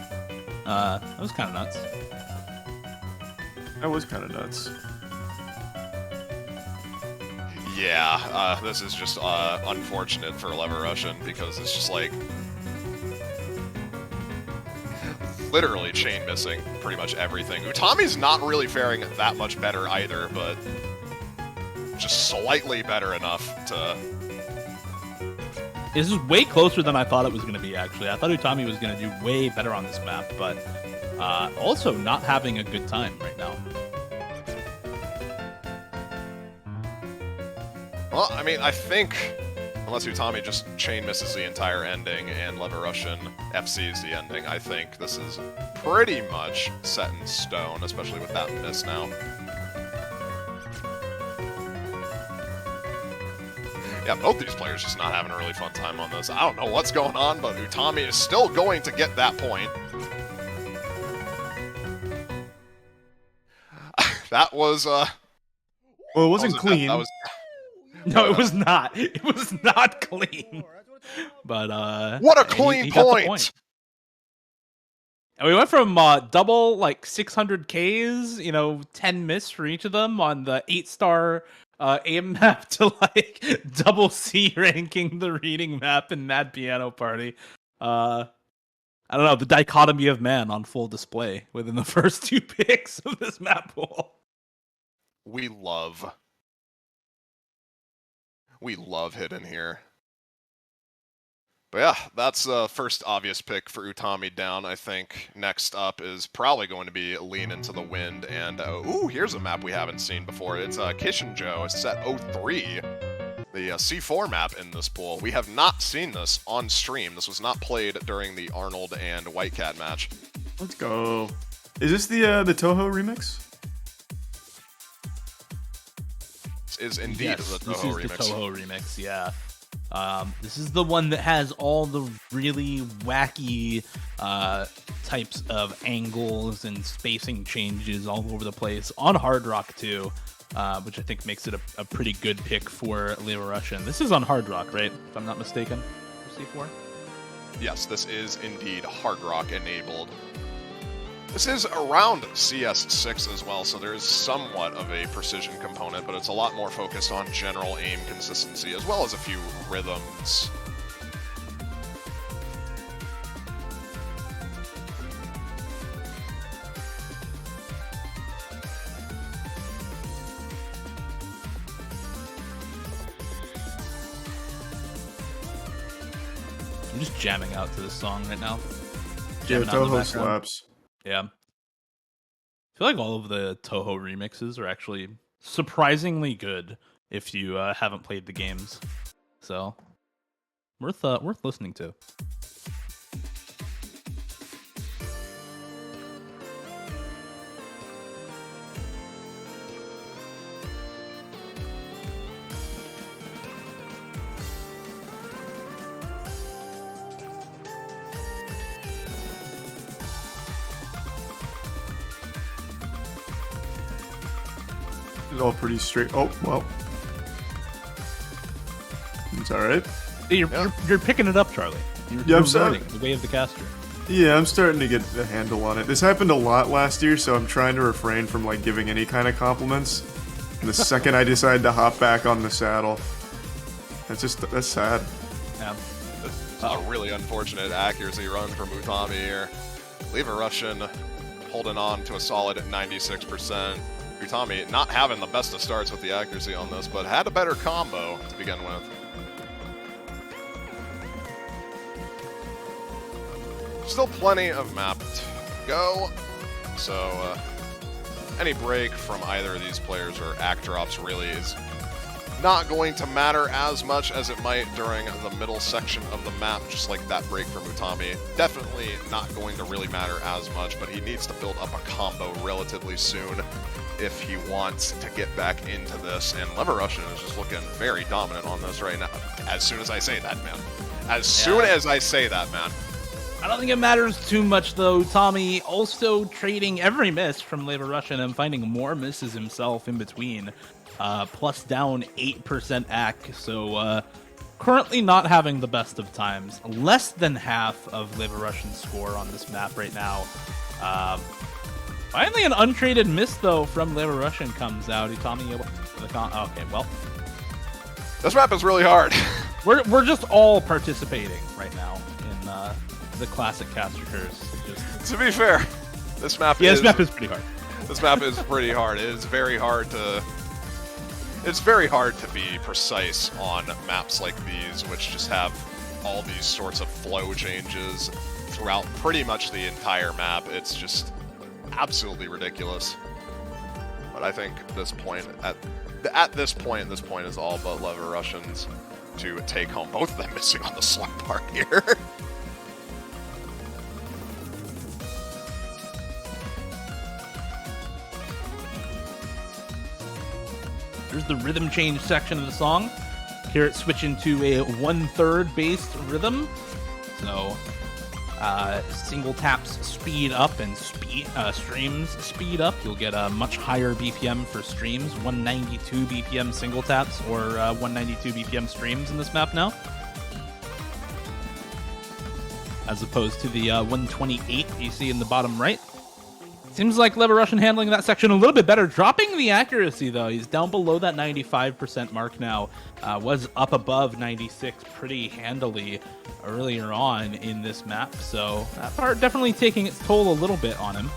That was kind of nuts. That was kind of nuts. Yeah, this is just unfortunate for Lever Russian because it's just like literally chain missing pretty much everything. Utami's not really faring that much better either, but just slightly better enough to... This is way closer than I thought it was going to be, actually. I thought Utami was going to do way better on this map, but also not having a good time right now. Well, I mean, I think, unless Utami just chain misses the entire ending and Lever Russian FCs the ending, I think this is pretty much set in stone, especially with that miss now. Yeah, both these players just not having a really fun time on this. I don't know what's going on, but Utami is still going to get that point. That was, Well, it wasn't clean. That was... No, it was not. It was not clean. But what a clean he got the point! point. And we went from double like 600Ks, you know, 10 miss for each of them on the 8-star aim map to like double C ranking the reading map in Mad Piano Party. I don't know, the dichotomy of man on full display within the first 2 picks of this map pool. We love hidden here. But yeah, that's the first obvious pick for Utami down. I think next up is probably going to be Lean Into the Wind. And, ooh, here's a map we haven't seen before. It's Kishinjo, set 03, the C4 map in this pool. We have not seen this on stream. This was not played during the Arnold and White Cat match. Let's go. Is this the Toho remix? This is indeed Yes, the this Toho is remix. the Toho remix, yeah. This is the one that has all the really wacky types of angles and spacing changes all over the place on Hard Rock too, which I think makes it a pretty good pick for Lever Russian. This is on Hard Rock, right? If I'm not mistaken, for C4. Yes, this is indeed Hard Rock enabled. This is around CS6 as well, so there's somewhat of a precision component, but it's a lot more focused on general aim consistency, as well as a few rhythms. I'm just jamming out to this song right now. Yeah, Jamming out in the Toho background. slaps. Yeah. I feel like all of the Toho remixes are actually surprisingly good if you haven't played the games. So, worth listening to. It's all pretty straight. Oh, well. It's alright. You're picking it up, Charlie. You're Yeah, I'm learning the way of the caster. Yeah, I'm starting to get a handle on it. This happened a lot last year, so I'm trying to refrain from like giving any kind of compliments. And the second I decide to hop back on the saddle, that's sad. Yeah. It's a really unfortunate accuracy run from Utami here. Lever Russian holding on to a solid 96%. Utami not having the best of starts with the accuracy on this, but had a better combo to begin with. Still plenty of map to go, so any break from either of these players or act drops really is not going to matter as much as it might during the middle section of the map, just like that break from Utami. Definitely not going to really matter as much, but he needs to build up a combo relatively soon if he wants to get back into this. And Lever Russian is just looking very dominant on this right now. As soon as I say that, man. As soon as I say that, man. I don't think it matters too much, though. Tommy also trading every miss from Lever Russian and finding more misses himself in between. Plus down 8% AC, so currently not having the best of times. Less than half of Lever Russian's score on this map right now. Finally, an untraded miss, though, from Lever Russian comes out. Tommy, okay, well. This map is really hard. We're just all participating right now in the classic caster curse. To be fair, this map this map is pretty hard. This map is pretty hard. It is very hard to... It's very hard to be precise on maps like these, which just have all these sorts of flow changes throughout pretty much the entire map. It's just absolutely ridiculous. But I think this point, at this point is all but Lever Russians to take home. Both of them missing on the slug part here. There's the rhythm change section of the song. Here it's switching to a 1/3 based rhythm. So single taps speed up and streams speed up. You'll get a much higher BPM for streams, 192 BPM single taps or 192 BPM streams in this map now. As opposed to the 128 you see in the bottom right. Seems like Lever Russian handling that section a little bit better. Dropping the accuracy, though. He's down below that 95% mark now. Was up above 96 pretty handily earlier on in this map. So that part definitely taking its toll a little bit on him.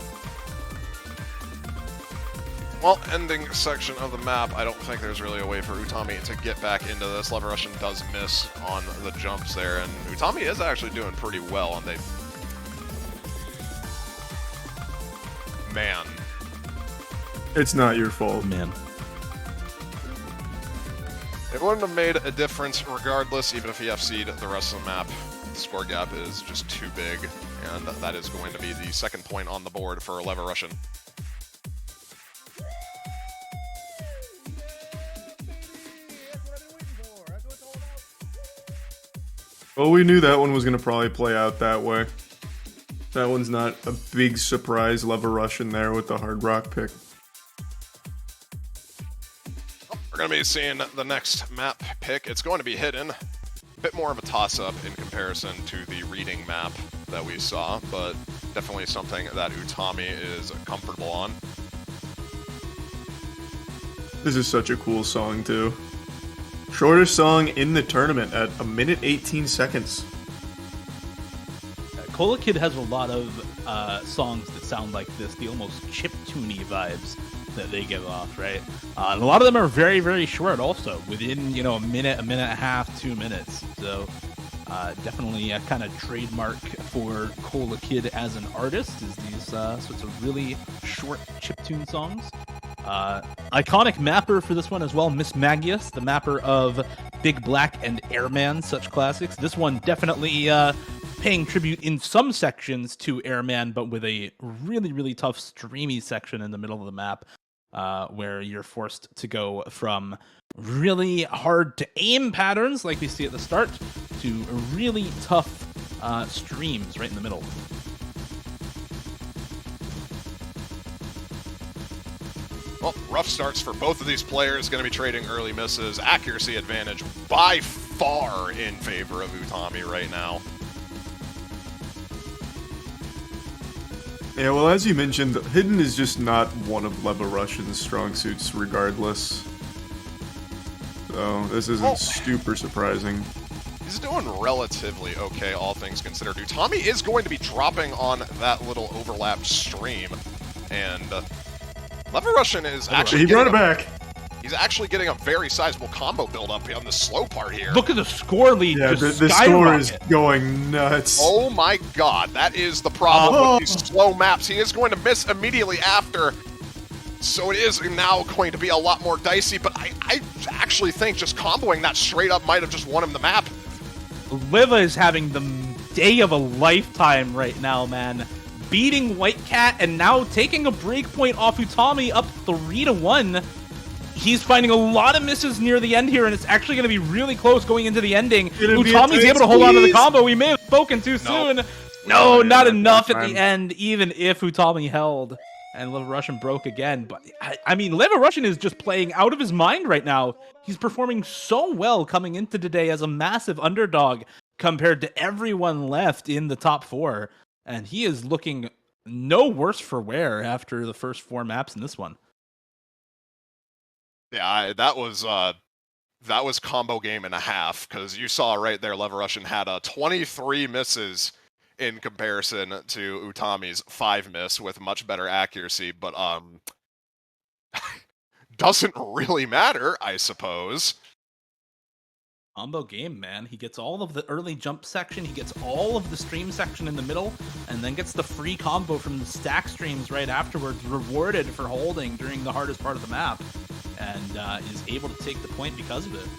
Well, ending section of the map, I don't think there's really a way for Utami to get back into this. Lever Russian does miss on the jumps there, and Utami is actually doing pretty well, and they... Man. It's not your fault. Man. It wouldn't have made a difference regardless, even if he FC'd the rest of the map. The score gap is just too big, and that is going to be the second point on the board for Lever Russian. Well, we knew that one was going to probably play out that way. That one's not a big surprise. Lever Russian there with the hard rock pick. We're going to be seeing the next map pick. It's going to be hidden. A bit more of a toss-up in comparison to the reading map that we saw, but definitely something that Utami is comfortable on. This is such a cool song, too. Shortest song in the tournament at 1 minute 18 seconds. Cola Kid has a lot of songs that sound like this, the almost chiptune-y vibes that they give off, right? And a lot of them are very, very short also, within, a minute and a half, 2 minutes. So definitely a kind of trademark for Cola Kid as an artist is these sorts of really short chiptune songs. Iconic mapper for this one as well, Miss Magius, the mapper of Big Black and Airman, such classics. This one definitely paying tribute in some sections to Airman, but with a really, really tough streamy section in the middle of the map, where you're forced to go from really hard to aim patterns, like we see at the start, to really tough streams right in the middle. Well, rough starts for both of these players. Going to be trading early misses. Accuracy advantage by far in favor of Utami right now. Yeah, well, as you mentioned, Hidden is just not one of Lever Russian's strong suits regardless. So, this isn't super surprising. He's doing relatively okay, all things considered. Utami is going to be dropping on that little overlapped stream, and Lever Russian is actually He brought it back. He's actually getting a very sizable combo build up on the slow part here. Look at the score lead. Yeah, just the score is going nuts. Oh my god, that is the problem with these slow maps. He is going to miss immediately after. So it is now going to be a lot more dicey, but I actually think just comboing that straight up might have just won him the map. Liva is having the day of a lifetime right now, man. Beating White Cat and now taking a break point off Utami up 3-1. He's finding a lot of misses near the end here, and it's actually going to be really close going into the ending. Utami's able to hold on to the combo. We may have spoken too soon. No, not enough at the end, even if Utami held. And Liva Russian broke again. But, I mean, Liva Russian is just playing out of his mind right now. He's performing so well coming into today as a massive underdog compared to everyone left in the top 4. And he is looking no worse for wear after the first 4 maps in this one. Yeah, that was combo game and a half, because you saw right there Liva Russian had 23 misses in comparison to Utami's 5 miss with much better accuracy, but doesn't really matter, I suppose. Combo game, man. He gets all of the early jump section, he gets all of the stream section in the middle, and then gets the free combo from the stack streams right afterwards, rewarded for holding during the hardest part of the map, and is able to take the point because of it.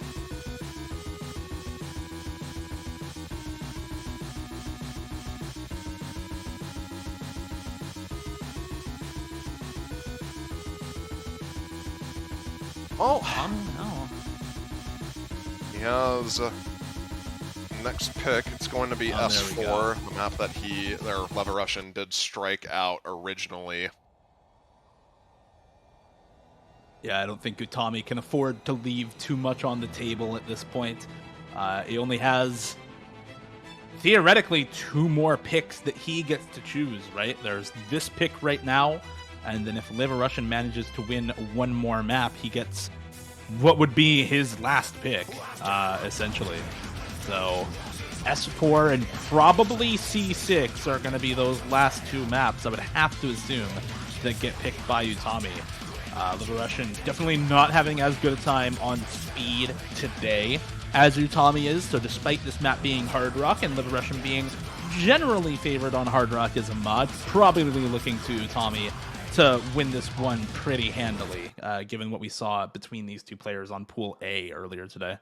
Oh, No. he has next pick. It's going to be Oh, there we go. S4, the map that Liva Russian did strike out originally. Yeah, I don't think Utami can afford to leave too much on the table at this point. He only has, theoretically, 2 more picks that he gets to choose, right? There's this pick right now, and then if Liva Russian manages to win 1 more map, he gets what would be his last pick, essentially. So S4 and probably C6 are going to be those last 2 maps, I would have to assume, that get picked by Utami. Liva Russian definitely not having as good a time on speed today as Utami is, so despite this map being Hard Rock and Liva Russian being generally favored on Hard Rock as a mod, probably looking to Utami to win this one pretty handily, given what we saw between these 2 players on Pool A earlier today.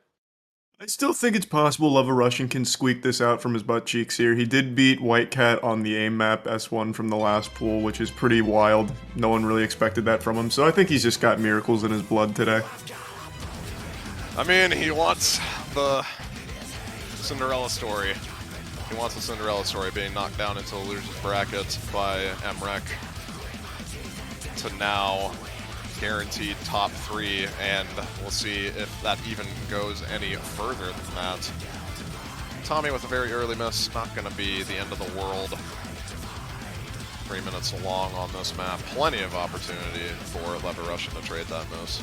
I still think it's possible Liva Russian can squeak this out from his butt cheeks here. He did beat White Cat on the AIM map S1 from the last pool, which is pretty wild. No one really expected that from him, so I think he's just got miracles in his blood today. I mean, he wants the Cinderella story. He wants the Cinderella story, being knocked down into the losers bracket by MREC to now guaranteed top 3, and we'll see if that even goes any further than that. Tommy with a very early miss, not going to be the end of the world. 3 minutes long on this map, plenty of opportunity for Liva Russian to trade that miss.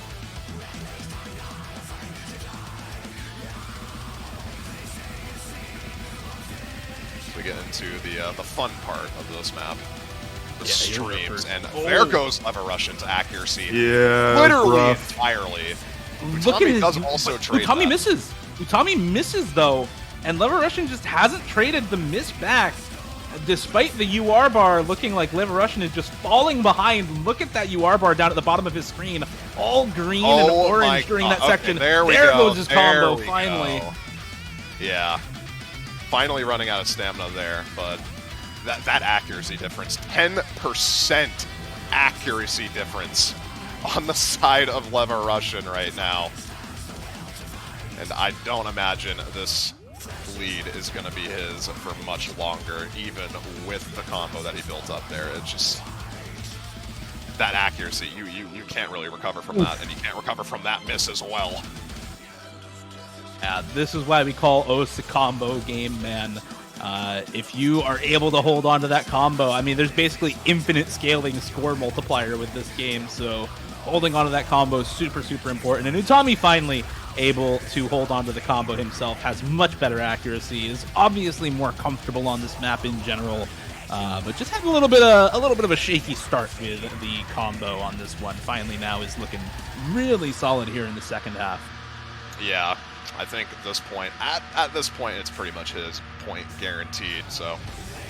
We get into the fun part of this map. The streams, and there goes Liva Russian's accuracy. Yeah, literally rough. entirely. Look at Utami his, does also trade Utami that. misses. Utami misses though, and Liva Russian just hasn't traded the miss back, despite the UR bar looking like Liva Russian is just falling behind. Look at that UR bar down at the bottom of his screen, all green and orange during that section. There goes his combo we finally. go. Yeah, finally running out of stamina there, but that accuracy difference, 10% accuracy difference on the side of Liva Russian right now. And I don't imagine this lead is going to be his for much longer, even with the combo that he built up there. It's just that accuracy, you can't really recover from that, and you can't recover from that miss as well. Yeah, this is why we call OS a combo game, man. If you are able to hold on to that combo, I mean, there's basically infinite scaling score multiplier with this game, so holding on to that combo is super, super important. And Utami finally able to hold on to the combo himself, has much better accuracy, is obviously more comfortable on this map in general, but just had a little bit of a shaky start with the combo on this one. Finally now is looking really solid here in the second half. Yeah, I think at this point, at this point, it's pretty much his point guaranteed. So,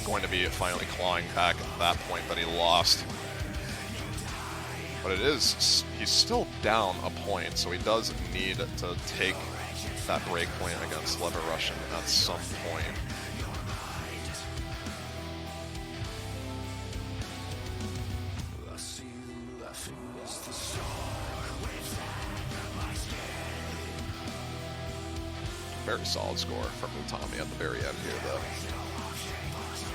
going to be finally clawing back that point that he lost. But but he's still down a point, so he does need to take that break point against Lever Russian at some point. Very solid score from Utami at the very end here, though.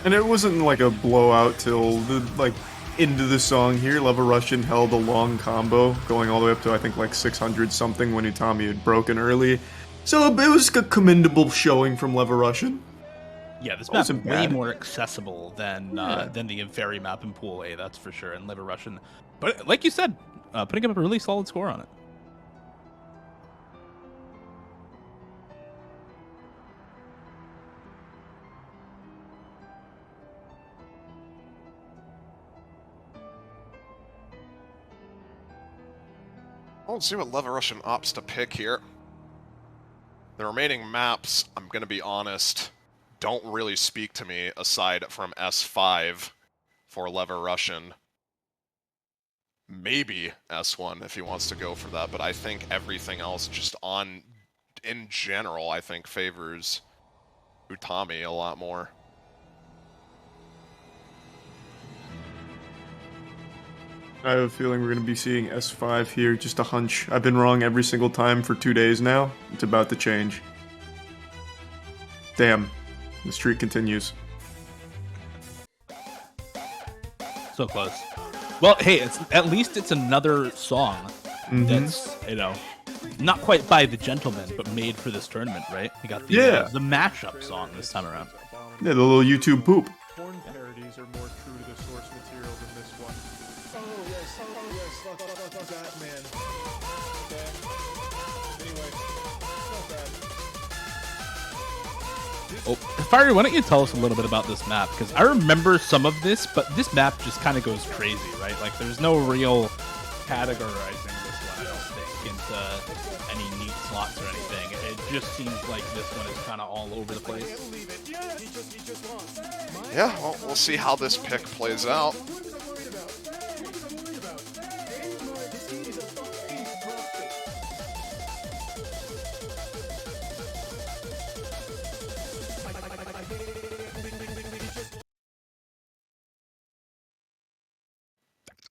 And it wasn't like a blowout till the into the song here. Lever Russian held a long combo, going all the way up to I think like 600 something when Utami had broken early. So it was a commendable showing from Lever Russian. Yeah, this map's way bad. more accessible than the Inferi map in Pool A, that's for sure. And Lever Russian, but like you said, putting up a really solid score on it. Well, let's see what Lever Russian opts to pick here. The remaining maps, I'm going to be honest, don't really speak to me aside from S5 for Lever Russian. Maybe S1 if he wants to go for that, but I think everything else just in general, I think favors Utami a lot more. I have a feeling we're going to be seeing S5 here, just a hunch. I've been wrong every single time for 2 days now. It's about to change. Damn. The streak continues. So close. Well, hey, at least it's another song that's, not quite by the gentleman, but made for this tournament, right? We got the mashup song this time around. Yeah, the little YouTube poop. Porn parodies are more true to the source material than this one. Fuck that, man. Okay. Anyway, fuck that. Oh, Fiery, why don't you tell us a little bit about this map? Because I remember some of this, but this map just kind of goes crazy, right? Like, there's no real categorizing this one, I don't think, into any neat slots or anything. It just seems like this one is kind of all over the place. Yeah, well, we'll see how this pick plays out.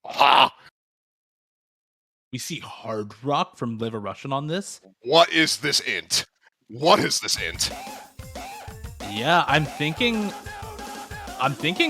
Ah! We see Hard Rock from Lever Russian on this. What is this int? What is this int? Yeah, I'm thinking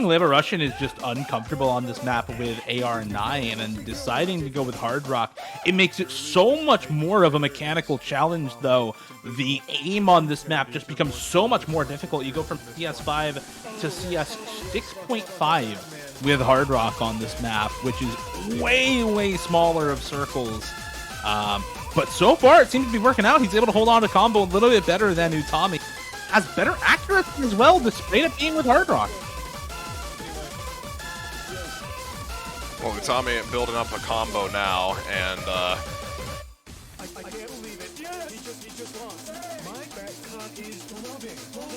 Lever Russian is just uncomfortable on this map with AR9 and deciding to go with Hard Rock. It makes it so much more of a mechanical challenge, though. The aim on this map just becomes so much more difficult. You go from CS5 to CS 6.5 with Hard Rock on this map, which is way smaller of circles. But so far, it seems to be working out. He's able to hold on to combo a little bit better than Utami. Has better accuracy as well, despite it being with Hard Rock. Well, Utami building up a combo now, and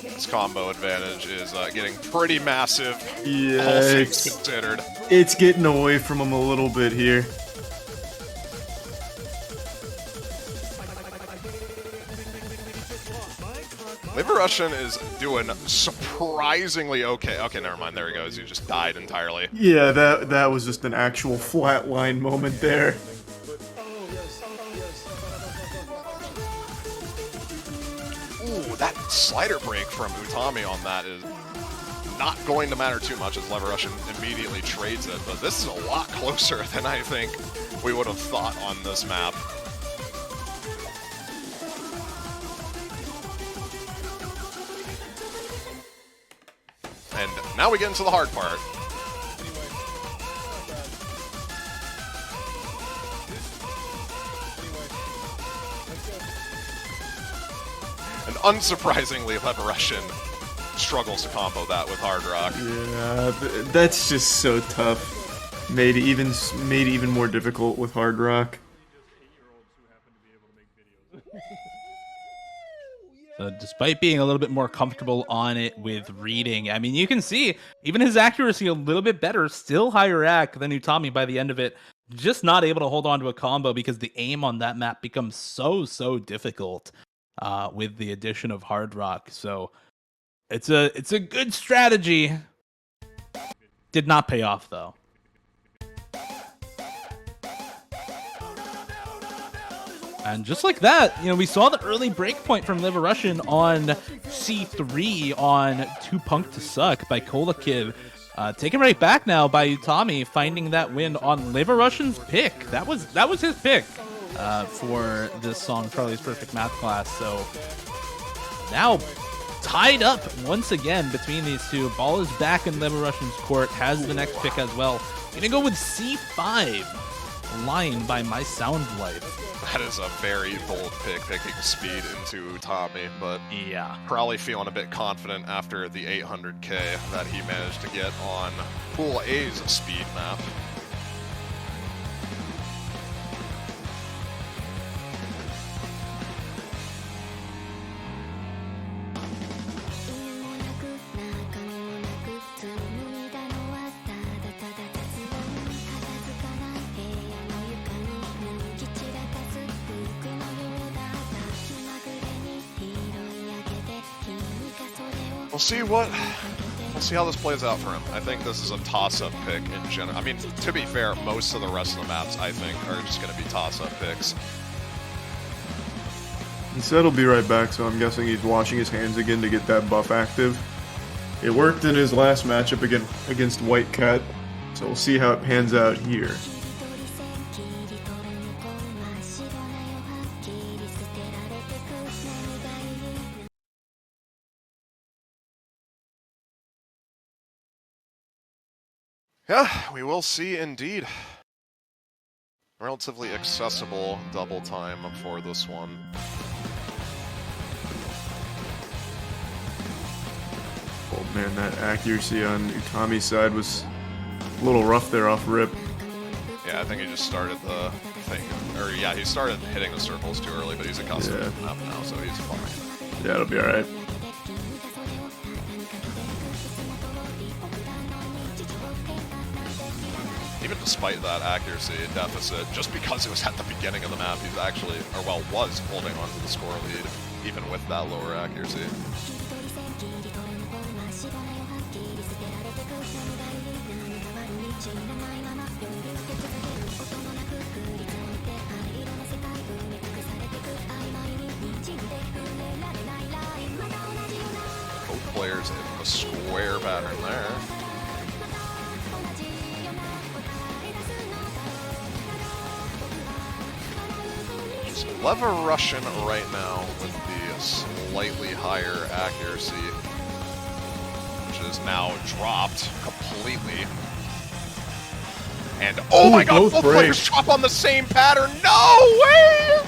this combo advantage is getting pretty massive, all things considered. It's getting away from him a little bit here. Lever Russian is doing surprisingly okay. Okay, never mind. There he goes. He just died entirely. Yeah, that was just an actual flatline moment there. Ooh, that slider break from Utami on that is not going to matter too much as Lever Russian immediately trades it, but this is a lot closer than I think we would have thought on this map. And now we get into the hard part. And unsurprisingly, Lever Russian struggles to combo that with Hard Rock. Yeah, that's just so tough. Made even more difficult with Hard Rock. Despite being a little bit more comfortable on it with reading, I mean, you can see even his accuracy a little bit better, still higher rack than Utami by the end of it. just not able to hold on to a combo because the aim on that map becomes so difficult with the addition of Hard Rock. So it's a good strategy. Did not pay off though. And just like that, we saw the early breakpoint from Liver Russian on C3 on Too Punk to Suck by Kolakiv. Taken right back now by Utami, finding that win on Liver Russian's pick. That was his pick for this song, Charlie's Perfect Math Class. So now tied up once again between these two. Ball is back in Liver Russian's court, has the next pick as well. Gonna go with C5, Lion by My Sound Life. That is a very bold pick, picking speed into Tommy, but Yeah. probably feeling a bit confident after the 800k that he managed to get on Pool A's speed map. We'll see how this plays out for him. I think this is a toss-up pick in general. I mean, to be fair, most of the rest of the maps, I think, are just going to be toss-up picks. He said he'll be right back, so I'm guessing he's washing his hands again to get that buff active. It worked in his last matchup against White Cat, so we'll see how it pans out here. Yeah, we will see indeed. Relatively accessible double time for this one. Oh man, that accuracy on Utami's side was a little rough there off rip. Yeah, I think he just started the thing. Or yeah, he started hitting the circles too early, but he's accustomed to the map now, so he's fine. Yeah, it'll be alright. Even despite that accuracy deficit, just because it was at the beginning of the map, he's actually, or well, was holding on to the score lead, even with that lower accuracy. Both players in the square pattern there. Lever Russian right now with the slightly higher accuracy, which is now dropped completely. And oh my god, both players drop on the same pattern. No way!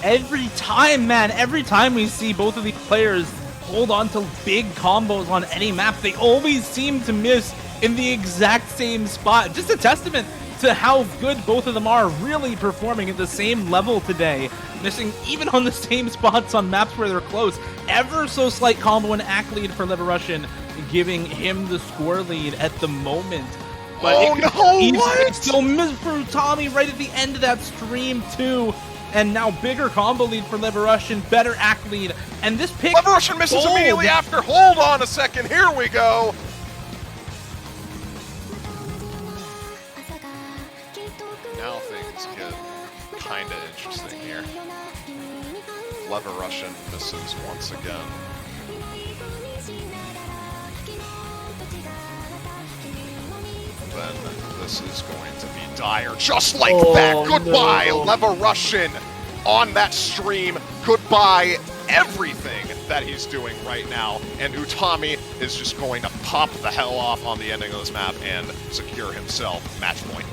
Every time, man, every time we see both of these players hold on to big combos on any map, they always seem to miss in the exact same spot. Just a testament to how good both of them are, really performing at the same level today. Missing even on the same spots on maps where they're close. Ever so slight combo and act lead for Liver Russian, giving him the score lead at the moment. But oh no, what? Still miss for Tommy right at the end of that stream too. And now bigger combo lead for Liver Russian, better act lead. And this pick, Liver Russian misses immediately after. Hold on a second, here we go. Now things get kinda interesting here. Lever Russian misses once again. Then this is going to be dire, just like that. Goodbye, no. Lever Russian on that stream. Goodbye, everything that he's doing right now. And Utami is just going to pop the hell off on the ending of this map and secure himself match point.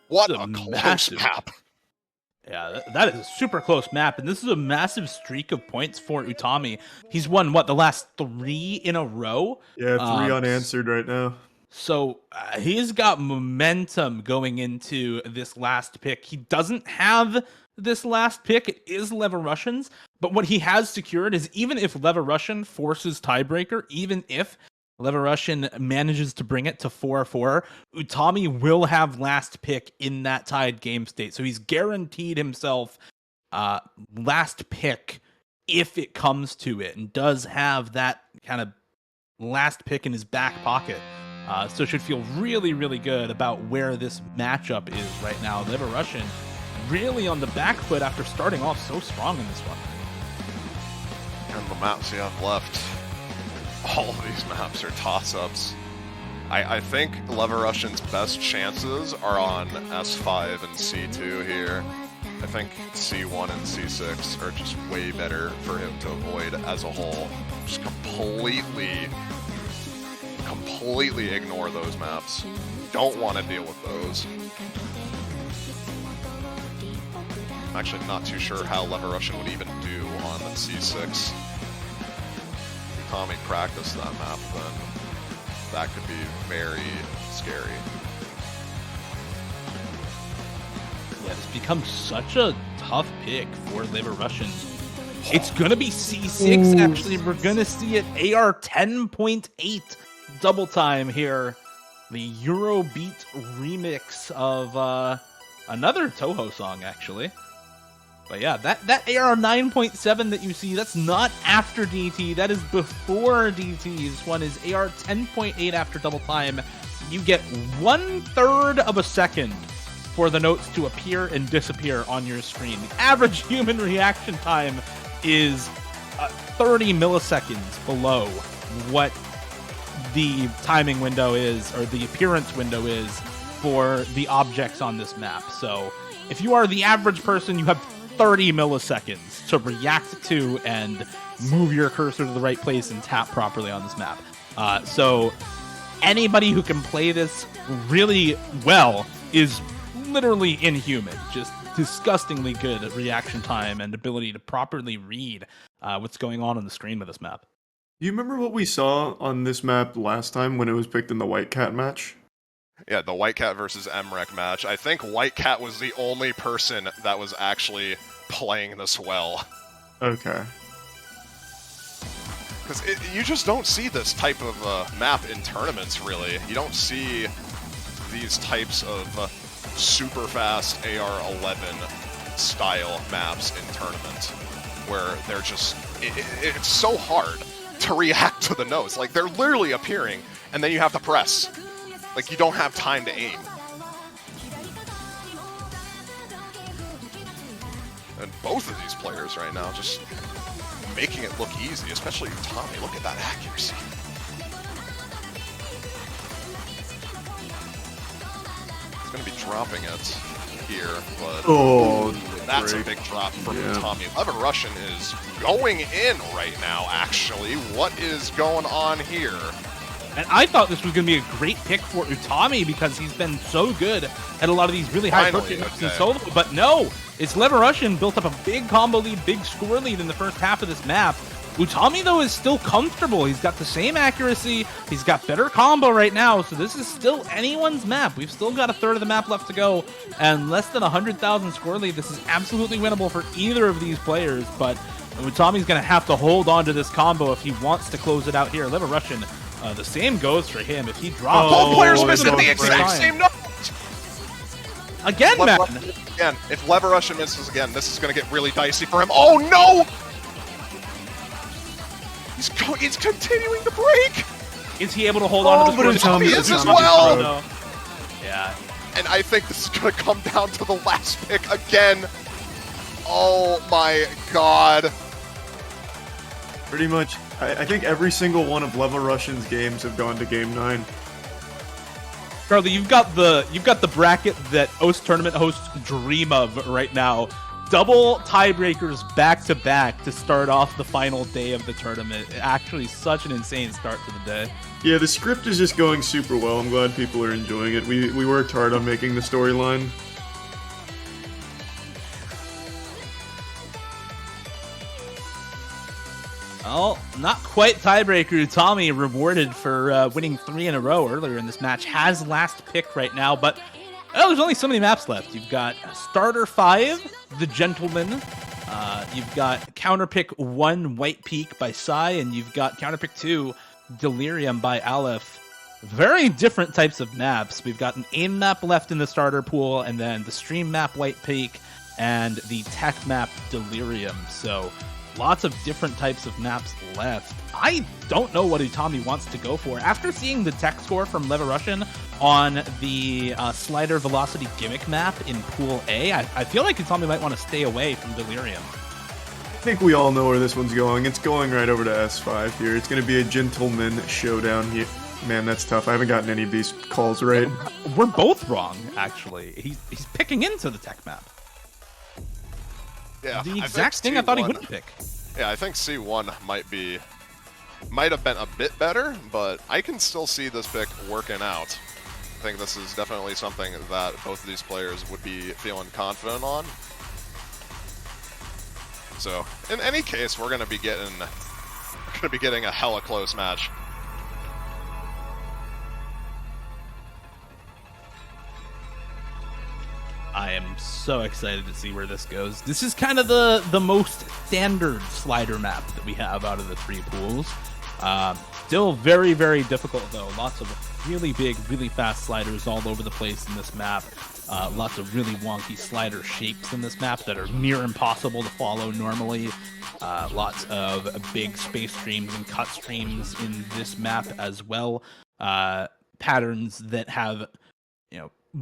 What a close map. Yeah, that is a super close map, and this is a massive streak of points for Utami. He's won, what, the last 3 in a row? Yeah, 3 unanswered right now. So he's got momentum going into this last pick. He doesn't have this last pick. It is Leverussian's, but what he has secured is even if Leverussian forces tiebreaker, even if Leverussian manages to bring it to 4-4, Utami will have last pick in that tied game state. So he's guaranteed himself last pick if it comes to it, and does have that kind of last pick in his back pocket. So should feel really, really good about where this matchup is right now. Leverussian really on the back foot after starting off so strong in this one. And the maps you have left, all of these maps are toss-ups. I think Leverussian's best chances are on S5 and C2 here. I think C1 and C6 are just way better for him to avoid as a whole. Just completely ignore those maps. Don't want to deal with those. I'm actually not too sure how Leverussian would even do on C6. Tommy practiced that map, then that could be very scary. Yeah, it's become such a tough pick for Leverussian. It's going to be C6, actually. We're going to see it AR 10.8 double time here. The Eurobeat remix of another Toho song, actually. But yeah, that AR 9.7 that you see, that's not after DT. That is before DT. This one is AR 10.8 after double time. You get 1/3 of a second for the notes to appear and disappear on your screen. The average human reaction time is 30 milliseconds below what the timing window is, or the appearance window is, for the objects on this map. So if you are the average person, you have 30 milliseconds to react to and move your cursor to the right place and tap properly on this map. So anybody who can play this really well is literally inhuman. Just disgustingly good at reaction time and ability to properly read what's going on the screen with this map. Do you remember what we saw on this map last time when it was picked in the White Cat match? Yeah, the White Cat versus MREC match. I think White Cat was the only person that was actually playing this well. Okay. Because you just don't see this type of map in tournaments, really. You don't see these types of super fast AR-11 style maps in tournament, where they're just... it's so hard to react to the notes. Like, they're literally appearing, and then you have to press. Like, you don't have time to aim. And both of these players right now just making it look easy, especially Tommy. Look at that accuracy. He's going to be dropping it here, but that's a big drop from Tommy. Leverussian is going in right now, actually. What is going on here? And I thought this was going to be a great pick for Utami because he's been so good at a lot of these really high protein maps in solo. But no, it's Leverussian built up a big combo lead, big score lead in the first half of this map. Utami, though, is still comfortable. He's got the same accuracy. He's got better combo right now. So this is still anyone's map. We've still got 1/3 of the map left to go. And less than 100,000 score lead. This is absolutely winnable for either of these players. But Utami's going to have to hold on to this combo if he wants to close it out here. Leverussian, the same goes for him. If he drops... Both players missing the exact same note! Again, man! Again, if Leverussian misses again, this is going to get really dicey for him. Oh, no! He's continuing to break! Is he able to hold on to this? He is as well! No. Yeah. And I think this is going to come down to the last pick again. Oh my god. Pretty much. I think every single one of Leverussian's games have gone to Game 9. Charlie, you've got the bracket that OS tournament hosts dream of right now. Double tiebreakers back-to-back to start off the final day of the tournament. Actually, such an insane start to the day. Yeah, the script is just going super well. I'm glad people are enjoying it. We worked hard on making the storyline. Well, not quite tiebreaker. Tommy rewarded for winning 3 in a row earlier in this match. Has last pick right now, but there's only so many maps left. You've got Starter 5, the Gentleman. You've got Counterpick 1, White Peak by Psy, and you've got Counterpick 2, Delirium by Aleph. Very different types of maps. We've got an AIM map left in the starter pool, and then the stream map White Peak, and the tech map Delirium. So lots of different types of maps left. I don't know what Utami wants to go for. After seeing the tech score from Leverushin on the slider velocity gimmick map in Pool A, I feel like Utami might want to stay away from Delirium. I think we all know where this one's going. It's going right over to S5 here. It's going to be a gentleman showdown here. Man, that's tough. I haven't gotten any of these calls right. We're both wrong, actually. He's picking into the tech map. Yeah, The exact thing I thought he wouldn't pick. Yeah, I think C1 might have been a bit better, but I can still see this pick working out. I think this is definitely something that both of these players would be feeling confident on. So, in any case, we're gonna be getting a hella close match. I am so excited to see where this goes. This is kind of the most standard slider map that we have out of the three pools. Still very, very difficult, though. Lots of really big, really fast sliders all over the place in this map. Lots of really wonky slider shapes in this map that are near impossible to follow normally. Lots of big space streams and cut streams in this map as well. Patterns that have,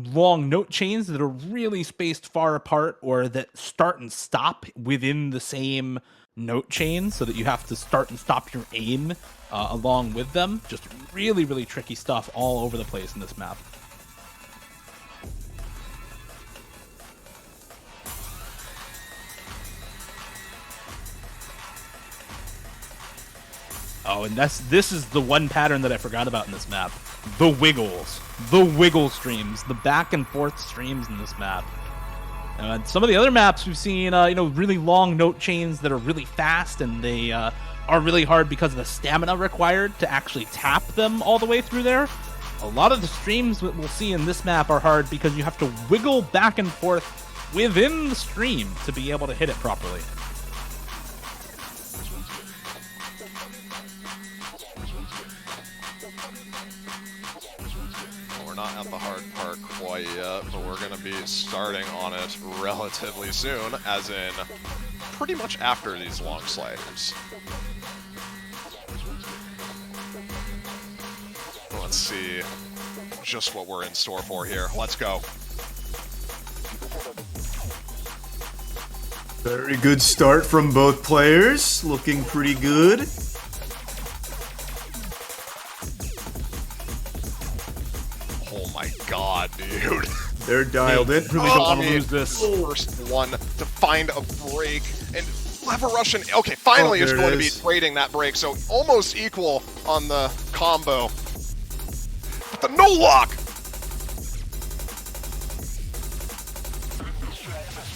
long note chains that are really spaced far apart, or that start and stop within the same note chain so that you have to start and stop your aim along with them. Just really, really tricky stuff all over the place in this map. Oh, and this is the one pattern that I forgot about in this map. The wiggles. The wiggle streams. The back and forth streams in this map. Some of the other maps we've seen, really long note chains that are really fast, and they are really hard because of the stamina required to actually tap them all the way through there. A lot of the streams that we'll see in this map are hard because you have to wiggle back and forth within the stream to be able to hit it properly. Not at the hard part quite yet, but we're going to be starting on it relatively soon, as in pretty much after these long sliders. Let's see just what we're in store for here. Let's go. Very good start from both players. Looking pretty good. Oh my god, dude. They're dialed in. Really don't want to lose this. First one to find a break. And Leverushin, okay, finally is going to be trading that break, so almost equal on the combo. But the no-lock!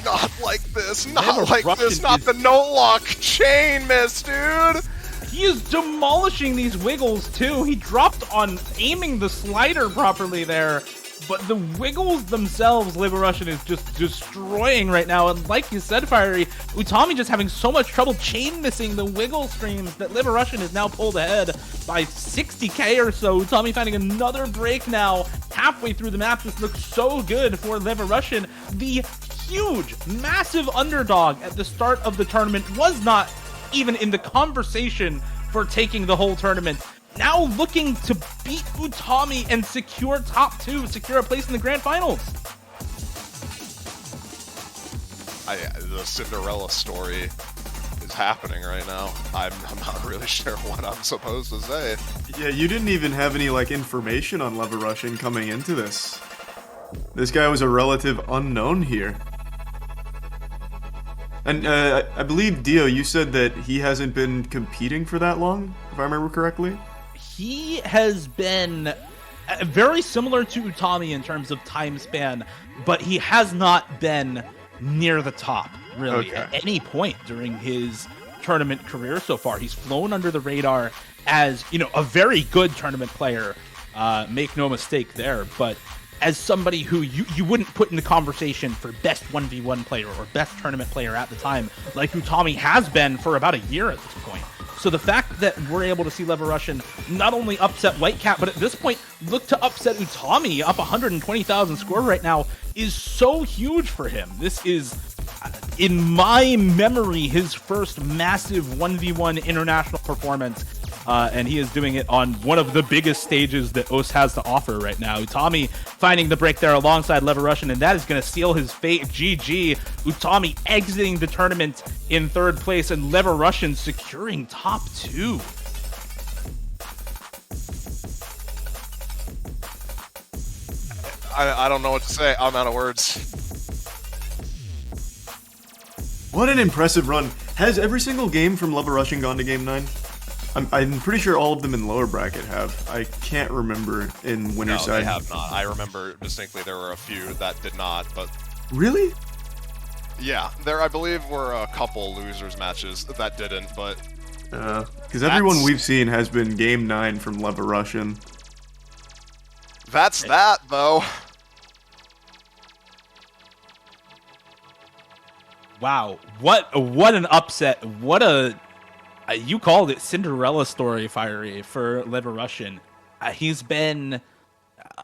Not like this, not like this, not the no-lock chain miss, dude! He is demolishing these wiggles, too. He dropped on aiming the slider properly there. But the wiggles themselves, Leverushin is just destroying right now. And like you said, Fiery, Utami just having so much trouble chain missing the wiggle streams that Leverushin is now pulled ahead by 60k or so. Utami finding another break now halfway through the map. This looks so good for Leverushin. The huge, massive underdog at the start of the tournament was not even in the conversation for taking the whole tournament. Now looking to beat Utami and secure top 2, secure a place in the grand finals. The Cinderella story is happening right now. I'm not really sure what I'm supposed to say. Yeah, you didn't even have any information on Leverushin coming into this. This guy was a relative unknown here. And I believe, Dio, you said that he hasn't been competing for that long, if I remember correctly? He has been very similar to Utami in terms of time span, but he has not been near the top, really, at any point during his tournament career so far. He's flown under the radar as, a very good tournament player, make no mistake there, but as somebody who you wouldn't put in the conversation for best 1v1 player or best tournament player at the time, like Utami has been for about a year at this point. So the fact that we're able to see Leverushin not only upset Whitecap, but at this point look to upset Utami, up 120,000 score right now, is so huge for him. This is, in my memory, his first massive 1v1 international performance. And he is doing it on one of the biggest stages that OS has to offer right now. Utami finding the break there alongside Leverushin, and that is going to seal his fate. GG. Utami exiting the tournament in third place, and Leverushin securing top 2. I don't know what to say. I'm out of words. What an impressive run. Has every single game from Leverushin gone to Game 9? I'm pretty sure all of them in lower bracket have. I can't remember in winner No, side. they have not. I remember distinctly there were a few that did not, but Really? yeah, there I believe were a couple losers matches that didn't, but Because everyone we've seen has been Game 9 from Leverushin. that's that though. Wow, what an upset. What a... you called it Cinderella story, Fiery, for Leverushin. He's been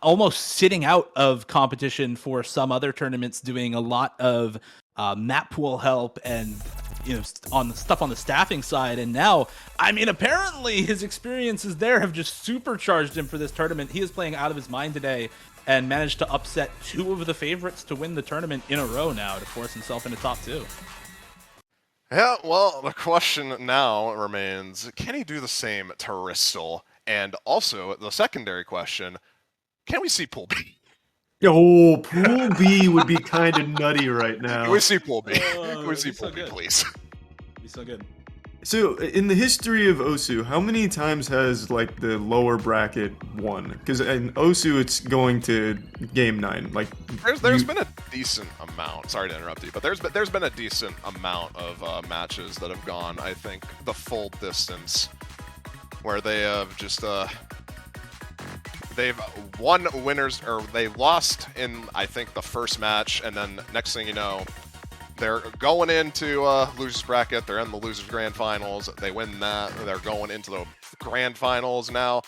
almost sitting out of competition for some other tournaments, doing a lot of map pool help and on the stuff on the staffing side. And now, I mean, apparently his experiences there have just supercharged him for this tournament. He is playing out of his mind today and managed to upset 2 of the favorites to win the tournament in a row now to force himself into top 2. Yeah, well, the question now remains, can he do the same to Ristal? And also, the secondary question, can we see Pool B? Oh, Pool B would be kind of nutty right now. Can we see Pool B? Oh, Can we see it'd be Pool so B, good. please? Be so good. So, in the history of Osu, how many times has, like, the lower bracket won? Because in Osu, it's going to Game 9. Like, There's been a decent amount. Sorry to interrupt you, but there's been a decent amount of matches that have gone, I think, the full distance, where they have just they've won winners, or they lost in, I think, the first match, and then next thing you know, they're going into losers bracket. They're in the losers grand finals. They win that. They're going into the grand finals now.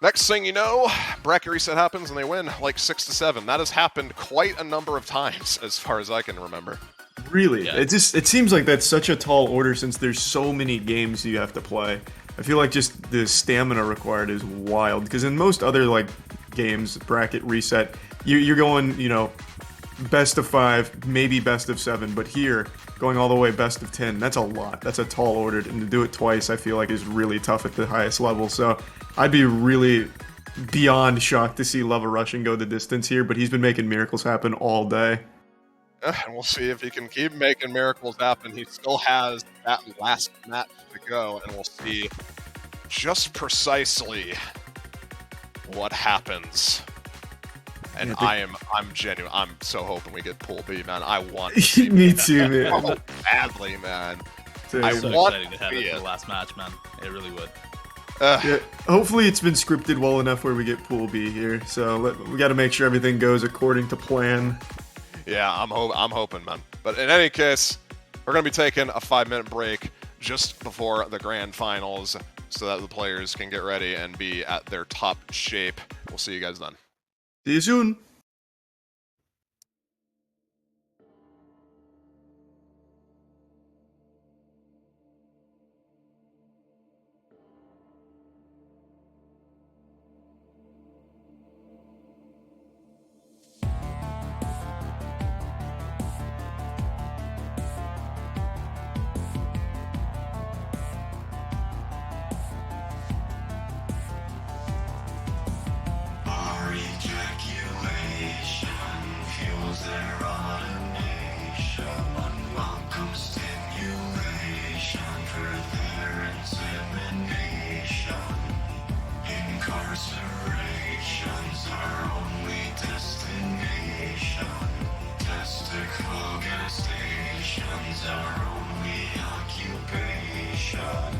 Next thing you know, bracket reset happens and they win like 6-7. That has happened quite a number of times, as far as I can remember. really? Yeah. It seems like that's such a tall order since there's so many games you have to play. I feel like just the stamina required is wild. Because in most other, like, games, bracket reset, you're going, best of 5, maybe best of 7, but here, going all the way best of 10, that's a lot. That's a tall order, and to do it twice, I feel like is really tough at the highest level. So I'd be really beyond shocked to see Leverushin go the distance here, but he's been making miracles happen all day. And we'll see if he can keep making miracles happen. He still has that last match to go, and we'll see just precisely what happens. And I'm genuine. I'm so hoping we get Pool B, man. I want to see Me it too, man. so badly, man. So, I So want exciting to to have see it for it. the last match, man. It really would. yeah, hopefully it's been scripted well enough where we get Pool B here. So we got to make sure everything goes according to plan. Yeah, I'm hoping, man. But in any case, we're going to be taking a 5-minute break just before the grand finals so that the players can get ready and be at their top shape. We'll see you guys then. See you soon. Our ejaculation fuels their automation. Unwelcome stimulation for their insemination. Incarceration's our only destination. Testicle stations our only occupation.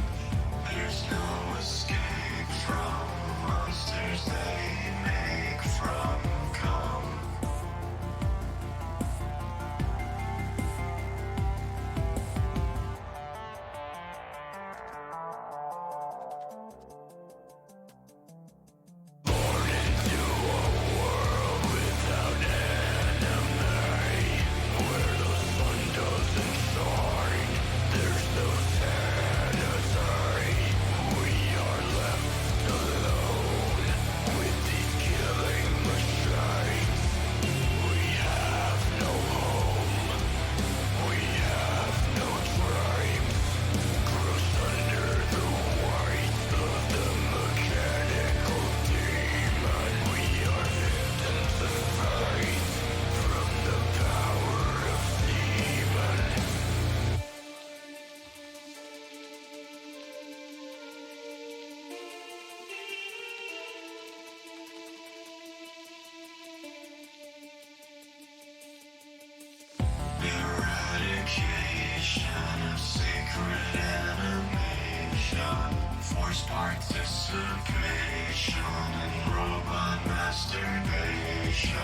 There's no escape from monsters they make from forced participation in robot masturbation,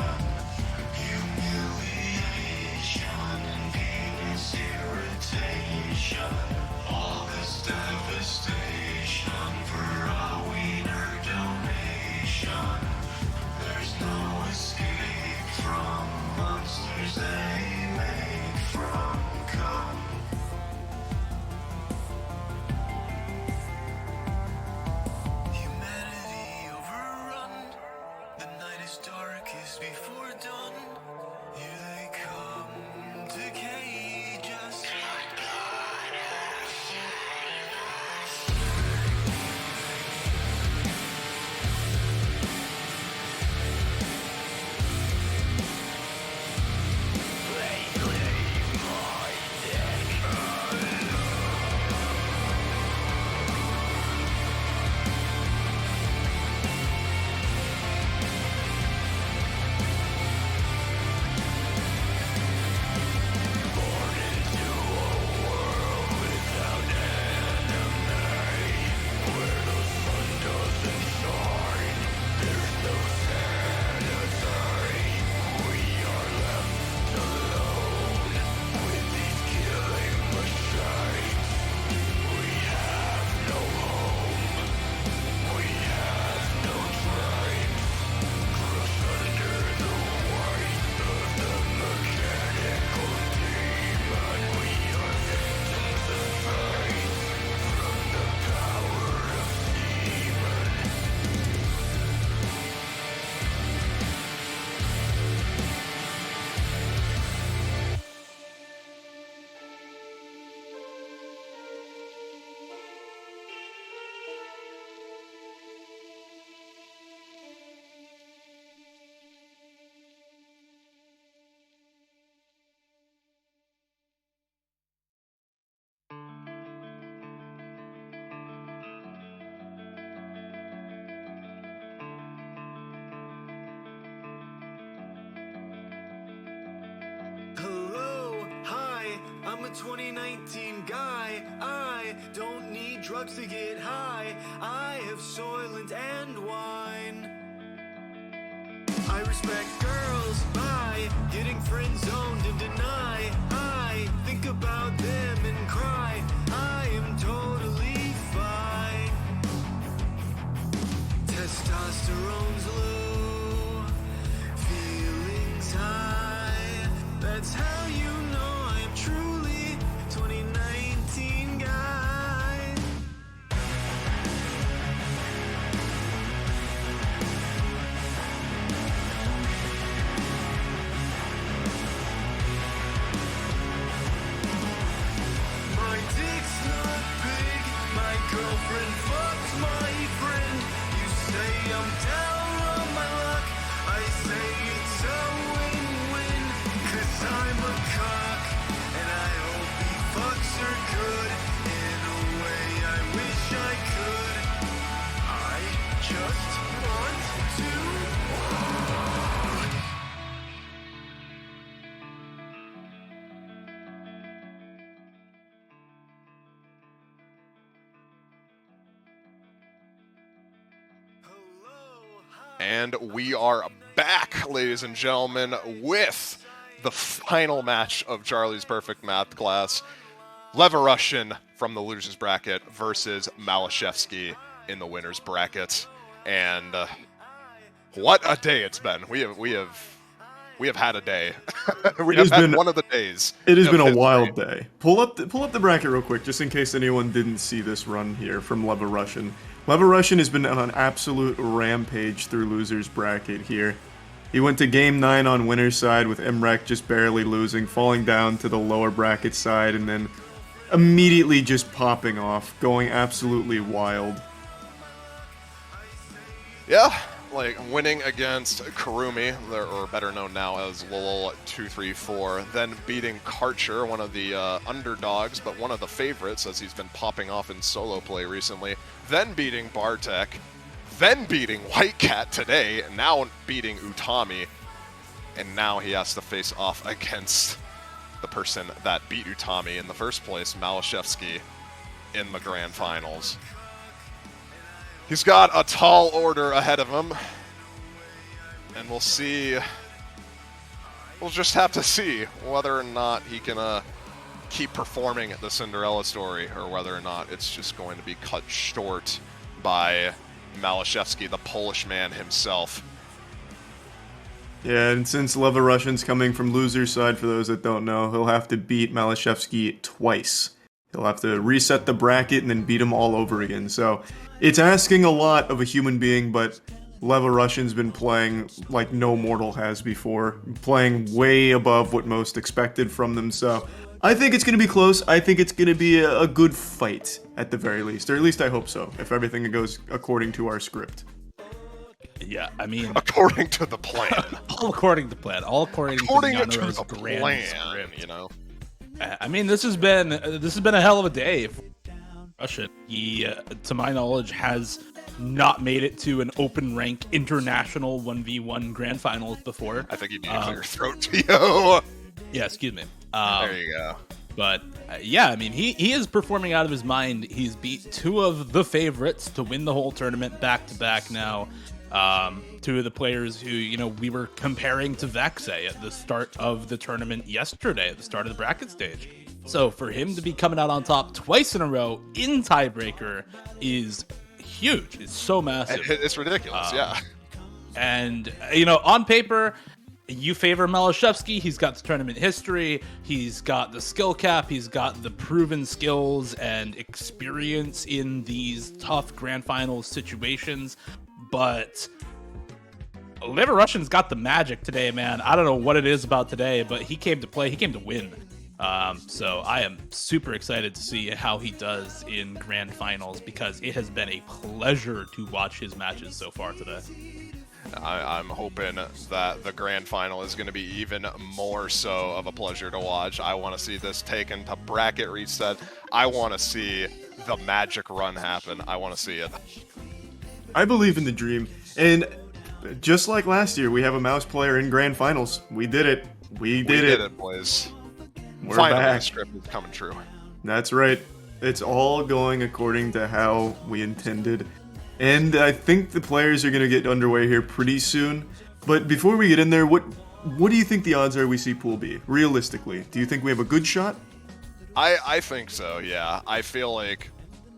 humiliation and penis irritation. All this devastation for a wiener donation. There's no escape from monsters they make from cum. Humanity overrun. The night is darkest before dawn. Here they come to cage us. Hello, hi, I'm a 2019 guy. I don't need drugs to get high. I have Soylent and wine. I respect girls by getting friend zoned and deny. I think about them and cry. I am totally fine. Testosterone's low, feelings high. That's how you know I'm truly 2019 guy. My dick's not big. My girlfriend fucked my friend. You say I'm down on my luck. I say it's a win-win. 'Cause I'm a cock. And I hope he fucks her good. In a way I wish I could. I just want to. Hello, hi. And we are back, ladies and gentlemen, with the final match of Charlie's Perfect Math class. Leverushin from the losers bracket versus Malashevsky in the winners bracket. And what a day it's been. We have had a day. We have had one of the days. It has of been a history. wild day. Pull up the bracket real quick, just in case anyone didn't see this run here from Leverushin. Leverushin has been on an absolute rampage through losers bracket here. He went to game 9 on winner's side with Imrek just barely losing, falling down to the lower bracket side, and then immediately just popping off, going absolutely wild. Yeah, like winning against Kurumi, or better known now as Lol234, then beating Karcher, one of the underdogs, but one of the favorites as he's been popping off in solo play recently, then beating Bartek, then beating White Cat today, and now beating Utami, and now he has to face off against the person that beat Utami in the first place, Malashevsky, in the grand finals. He's got a tall order ahead of him. And we'll see. We'll just have to see whether or not he can keep performing the Cinderella story, or whether or not it's just going to be cut short by Malashevsky, the Polish man himself. Yeah, and since Levorushin's coming from loser's side, for those that don't know, he'll have to beat Malashevsky twice. He'll have to reset the bracket and then beat him all over again. So it's asking a lot of a human being, but Levorushin's been playing like no mortal has before, playing way above what most expected from them. So I think it's going to be close. I think it's going to be a good fight at the very least, or at least I hope so, if everything goes according to our script. Yeah, I mean, According to the plan. all according to plan, all according to Yanora's the grand plan, script. you know. I mean, this has been a hell of a day for Russian. He, to my knowledge, has not made it to an open rank international 1v1 grand finals before. I think you need to clear your throat, Tio. Yeah, excuse me. There you go. But yeah, I mean, he is performing out of his mind. He's beat two of the favorites to win the whole tournament back to back now. Two of the players who, you know, we were comparing to Vexay at the start of the tournament yesterday, at the start of the bracket stage. So for him to be coming out on top twice in a row in tiebreaker is huge. It's so massive. It's ridiculous, yeah. And, you know, on paper, you favor Malashevsky. He's got the tournament history. He's got the skill cap. He's got the proven skills and experience in these tough grand finals situations. But Levorushin's got the magic today, man. I don't know what it is about today, but he came to play. He came to win. So I am super excited to see how he does in grand finals, because it has been a pleasure to watch his matches so far today. I'm hoping that the grand final is going to be even more so of a pleasure to watch. I want to see this taken to bracket reset. I want to see the magic run happen. I want to see it. I believe in the dream, and just like last year, we have a mouse player in grand finals. We did it. We did it, boys. We're Finally, back. the script is coming true. That's right. It's all going according to how we intended. And I think the players are going to get underway here pretty soon. But before we get in there, what do you think the odds are we see Pool B? Realistically, do you think we have a good shot? I think so, yeah. I feel like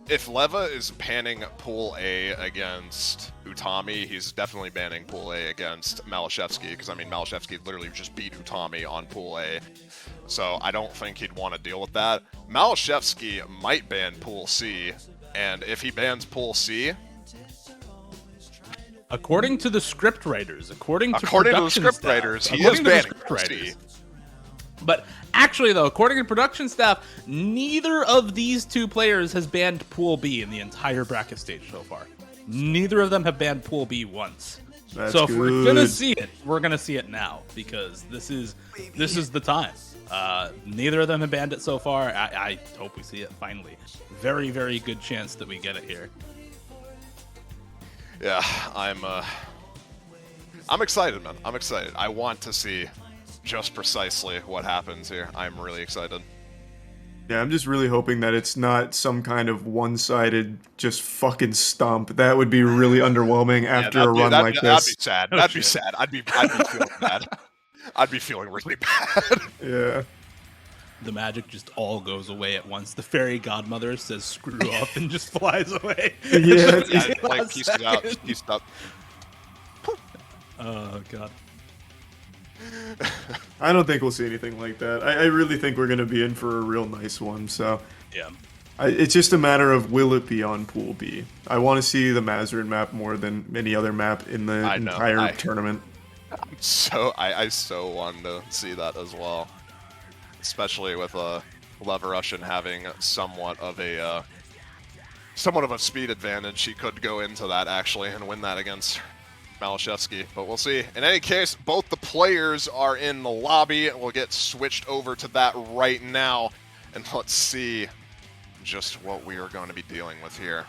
if Leva is banning Pool A against Utami, he's definitely banning Pool A against Malashevsky, because, I mean, Malashevsky literally just beat Utami on Pool A. So I don't think he'd want to deal with that. Malashevsky might ban Pool C, and if he bans Pool C... According to the script writers, according to the script writers, he is banning Pool C. But actually, though, according to production staff, neither of these two players has banned Pool B in the entire bracket stage so far. Neither of them have banned Pool B once. That's so if good. we're gonna see it, we're gonna see it now, because this is the time. Neither of them have banned it so far. I hope we see it finally. Very, very good chance that we get it here. Yeah, I'm excited, man. I'm excited. I want to see just precisely what happens here. I'm really excited. Yeah, I'm just really hoping that it's not some kind of one-sided just fucking stomp. That would be really underwhelming after a run like this. That'd be sad. That'd be sad. I'd be feeling bad. I'd be feeling really bad. Yeah. The magic just all goes away at once. The fairy godmother says screw up and just flies away. Yeah, like piece it out, piece it up. Oh, God. I don't think we'll see anything like that. I really think we're going to be in for a real nice one. So Yeah. it's just a matter of, will it be on Pool B? I want to see the Mazarin map more than any other map in the entire tournament. I so want to see that as well. Especially with Levorushin having somewhat of a speed advantage. He could go into that actually and win that against Malashevsky, but we'll see. In any case, both the players are in the lobby, and we'll get switched over to that right now, and let's see just what we are going to be dealing with here.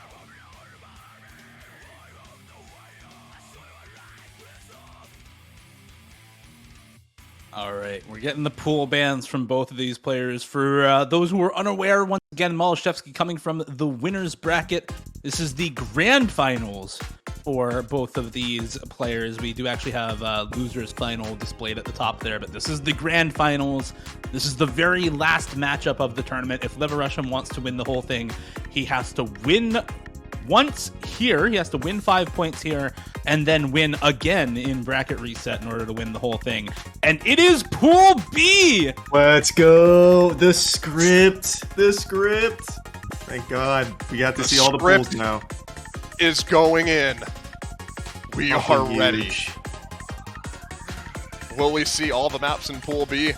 All right, we're getting the pool bans from both of these players. For those who are unaware, once again, Malashevsky coming from the winners bracket This is the grand finals for both of these players. We do actually have losers final displayed at the top there, but this is the grand finals. This is the very last matchup of the tournament. If Leverushin wants to win the whole thing, he has to win once here. He has to win 5 points here and then win again in bracket reset in order to win the whole thing. And it is Pool B! Let's go. The script. Thank God. We got to see all the pools script now. Is going in. We Fucking are ready. huge. Will we see all the maps in Pool B?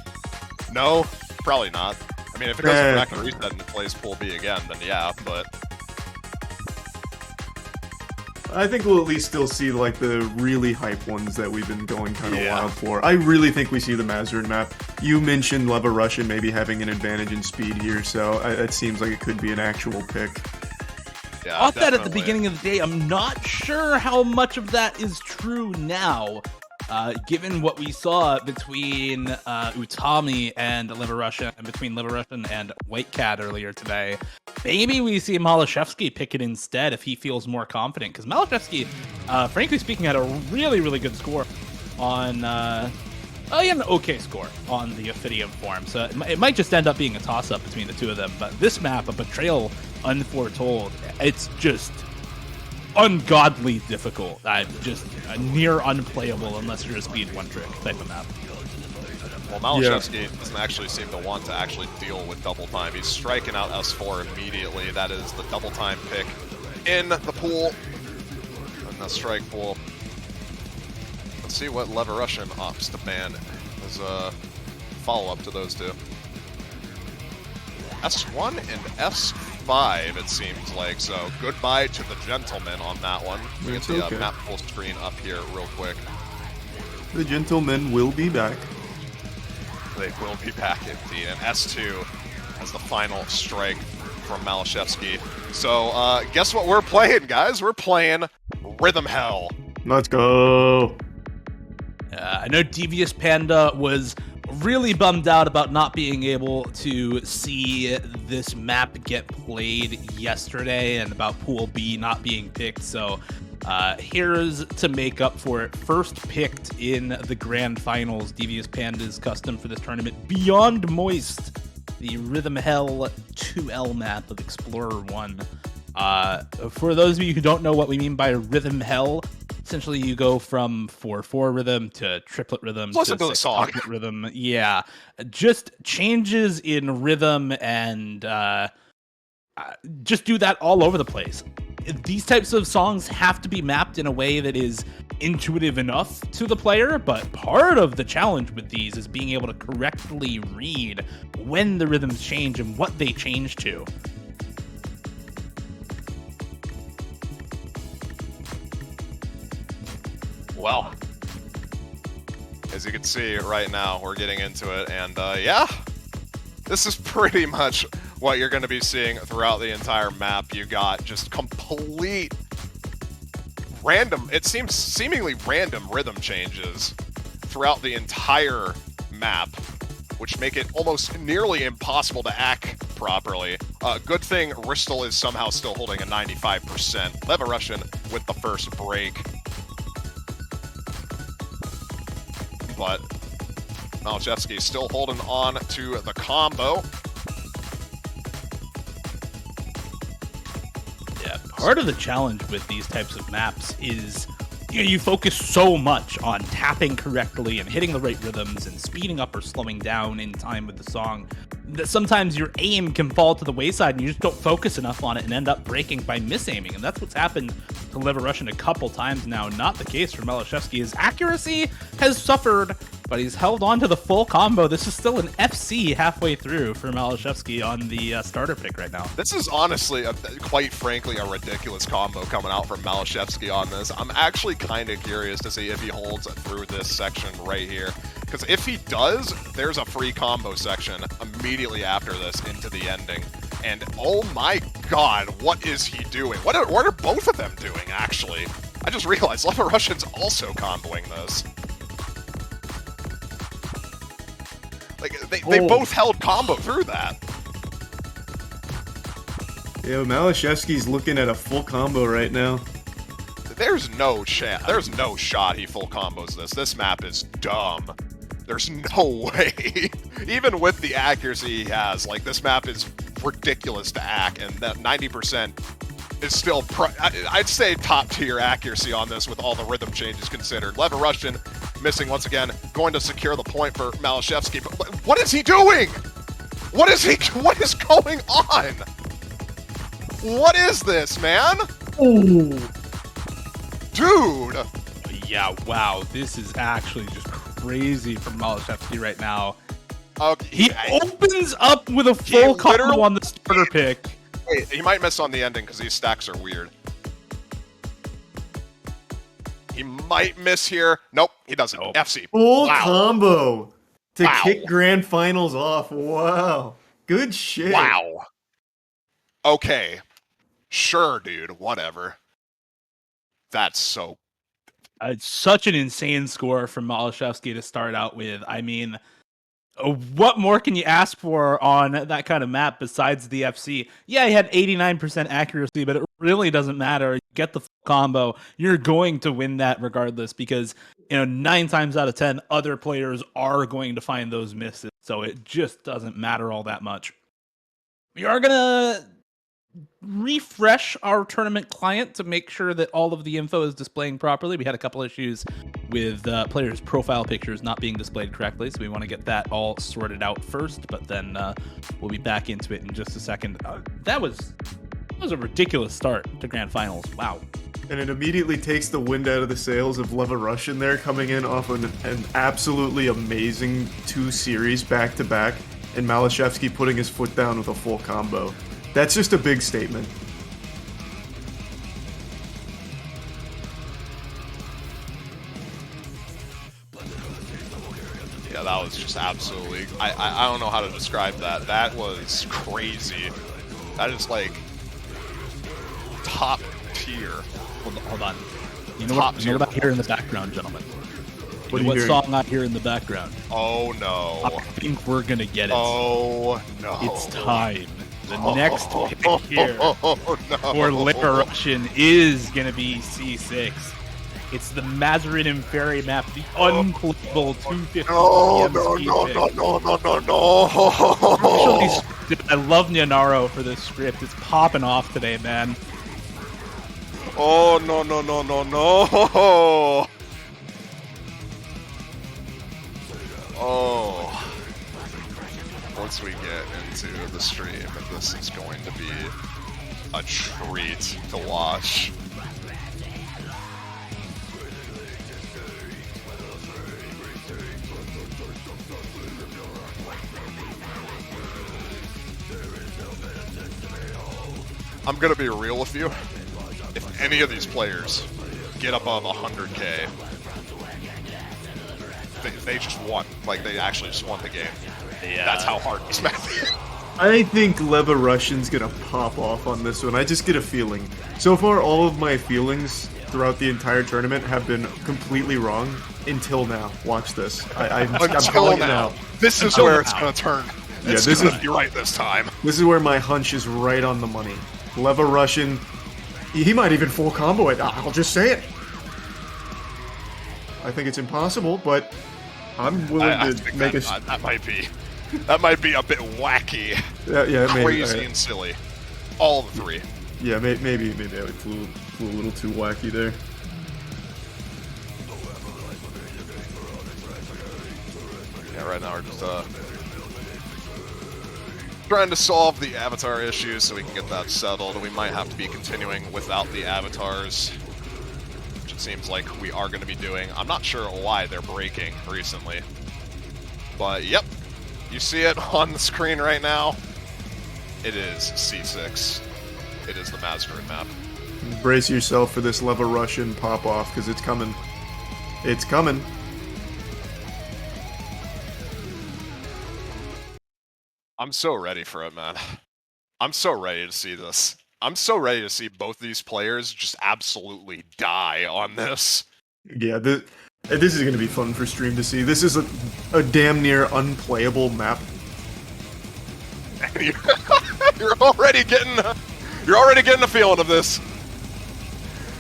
No, probably not. I mean, if it goes to bracket reset and it plays Pool B again, then yeah, but I think we'll at least still see like the really hype ones that we've been going kind of Yeah. wild for. I really think we see the Mazarin map. You mentioned Leverushin maybe having an advantage in speed here, so it seems like it could be an actual pick. yeah. Thought that at the definitely. beginning of the day. I'm not sure how much of that is true now, given what we saw between Utami and Leverushin, and between Leverushin and White Cat earlier today. Maybe we see Malashevsky pick it instead if he feels more confident, because Malashevsky, frankly speaking, had a really, really good score on. He had an okay score on the Ophidium form, so it might just end up being a toss-up between the two of them. But this map, a Betrayal Unforetold, it's just ungodly difficult. Just near unplayable unless you're a speed one trick type of map. Well, Malashevsky doesn't actually seem to want to actually deal with double time. He's striking out S4 immediately. That is the double time pick in the pool. In the strike pool. Let's see what Leverushin opts to ban as a follow-up to those two. S1 and S5, it seems like. So goodbye to the gentleman on that one. We get It's the okay. map full screen up here real quick. The gentleman will be back. They will be back indeed. And S2 as the final strike from Malashevsky. So guess what we're playing, guys? We're playing Rhythm Hell. Let's go. I know Devious Panda was really bummed out about not being able to see this map get played yesterday and about Pool B not being picked. So here's to make up for it. First picked in the grand finals, Devious Panda's custom for this tournament, Beyond Moist, the Rhythm Hell 2L map of Explorer 1. For those of you who don't know what we mean by Rhythm Hell, essentially you go from 4/4 rhythm to triplet rhythm Listen to the 6 song. octave rhythm. Yeah, just changes in rhythm and just do that all over the place. These types of songs have to be mapped in a way that is intuitive enough to the player, but part of the challenge with these is being able to correctly read when the rhythms change and what they change to. Well, as you can see right now, we're getting into it, and yeah, this is pretty much what you're going to be seeing throughout the entire map. You got just complete random, it seems seemingly random rhythm changes throughout the entire map, which make it almost nearly impossible to act properly. Good thing Ristel is somehow still holding a 95%. Leverushin with the first break. But Malashevsky still holding on to the combo. Yeah, part of the challenge with these types of maps is you focus so much on tapping correctly and hitting the right rhythms and speeding up or slowing down in time with the song that sometimes your aim can fall to the wayside and you just don't focus enough on it and end up breaking by misaiming. And that's what's happened to Leverushin a couple times now. Not the case for Malashevsky. His accuracy has suffered, but he's held on to the full combo. This is still an FC halfway through for Malashevsky on the starter pick right now. This is honestly, quite frankly, a ridiculous combo coming out from Malashevsky on this. I'm actually kind of curious to see if he holds through this section right here. Because if he does, there's a free combo section immediately after this into the ending. And oh my god, what is he doing? What are both of them doing, actually? I just realized Leverushin's also comboing this. Like, they both held combo through that. Yo, Malashevsky's looking at a full combo right now. There's no chance. There's no shot he full combos this. This map is dumb. There's no way. Even with the accuracy he has, like, this map is ridiculous to hack, and that 90% is still, I'd say, top tier accuracy on this with all the rhythm changes considered. Lever Russian missing once again, going to secure the point for Malashevsky. But what is he doing? What is going on? What is this, man? Ooh. Dude! Yeah, wow. This is actually just crazy from Malashevsky right now. He opens up with a full combo on the starter pick. Wait, he might miss on the ending because these stacks are weird. He might miss here. Nope, he doesn't. Nope. FC. Full Wow. combo to Wow. kick grand finals off. Wow. Good shit. Wow. Okay. Sure, dude. Whatever. That's so... It's such an insane score from Malashevsky to start out with. I mean, what more can you ask for on that kind of map besides the FC? Yeah, he had 89% accuracy, but it really doesn't matter. You get the full combo, you're going to win that regardless because, 9 times out of 10, other players are going to find those misses. So it just doesn't matter all that much. We are going to refresh our tournament client to make sure that all of the info is displaying properly. We had a couple issues with players' profile pictures not being displayed correctly, so we want to get that all sorted out first, but then we'll be back into it in just a second. That was a ridiculous start to Grand Finals. Wow. And it immediately takes the wind out of the sails of Leva Russian there, coming in off an absolutely amazing 2 series back-to-back, and Malashevsky putting his foot down with a full combo. That's just a big statement. Yeah, that was just absolutely... I don't know how to describe that. That was crazy. That is, like, top tier. Hold on. You know what I hear in the background, gentlemen? What song I hear in the background? Oh, no. I think we're going to get it. Oh, no. It's time. The next pick here no. for Liquor Russian is going to be C6. It's the Mazarin and Ferry map, the unplayable 250 No. Actually, I love Nyanaro for this script. It's popping off today, man. Oh, no. Oh. Once we get into the stream, this is going to be a treat to watch. I'm gonna be real with you. If any of these players get above 100K, they just won. Like, they actually just won the game. Yeah. That's how hard this map is. I think Leva Russian's gonna pop off on this one. I just get a feeling. So far, all of my feelings throughout the entire tournament have been completely wrong until now. Watch this. I'm calling it now. This is where it's gonna turn. Yeah, It's this gonna is- be right this time. This is where my hunch is right on the money. Leva Russian, he might even full combo it. I'll just say it. I think it's impossible, but I'm willing I to think make that might be a bit wacky, yeah, crazy, maybe. and silly. All the three. Yeah, maybe I flew a little too wacky there. Yeah, right now we're just trying to solve the avatar issues so we can get that settled. We might have to be continuing without the avatars, which it seems like we are going to be doing. I'm not sure why they're breaking recently, but yep, you see it on the screen right now. It is C6. It is the Mazarin map. Brace yourself for this Leva Russian pop off because it's coming. It's coming. I'm so ready for it, man. I'm so ready to see this. I'm so ready to see both these players just absolutely die on this. Yeah, this is going to be fun for stream to see. This is a damn near unplayable map. You're already getting You're already getting a feeling of this.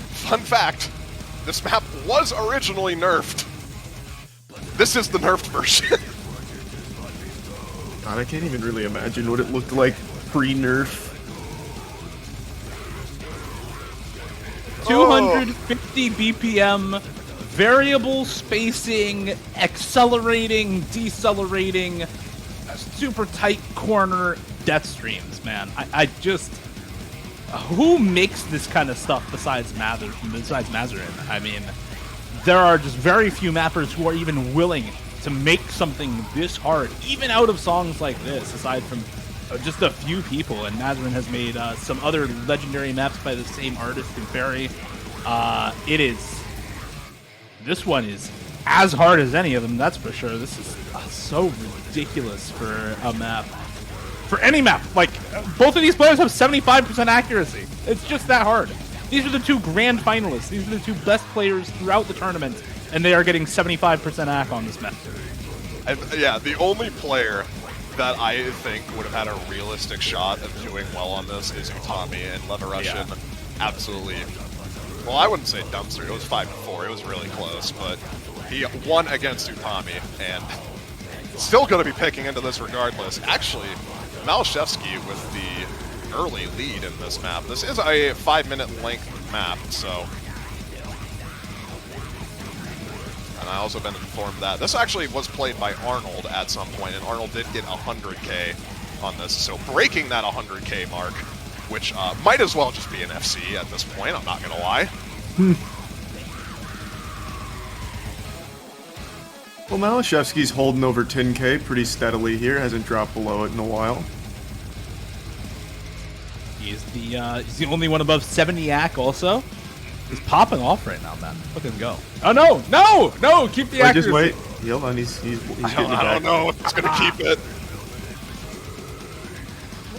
Fun fact, this map was originally nerfed. This is the nerfed version. God, I can't even really imagine what it looked like pre-nerf. 250 BPM, variable spacing, accelerating, decelerating, super tight corner death streams, man. I just... Who makes this kind of stuff besides Mazarin? I mean, there are just very few mappers who are even willing to make something this hard, even out of songs like this, aside from just a few people. And Mazarin has made some other legendary maps by the same artist in Barry. This one is as hard as any of them, that's for sure. This is so ridiculous for a map. For any map, like, both of these players have 75% accuracy. It's just that hard. These are the two grand finalists. These are the two best players throughout the tournament, and they are getting 75% AC on this map. Yeah, the only player that I think would have had a realistic shot of doing well on this is Utami, and Leverushin absolutely... Well, I wouldn't say dumpster. It was 5-4. It was really close, but he won against Utami, and still going to be picking into this regardless. Actually, Malashevsky with the early lead in this map. This is a 5-minute length map, so... And I also been informed that this actually was played by Arnold at some point, and Arnold did get 100k on this, so breaking that 100k mark, which might as well just be an FC at this point, I'm not going to lie. Well, Malashevsky's holding over 10k pretty steadily here, hasn't dropped below it in a while. He's the only one above 70 AC also. He's popping off right now, man. Look at him go. Oh, no! No! No! Keep the accuracy. Just wait. Hold on, he's getting I don't know if it's going to keep it.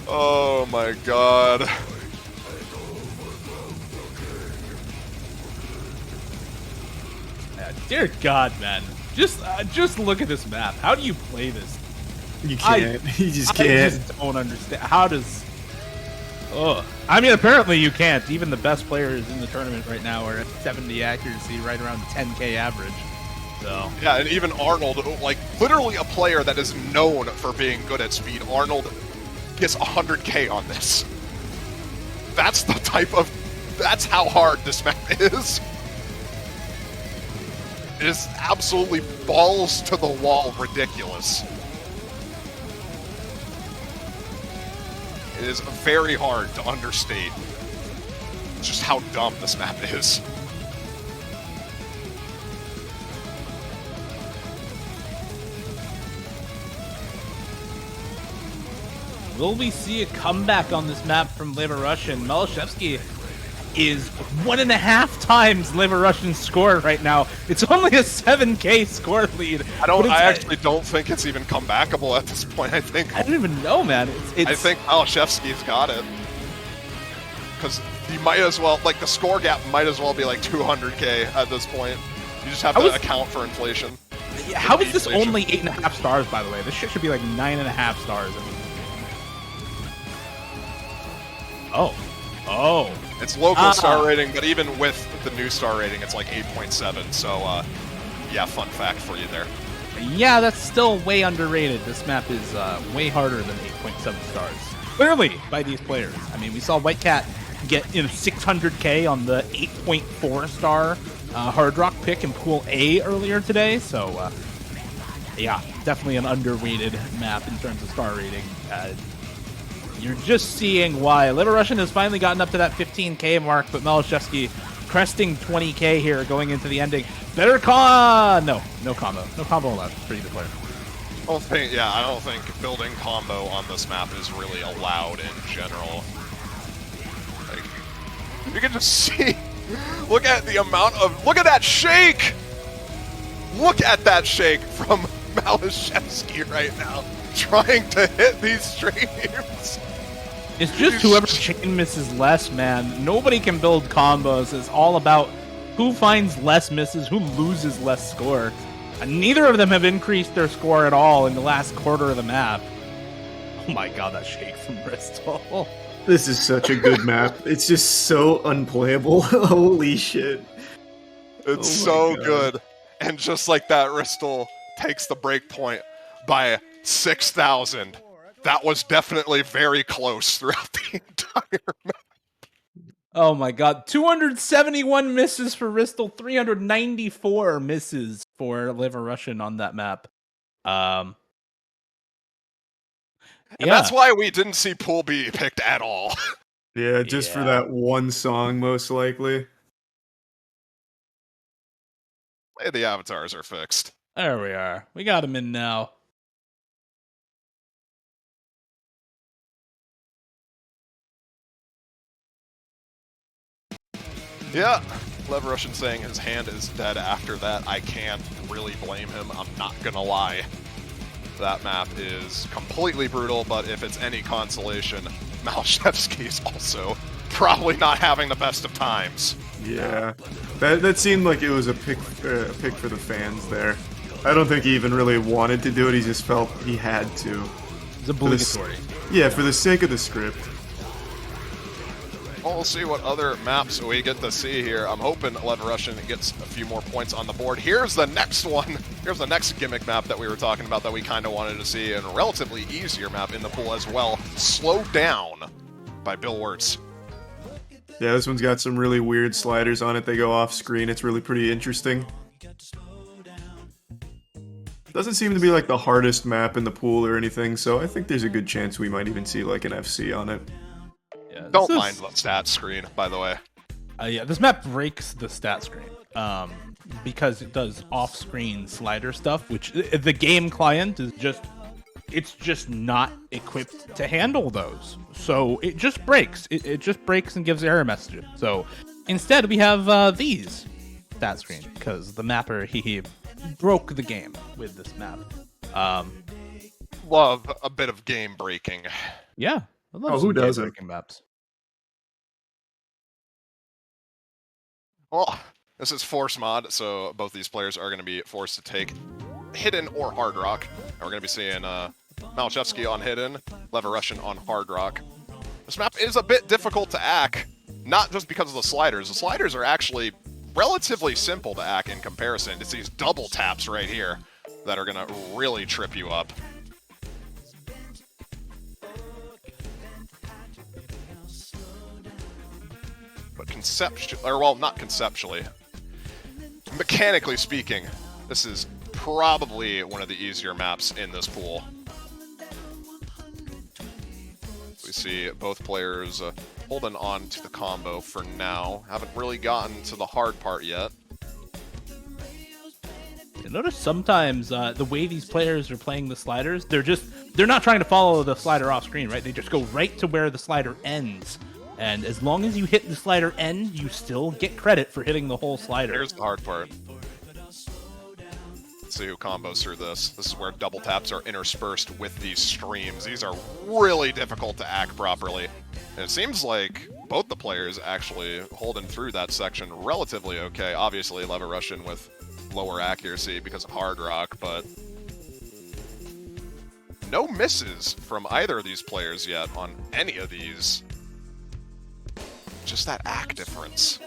Oh my god. Yeah, dear God, man. Just look at this map. How do you play this? You can't. You just can't. I just don't understand. How does... Ugh. I mean, apparently you can't. Even the best players in the tournament right now are at 70 accuracy, right around 10k average. So... Yeah, and even Arnold, like, literally a player that is known for being good at speed, Arnold gets 100k on this. That's the type of... That's how hard this map is. It is absolutely balls to the wall ridiculous. It is very hard to understate just how dumb this map is. Will we see a comeback on this map from Leverushin? Malashevsky is 1.5 times Leverushin's score right now. It's only a 7k score lead. I actually don't think it's even comebackable at this point. I don't even know, man. I think Malashevsky's got it. Because you might as well, like, the score gap might as well be like 200k at this point. You just have to account for inflation. Yeah, how is this only 8.5 stars, by the way? This shit should be like 9.5 stars. I mean, Oh. It's local star rating, but even with the new star rating, it's like 8.7. So, yeah, fun fact for you there. Yeah, that's still way underrated. This map is way harder than 8.7 stars. Clearly, by these players. I mean, we saw White Cat get 600k on the 8.4 star Hard Rock pick in Pool A earlier today. So, yeah, definitely an underrated map in terms of star rating. You're just seeing why. Leverushin has finally gotten up to that 15k mark, but Malashevsky cresting 20k here going into the ending. Better no combo. No combo allowed. Pretty good player. I don't think building combo on this map is really allowed in general. Like, you can just see, look at that shake! Look at that shake from Malashevsky right now, trying to hit these streams. It's just whoever chain misses less, man. Nobody can build combos. It's all about who finds less misses, who loses less score. And neither of them have increased their score at all in the last quarter of the map. Oh my god, that shake from Bristol. This is such a good map. It's just so unplayable. Holy shit. It's Oh my so God. good. And just like that, Ristel takes the break point by 6,000. That was definitely very close throughout the entire map. Oh my god. 271 misses for Ristel, 394 misses for Liver Russian on that map. And Yeah. that's why we didn't see Pool B picked at all. Yeah, just for Yeah. that one song, most likely. Hey, the avatars are fixed. There we are. We got him in now. Yeah, Lev Russian saying his hand is dead after that. I can't really blame him, I'm not gonna lie. That map is completely brutal, but if it's any consolation, Malashevsky's also probably not having the best of times. Yeah. That seemed like it was a pick for the fans there. I don't think he even really wanted to do it, he just felt he had to. It's obligatory. Yeah, for the sake of the script. Well, we'll see what other maps we get to see here. I'm hoping Lev Russian gets a few more points on the board. Here's the next one. Here's the next gimmick map that we were talking about that we kind of wanted to see, and a relatively easier map in the pool as well. Slow Down by Bill Wirtz. Yeah, this one's got some really weird sliders on it. They go off screen. It's really pretty interesting. Doesn't seem to be like the hardest map in the pool or anything, so I think there's a good chance we might even see like an FC on it. Yeah, Don't mind the stat screen, by the way. Yeah, this map breaks the stat screen because it does off-screen slider stuff, which the game client is just not equipped to handle those. So it just breaks. It just breaks and gives error messages. So instead we have these stat screen because the mapper he broke the game with this map. Love a bit of game breaking. Yeah, I love Oh, some who doesn't? game-breaking maps. Well, this is Force Mod, so both these players are going to be forced to take Hidden or Hard Rock. And we're going to be seeing Malashevsky on Hidden, Lever Russian on Hard Rock. This map is a bit difficult to ack, not just because of the sliders. The sliders are actually relatively simple to ack in comparison. It's these double taps right here that are going to really trip you up. But not conceptually. Mechanically speaking, this is probably one of the easier maps in this pool. We see both players holding on to the combo for now. Haven't really gotten to the hard part yet. You notice sometimes the way these players are playing the sliders, they're not trying to follow the slider off screen, right? They just go right to where the slider ends. And as long as you hit the slider end, you still get credit for hitting the whole slider. Here's the hard part. Let's see who combos through this. This is where double taps are interspersed with these streams. These are really difficult to act properly. And it seems like both the players actually holding through that section relatively okay. Obviously, Lever Russian with lower accuracy because of Hard Rock, but no misses from either of these players yet on any of these. Just that act difference.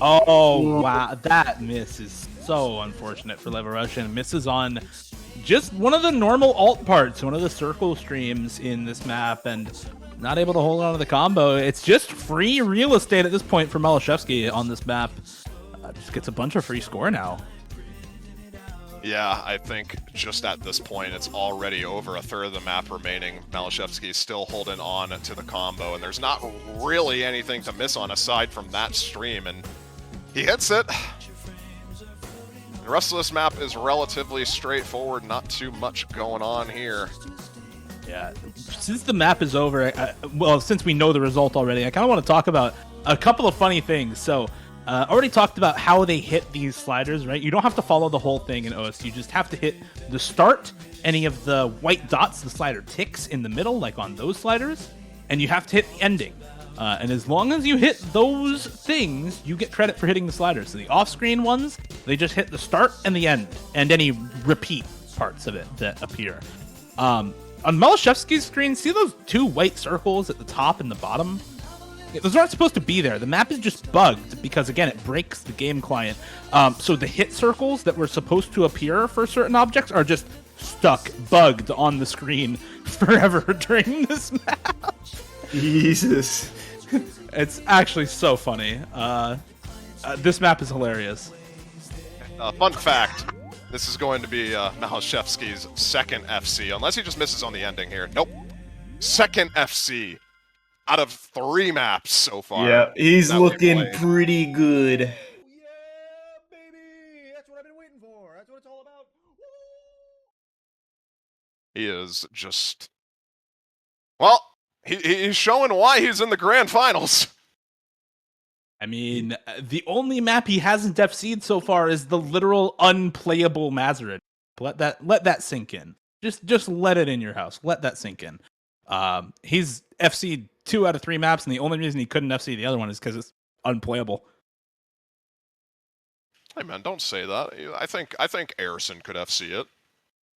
Oh, wow. That miss is so unfortunate for Lever Russian. Misses on just one of the normal alt parts, one of the circle streams in this map, and not able to hold on to the combo. It's just free real estate at this point for Malashevsky on this map. Just gets a bunch of free score now. Yeah, I think just at this point, it's already over a third of the map remaining. Malashevsky's still holding on to the combo, and there's not really anything to miss on aside from that stream, and he hits it. The rest of this map is relatively straightforward, not too much going on here. Yeah, since the map is over, well, since we know the result already, I kind of want to talk about a couple of funny things. So, already talked about how they hit these sliders, right? You don't have to follow the whole thing in OS. You just have to hit the start, any of the white dots the slider ticks in the middle, like on those sliders, and you have to hit the ending. And as long as you hit those things, you get credit for hitting the sliders. So the off-screen ones, they just hit the start and the end, and any repeat parts of it that appear. On Malashevsky's screen, see those 2 white circles at the top and the bottom? Yeah, those aren't supposed to be there. The map is just bugged because, again, it breaks the game client. So the hit circles that were supposed to appear for certain objects are just stuck, bugged on the screen forever during this map. Jesus. It's actually so funny. This map is hilarious. Fun fact, this is going to be Malashevsky's second FC, unless he just misses on the ending here. Nope. Second FC out of 3 maps so far. Yeah, he's that we've looking played. pretty good. Yeah, baby! That's what I've been waiting for. That's what it's all about. He is just... Well, he's showing why he's in the grand finals. I mean, the only map he hasn't FC'd so far is the literal unplayable Mazarin. Let that sink in. Just let it in your house. Let that sink in. He's FC'd 2 out of 3 maps, and the only reason he couldn't FC the other one is because it's unplayable. Hey man, don't say that. I think Aerson could FC it.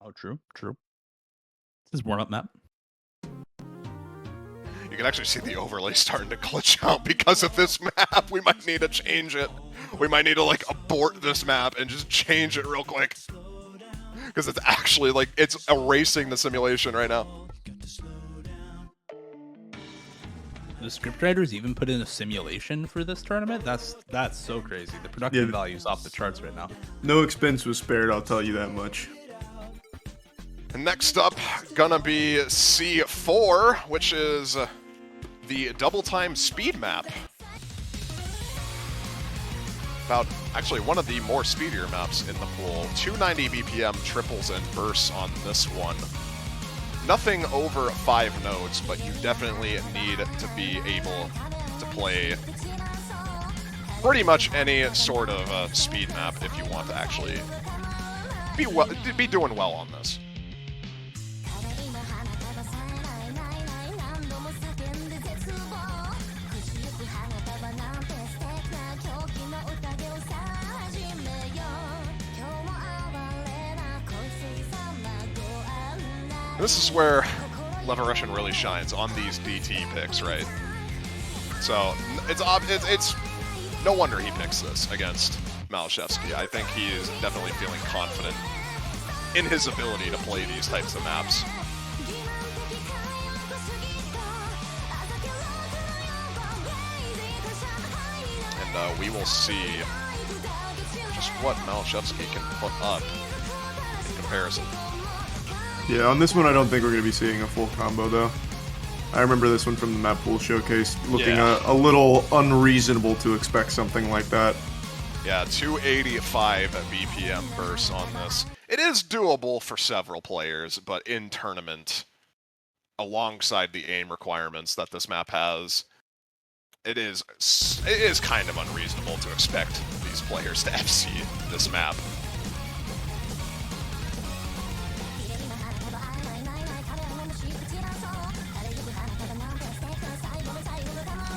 Oh, true. It's his warm-up map. You can actually see the overlay starting to glitch out because of this map. We might need to change it. We might need to like abort this map and just change it real quick. Because it's actually like, it's erasing the simulation right now. The scriptwriters even put in a simulation for this tournament. That's so crazy. The production value is off the charts right now. No expense was spared, I'll tell you that much. And next up, gonna be C4, which is the double time speed map. About, actually, one of the more speedier maps in the pool. 290 BPM triples and bursts on this one. Nothing over 5 nodes, but you definitely need to be able to play pretty much any sort of speed map if you want to actually be doing well on this. This is where Leverussian really shines, on these DT picks, right? So it's no wonder he picks this against Malashevsky. I think he is definitely feeling confident in his ability to play these types of maps. And we will see just what Malashevsky can put up in comparison. Yeah, on this one I don't think we're going to be seeing a full combo, though. I remember this one from the map pool showcase looking a little unreasonable to expect something like that. Yeah, 285 BPM bursts on this. It is doable for several players, but in tournament, alongside the aim requirements that this map has, it is kind of unreasonable to expect these players to FC this map.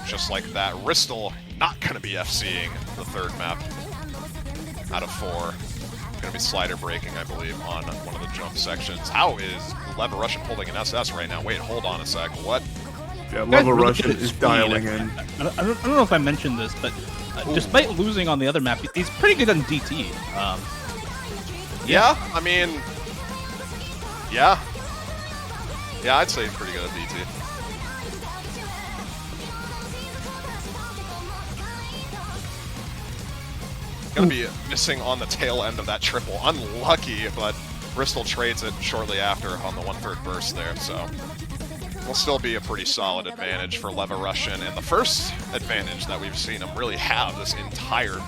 Just like that, Ristel not going to be FCing the 3rd map out of 4. Going to be slider breaking, I believe, on one of the jump sections. How is Leverussian holding an SS right now? Wait, hold on a sec. What? Yeah, Leverussian is dialing in. I don't know if I mentioned this, but despite losing on the other map, he's pretty good on DT. Yeah, I mean, yeah, I'd say he's pretty good at DT. Gonna be missing on the tail end of that triple. Unlucky, but Bristol trades it shortly after on the 1/3 burst there, so will still be a pretty solid advantage for Leverussian, and the first advantage that we've seen him really have this entire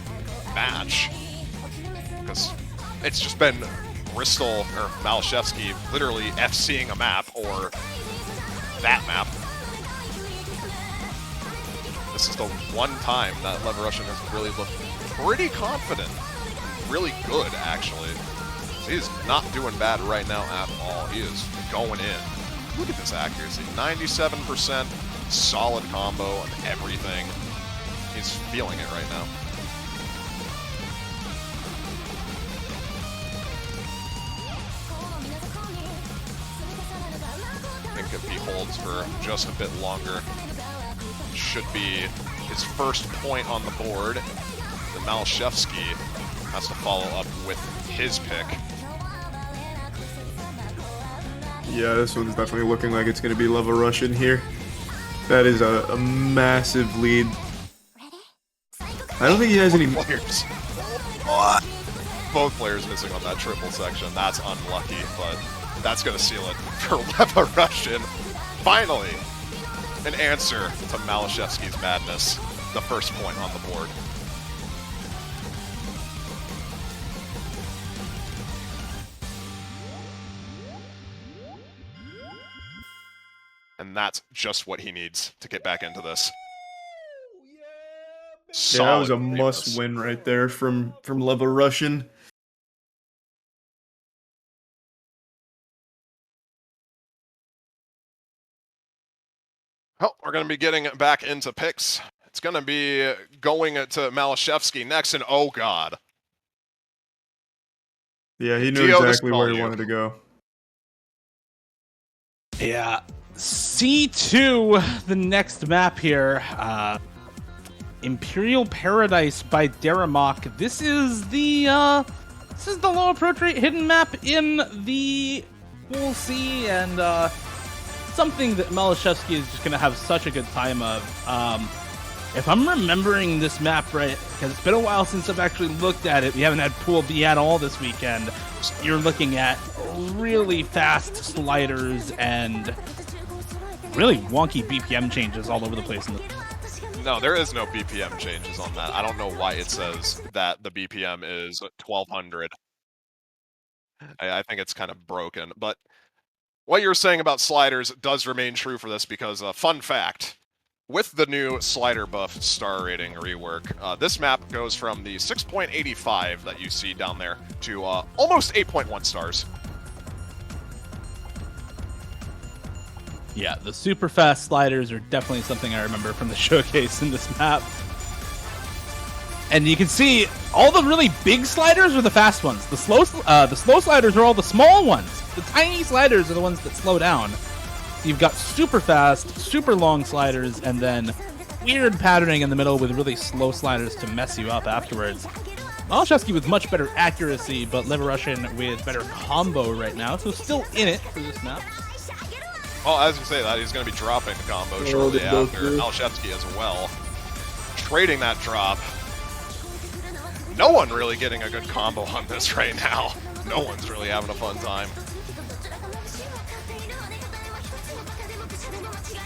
match, because it's just been Bristol or Malashevsky literally FCing a map or that map. This is the one time that Leverussian has really looked pretty confident, really good actually. He is not doing bad right now at all. He is going in. Look at this accuracy. 97%, solid combo and everything. He's feeling it right now. I think if he holds for just a bit longer, should be his first point on the board. Then Malashevsky has to follow up with his pick. Yeah, this one's definitely looking like it's going to be Leva Russian here. That is a massive lead. I don't think he has any... Players. What? Both players missing on that triple section. That's unlucky, but that's going to seal it for Leva Russian. Finally, an answer to Malashevsky's madness. The first point on the board. And that's just what he needs to get back into this. Yeah, that was a must-win right there from Leva Russian. Well, we're going to be getting back into picks. It's going to be going to Malashevsky next, and oh god. Yeah, he knew Gio, exactly where he wanted to go. Yeah. C2, the next map here. Imperial Paradise by Deramak. This is the low approach rate hidden map in the Pool C, and something that Malashevsky is just going to have such a good time of. If I'm remembering this map right, because it's been a while since I've actually looked at it, we haven't had Pool B at all this weekend. You're looking at really fast sliders and really wonky BPM changes all over the place. No, there is no BPM changes on that. I don't know why it says that the BPM is 1200. I think it's kind of broken, but what you're saying about sliders does remain true for this because, fun fact, with the new slider buff star rating rework, this map goes from the 6.85 that you see down there to almost 8.1 stars. Yeah, the super fast sliders are definitely something I remember from the showcase in this map. And you can see all the really big sliders are the fast ones. The slow sliders are all the small ones. The tiny sliders are the ones that slow down. So you've got super fast, super long sliders, and then weird patterning in the middle with really slow sliders to mess you up afterwards. Malashevsky with much better accuracy, but Leva Russian with better combo right now, so still in it for this map. Well, as you say that, he's going to be dropping the combo shortly after Malashevsky as well. Trading that drop. No one really getting a good combo on this right now. No one's really having a fun time.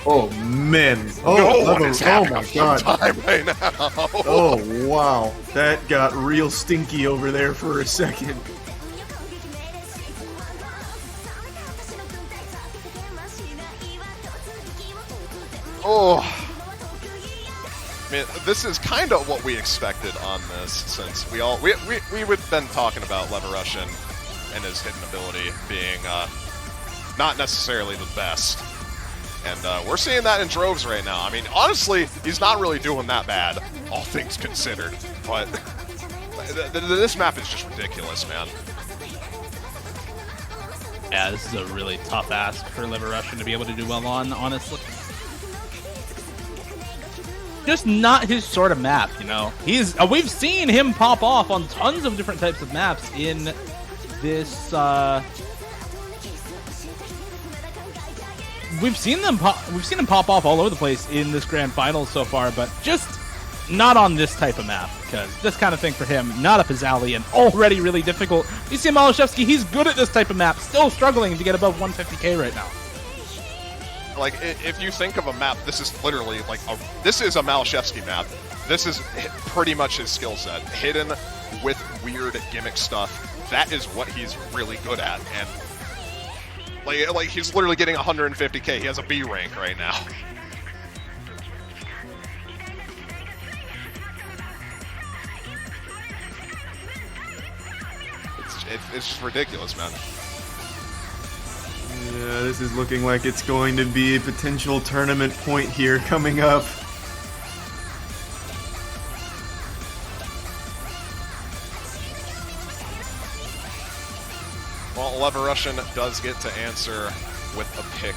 Oh man! No one is having my a fun god! time right now. Oh wow! That got real stinky over there for a second. Oh, I mean, this is kind of what we expected on this, since we would been talking about Leva Russian and his hidden ability being not necessarily the best, and we're seeing that in droves right now. I mean, honestly, he's not really doing that bad, all things considered. But this map is just ridiculous, man. Yeah, this is a really tough ask for Leva Russian to be able to do well on, honestly. Just not his sort of map, you know. We've seen him pop off on tons of different types of maps in this. We've seen him pop off all over the place in this grand final so far, but just not on this type of map, because this kind of thing for him, not up his alley and already really difficult. You see Malashevsky, he's good at this type of map, still struggling to get above 150k right now. Like, if you think of a map, this is literally like this is a Malashevsky map. This is pretty much his skill set, hidden with weird gimmick stuff. That is what he's really good at, and like he's literally getting 150k. He has a B rank right now. It's just ridiculous, man. Yeah, this is looking like it's going to be a potential tournament point here coming up. Well, Leverushin does get to answer with a pick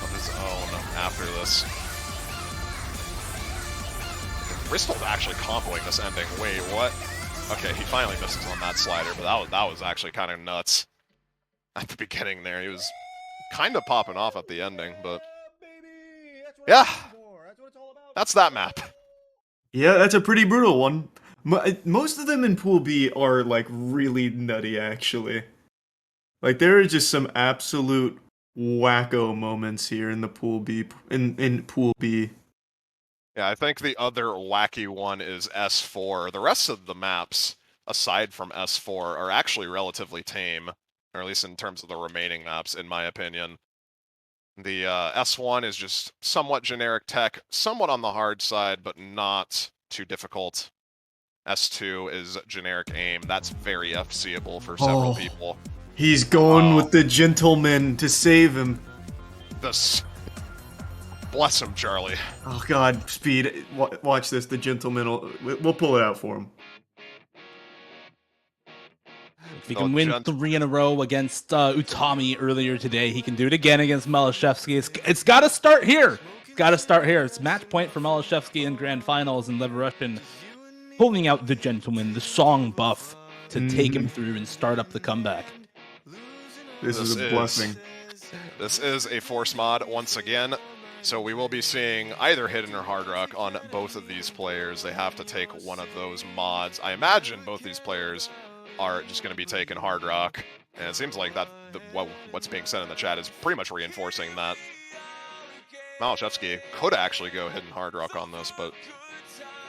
of his own after this. Bristol's actually comboing this ending. Wait, what? Okay, he finally misses on that slider, but that was actually kind of nuts at the beginning there. He was kind of popping off at the ending, but yeah, that's that map. Yeah, that's a pretty brutal one. Most of them in Pool B are like really nutty, actually. Like there are just some absolute wacko moments here in the Pool B in Pool B. Yeah, I think the other wacky one is S4. The rest of the maps, aside from S4, are actually relatively tame, or at least in terms of the remaining maps, in my opinion. The S1 is just somewhat generic tech, somewhat on the hard side, but not too difficult. S2 is generic aim. That's very FCable for several people. He's going with the gentleman to save him. This... Bless him, Charlie. Oh God, Speed, watch this. The gentleman we'll pull it out for him. If he can win 3 in a row against Utami earlier today, he can do it again against Malashevsky. It's got to start here. It's got to start here. It's match point for Malashevsky in grand finals, and Leverushin pulling out the gentleman, the song buff, to take him through and start up the comeback. This is a blessing. This is a force mod once again. So we will be seeing either Hidden or Hard Rock on both of these players. They have to take one of those mods. I imagine both these players are just going to be taking Hard Rock. And it seems like that what's being said in the chat is pretty much reinforcing that. Malashevsky could actually go Hidden Hard Rock on this, but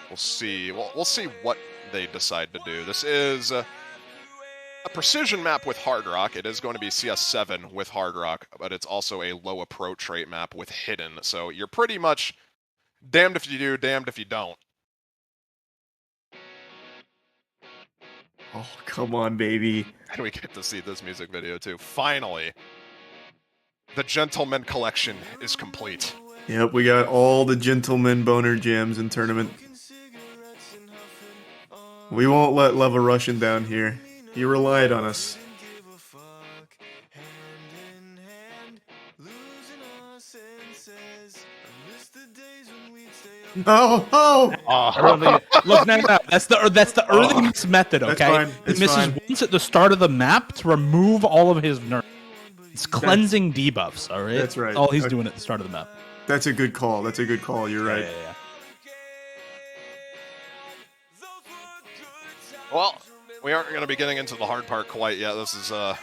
we'll see. We'll see what they decide to do. This is a precision map with Hard Rock. It is going to be CS7 with Hard Rock, but it's also a low approach rate map with Hidden. So you're pretty much damned if you do, damned if you don't. Oh, come on, baby. And we get to see this music video too. Finally, the Gentleman Collection is complete. Yep, we got all the gentleman boner jams in tournament. We won't let Leverushin down here. He relied on us. Early, look, no, that's the early miss method, okay? It's he misses fine. once at the start of the map to remove all of his nerfs. It's cleansing debuffs, all right? That's right. All he's doing at the start of the map. That's a good call. That's a good call. You're right. Yeah. Well, we aren't going to be getting into the hard part quite yet. This is the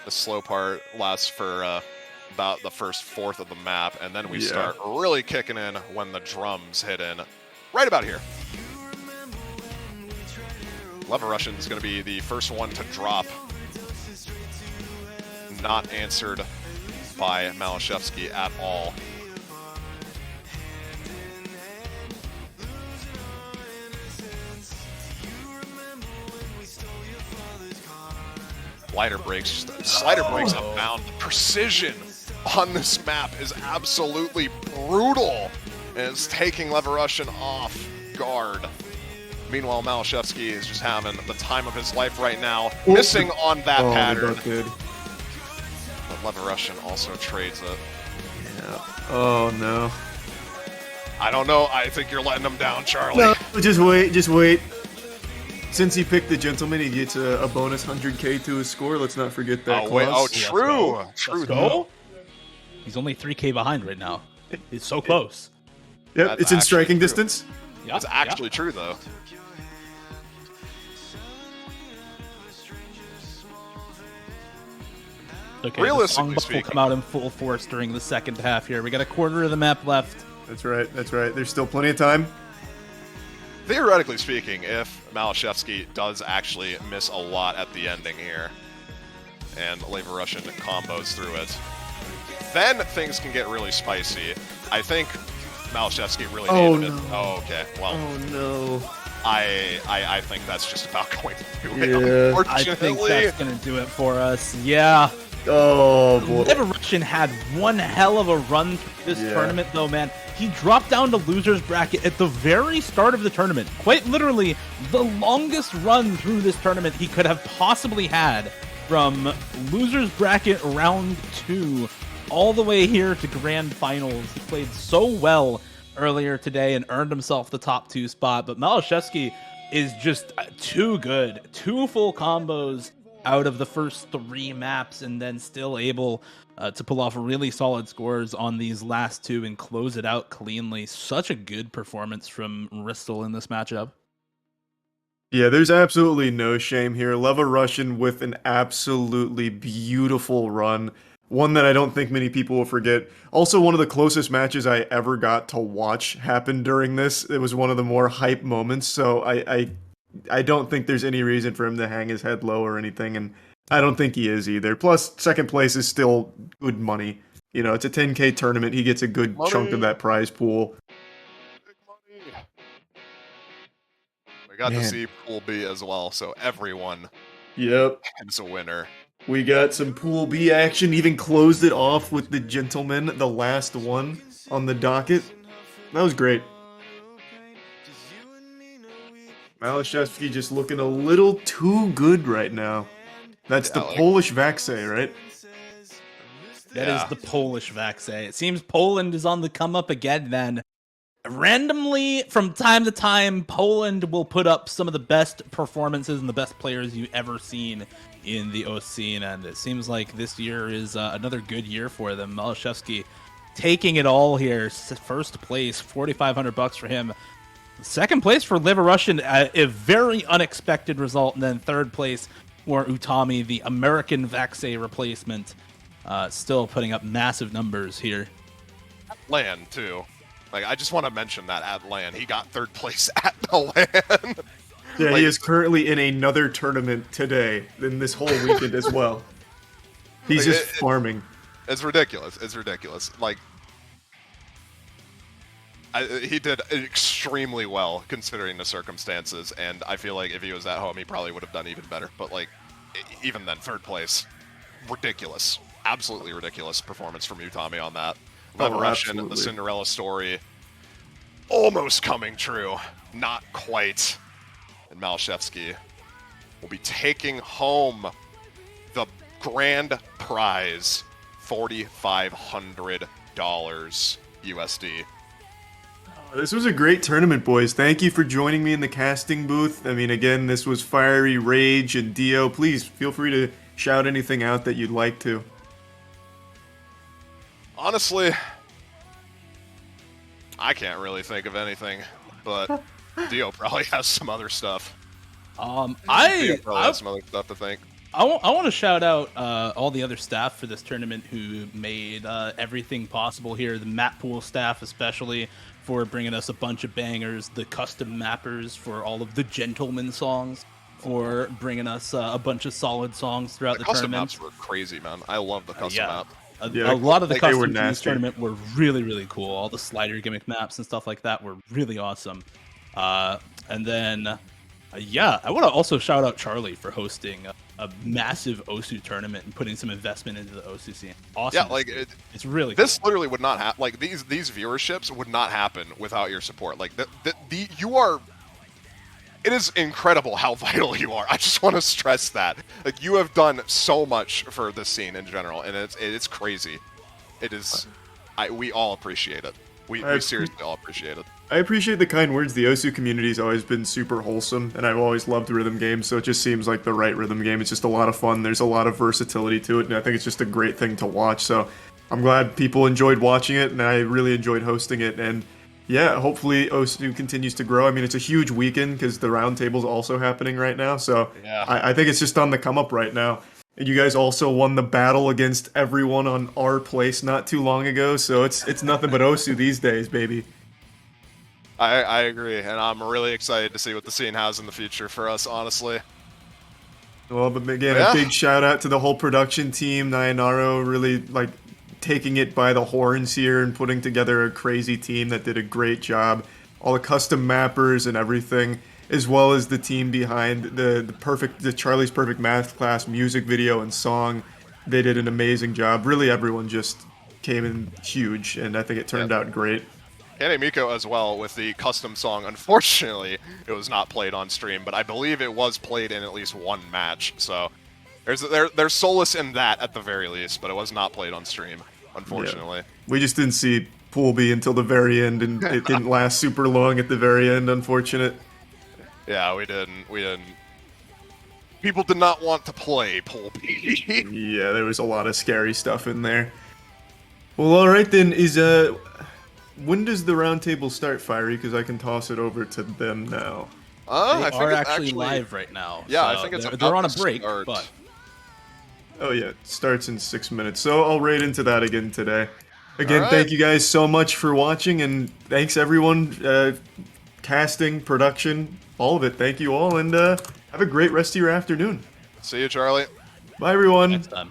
slow part lasts for about the first fourth of the map, and then we start really kicking in when the drums hit in. Right about here. Leverushin is going to be the first one to drop. Not answered by Malashevsky at all. Slider breaks abound. The precision on this map is absolutely brutal, and it's taking Leverushin off guard. Meanwhile, Malashevsky is just having the time of his life right now, missing on that pattern. But Leverushin also trades it. Yeah. Oh no. I don't know. I think you're letting him down, Charlie. No, just wait. Since he picked the gentleman, he gets a bonus 100k to his score. Let's not forget that. True. Let's go. He's only 3k behind right now. He's so close. Yep, That's it's in striking true. distance. Yeah, It's actually true, though. Okay, Realistically the song speaking. will come out in full force during the second half here. We got a quarter of the map left. That's right. There's still plenty of time. Theoretically speaking, if Malashevsky does actually miss a lot at the ending here, and Leverushin combos through it, then things can get really spicy. I think Malashevsky really needed it. Oh, okay. Well, Oh no. I think that's just about going to do it, Yeah. I unfortunately. think that's going to do it for us. Yeah. Oh boy. Liberation had one hell of a run through this tournament, though, man. He dropped down to loser's bracket at the very start of the tournament. Quite literally, the longest run through this tournament he could have possibly had, from loser's bracket round 2 all the way here to grand finals. He played so well earlier today and earned himself the top 2 spot, but Malashevsky is just too good. 2 full combos out of the first 3 maps, and then still able to pull off really solid scores on these last 2 and close it out cleanly. Such a good performance from Ristel in this matchup. Yeah, there's absolutely no shame here. Leva Russian with an absolutely beautiful run. One that I don't think many people will forget. Also, one of the closest matches I ever got to watch happen during this. It was one of the more hype moments, so I don't think there's any reason for him to hang his head low or anything, and I don't think he is either. Plus, second place is still good money. You know, it's a 10K tournament. He gets a good chunk of that prize pool. We got to see Pool B as well, so everyone is a winner. We got some Pool B action, even closed it off with the Gentleman, the last one on the docket. That was great. Malashevsky just looking a little too good right now. That's the Polish Vaxei, right? That is the Polish Vaxei. It seems Poland is on the come up again then. Randomly, from time to time, Poland will put up some of the best performances and the best players you've ever seen in the OC scene, and it seems like this year is another good year for them. Malashevsky taking it all here. First place, $4,500 for him. Second place for Liberussian, a very unexpected result, and then third place for Utami, the American Vaxei replacement. Still putting up massive numbers here. LAN, too. Like, I just want to mention that at LAN. He got third place at the LAN. Yeah, like, he is currently in another tournament today, in this whole weekend as well. He's just farming. It's ridiculous. It's ridiculous. Like, he did extremely well considering the circumstances, and I feel like if he was at home, he probably would have done even better. But, like, even then, third place, ridiculous. Absolutely ridiculous performance from Utami on that. Leva Russian, the Cinderella story, almost coming true. Not quite. And Malashevsky will be taking home the grand prize, $4,500 USD. This was a great tournament, boys. Thank you for joining me in the casting booth. I mean, again, this was Fiery, Rage, and Dio. Please feel free to shout anything out that you'd like to. Honestly, I can't really think of anything, but Dio probably has some other stuff. Dio probably has some other stuff to think. I want to shout out all the other staff for this tournament who made everything possible here. The map pool staff, especially, for bringing us a bunch of bangers. The custom mappers for all of the Gentleman songs, for bringing us a bunch of solid songs throughout the custom tournament. maps were crazy, man. I love the custom map. A lot of the customs in this tournament were really, really cool. All the slider gimmick maps and stuff like that were really awesome. And then, I want to also shout out Charlie for hosting a massive OSU tournament and putting some investment into the OSU scene. Awesome. Yeah, like it's really this cool. literally would not happen. Like these viewerships would not happen without your support. Like you are. It is incredible how vital you are. I just want to stress that. Like, you have done so much for this scene in general, and it's crazy. It is. We all appreciate it. We seriously all appreciate it. I appreciate the kind words. The OSU community has always been super wholesome, and I've always loved rhythm games, so it just seems like the right rhythm game. It's just a lot of fun. There's a lot of versatility to it, and I think it's just a great thing to watch. So I'm glad people enjoyed watching it, and I really enjoyed hosting it. And yeah, hopefully OSU continues to grow. I mean, it's a huge weekend because the roundtable's also happening right now. So yeah. I think it's just on the come up right now. And you guys also won the battle against everyone on our place not too long ago. So it's nothing but OSU these days, baby. I agree, and I'm really excited to see what the scene has in the future for us, honestly. Well, but again, a big shout out to the whole production team. Nayanaro really taking it by the horns here and putting together a crazy team that did a great job. All the custom mappers and everything, as well as the team behind the Charlie's Perfect Math Class music video and song. they did an amazing job. Really, everyone just came in huge, and I think it turned out great. And Miko as well with the custom song. Unfortunately, it was not played on stream, but I believe it was played in at least one match. So there's solace in that at the very least, but it was not played on stream, unfortunately. Yeah. We just didn't see Pool B until the very end, and it didn't last super long at the very end. Unfortunate. Yeah, we didn't. People did not want to play Pool B. Yeah, there was a lot of scary stuff in there. Well, all right then. When does the roundtable start, Fiery? Because I can toss it over to them now. They I think are it's actually live right now. Yeah, I so think it's they're on a about to break, start. but Oh yeah, it starts in 6 minutes. So I'll raid into that again today. Again, All right. thank you guys so much for watching, and thanks everyone, casting, production, all of it. Thank you all, and have a great rest of your afternoon. See you, Charlie. Bye everyone. next time.